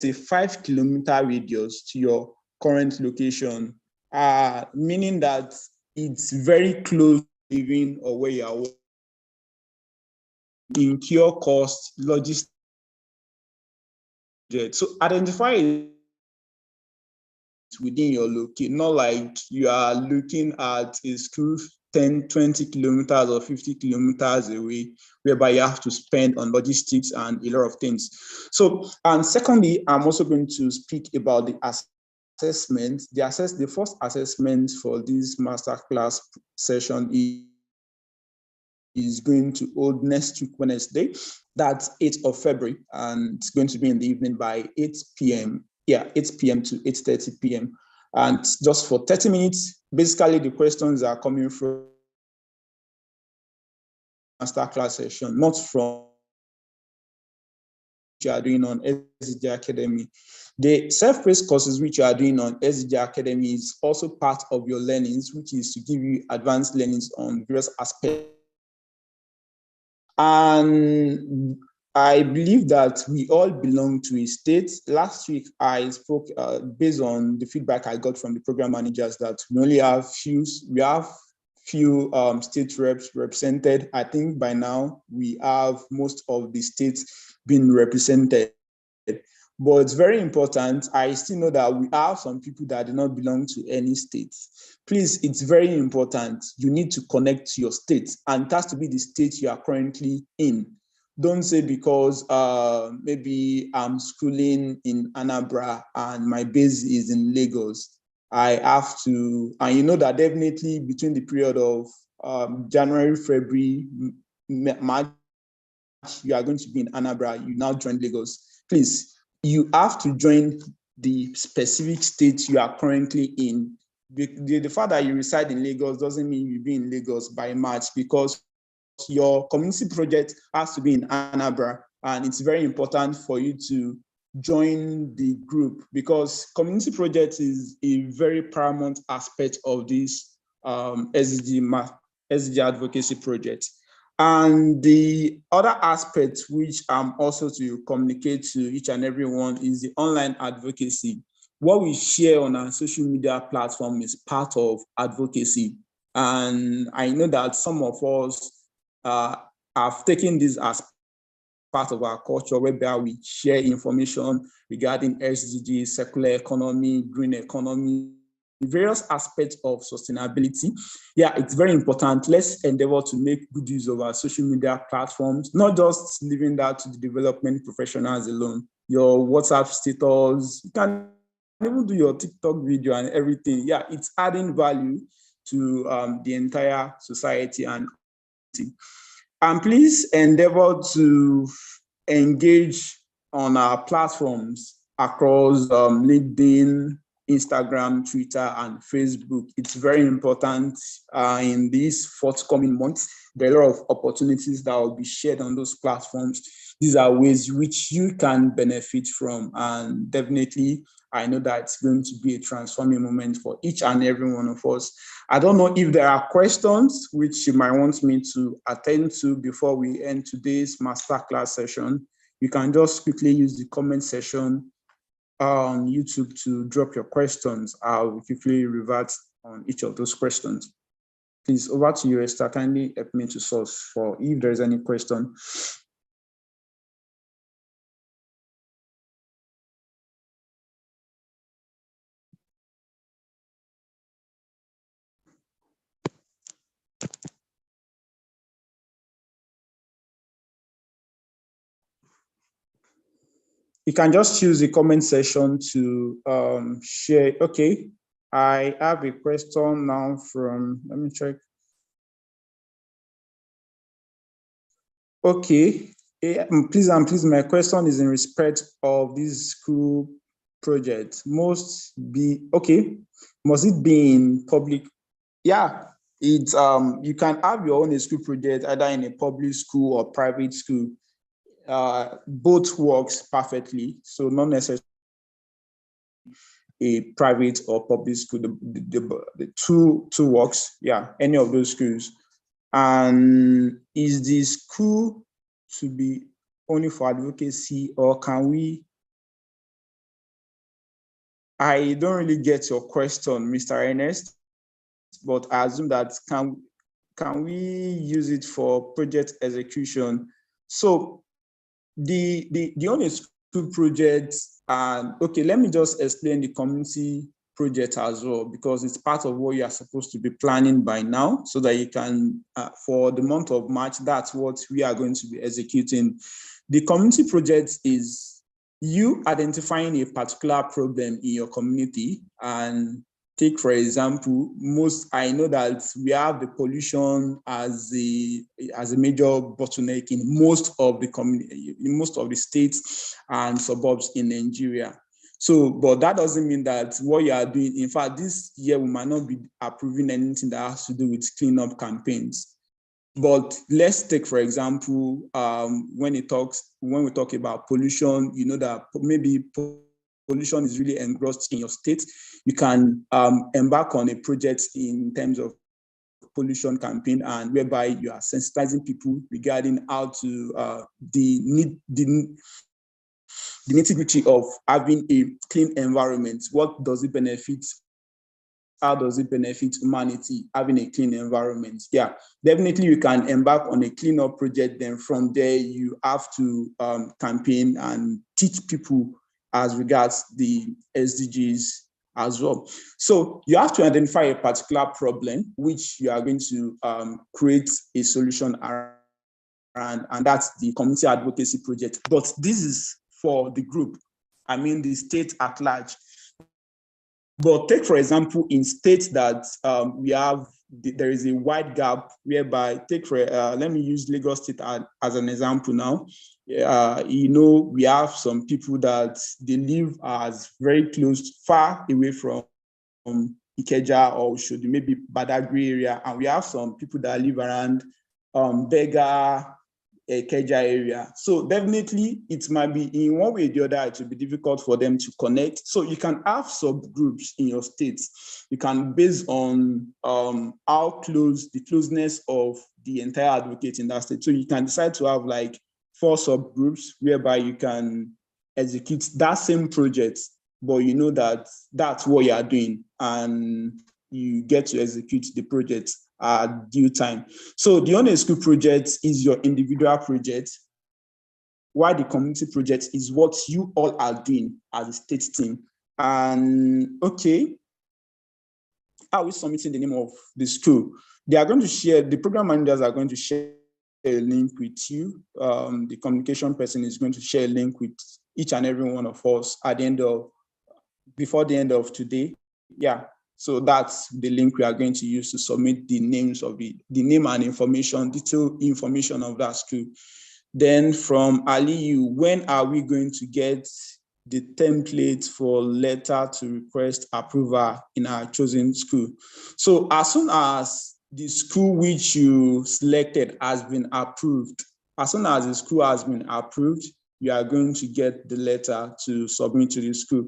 say, 5-kilometer radius to your current location, meaning that it's very close to living or where you are working. Incur cost, logistics. So identify it within your location, not like you are looking at a school 10, 20 kilometers or 50 kilometers away, whereby you have to spend on logistics and a lot of things. So, and secondly, I'm also going to speak about the assessment. The first assessment for this masterclass session is going to hold next week, Wednesday. That's 8th of February, and it's going to be in the evening by 8 p.m. Yeah, 8 p.m. to 8:30 p.m. And just for 30 minutes, basically the questions are coming from masterclass session, not from which you are doing on SDG Academy. The self-paced courses which you are doing on SDG Academy is also part of your learnings, which is to give you advanced learnings on various aspects. And I believe that we all belong to a state. Last week, I spoke based on the feedback I got from the program managers that we only have few state reps represented. I think by now we have most of the states being represented. But it's very important. I still know that we have some people that do not belong to any state. Please, it's very important. You need to connect to your state, and it has to be the state you are currently in. Don't say because maybe I'm schooling in Anambra and my base is in Lagos, I have to, and you know that definitely between the period of January, February, March, you are going to be in Anambra, you now join Lagos. Please, you have to join the specific state you are currently in. The fact that you reside in Lagos doesn't mean you'll be in Lagos by March, because your community project has to be in Anambra, and it's very important for you to join the group, because community project is a very paramount aspect of this SDG advocacy project. And the other aspect which I'm also to communicate to each and everyone is the online advocacy. What we share on our social media platform is part of advocacy. And I know that some of us have taken this as part of our culture, whereby we share information regarding SDGs, circular economy, green economy, various aspects of sustainability. Yeah, it's very important. Let's endeavor to make good use of our social media platforms, not just leaving that to the development professionals alone. Your WhatsApp status, you can even do your TikTok video and everything. Yeah, it's adding value to the entire society. And please endeavor to engage on our platforms across LinkedIn, Instagram, Twitter, and Facebook. It's very important in these forthcoming months. There are a lot of opportunities that will be shared on those platforms. These are ways which you can benefit from, and definitely I know that it's going to be a transforming moment for each and every one of us. I don't know if there are questions which you might want me to attend to before we end today's masterclass session. You can just quickly use the comment section on YouTube to drop your questions. I'll quickly revert on each of those questions. Please, over to you, Esther. Kindly help me to source for if there's any question. You can just use the comment section to share. Okay, I have a question now from, let me check. Okay, please, my question is in respect of this school project. Must it be in public? Yeah, it's you can have your own school project either in a public school or private school. Both works perfectly, so not necessarily a private or public school. The two works, yeah, any of those schools. And is the school to be only for advocacy, or can we? I don't really get your question, Mr. Ernest, but I assume that can we use it for project execution? So the only school project, and okay, let me just explain the community project as well, because it's part of what you are supposed to be planning by now, so that you can, for the month of March, that's what we are going to be executing. The community project is you identifying a particular problem in your community. And take, for example, I know that we have the pollution as a major bottleneck in most of the community, in most of the states and suburbs in Nigeria. So, but that doesn't mean that what you are doing, in fact, this year we might not be approving anything that has to do with cleanup campaigns. But let's take, for example, when we talk about pollution, you know that maybe pollution is really engrossed in your state. You can embark on a project in terms of pollution campaign, and whereby you are sensitizing people regarding how to the nitty-gritty of having a clean environment. What does it benefit? How does it benefit humanity, having a clean environment? Yeah, definitely you can embark on a cleanup project. Then from there, you have to campaign and teach people as regards the SDGs as well. So you have to identify a particular problem which you are going to create a solution around, and that's the community advocacy project. But this is for the group, I mean the state at large. But take, for example, in states that there is a wide gap, whereby, let me use Lagos State as an example now. We have some people that they live as very close, far away from Ikeja or Oshodi, maybe Badagry area, and we have some people that live around Bega, Ikeja area. So definitely it might be in one way or the other, it will be difficult for them to connect. So you can have subgroups in your states. You can, based on how close, the closeness of the entire advocate in that state. So you can decide to have like 4 subgroups whereby you can execute that same project, but you know that that's what you are doing and you get to execute the project at due time. So the On a School project is your individual project, while the community project is what you all are doing as a state team. And okay, how are we submitting the name of the school? They are going to share, the program managers are going to share a link with you. The communication person is going to share a link with each and every one of us at the end of, before the end of today. Yeah, so that's the link we are going to use to submit the names of the name and information, detailed information of that school. Then from Aliyu, when are we going to get the template for letter to request approval in our chosen school? So as soon as the school which you selected has been approved, as soon as the school has been approved, you are going to get the letter to submit to the school.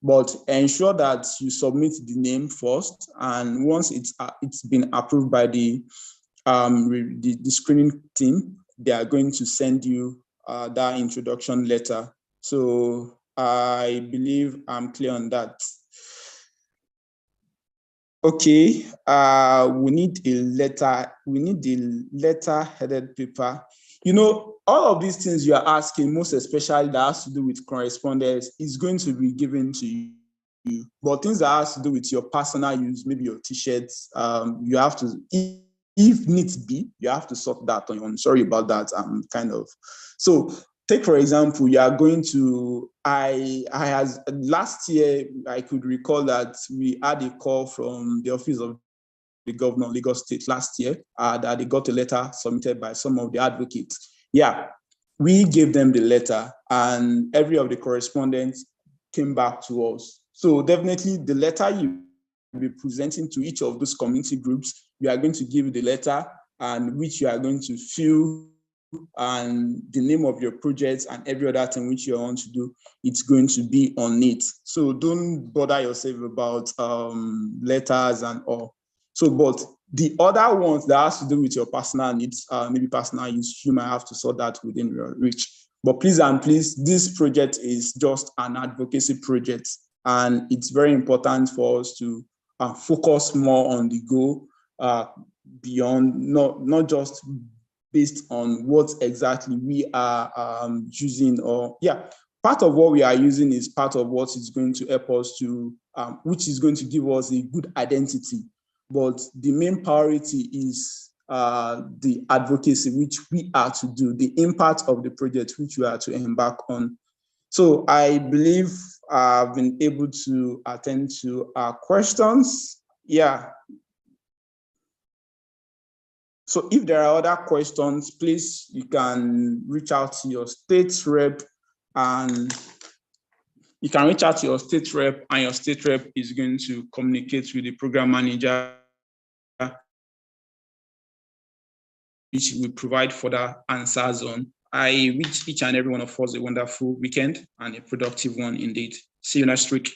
But ensure that you submit the name first, and once it's been approved by the screening team, they are going to send you that introduction letter. So I believe I'm clear on that. Okay, we need a letter. We need the letter-headed paper. You know, all of these things you are asking, most especially that has to do with correspondence, is going to be given to you. But things that has to do with your personal use, maybe your t-shirts, you have to, if needs be, you have to sort that on your own. Sorry about that. So take, for example, you are going to, last year, I could recall that we had a call from the office of the governor of Lagos State last year, that they got a letter submitted by some of the advocates. Yeah, we gave them the letter and every of the correspondents came back to us. So definitely the letter you will be presenting to each of those community groups, you are going to give the letter and which you are going to fill and the name of your project and every other thing which you want to do, it's going to be on it. So don't bother yourself about letters and all. So, but the other ones that has to do with your personal needs, maybe personal use, you might have to sort that within your reach. But please and please, this project is just an advocacy project, and it's very important for us to focus more on the goal beyond, not just based on what exactly we are using, or part of what we are using is part of what is going to help us to, which is going to give us a good identity. But the main priority is the advocacy, which we are to do, the impact of the project, which we are to embark on. So I believe I've been able to attend to our questions. Yeah. So if there are other questions, please, you can reach out to your state rep, and you can reach out to your state rep, and your state rep is going to communicate with the program manager, which will provide further answers on. I wish each and every one of us a wonderful weekend and a productive one indeed. See you next week.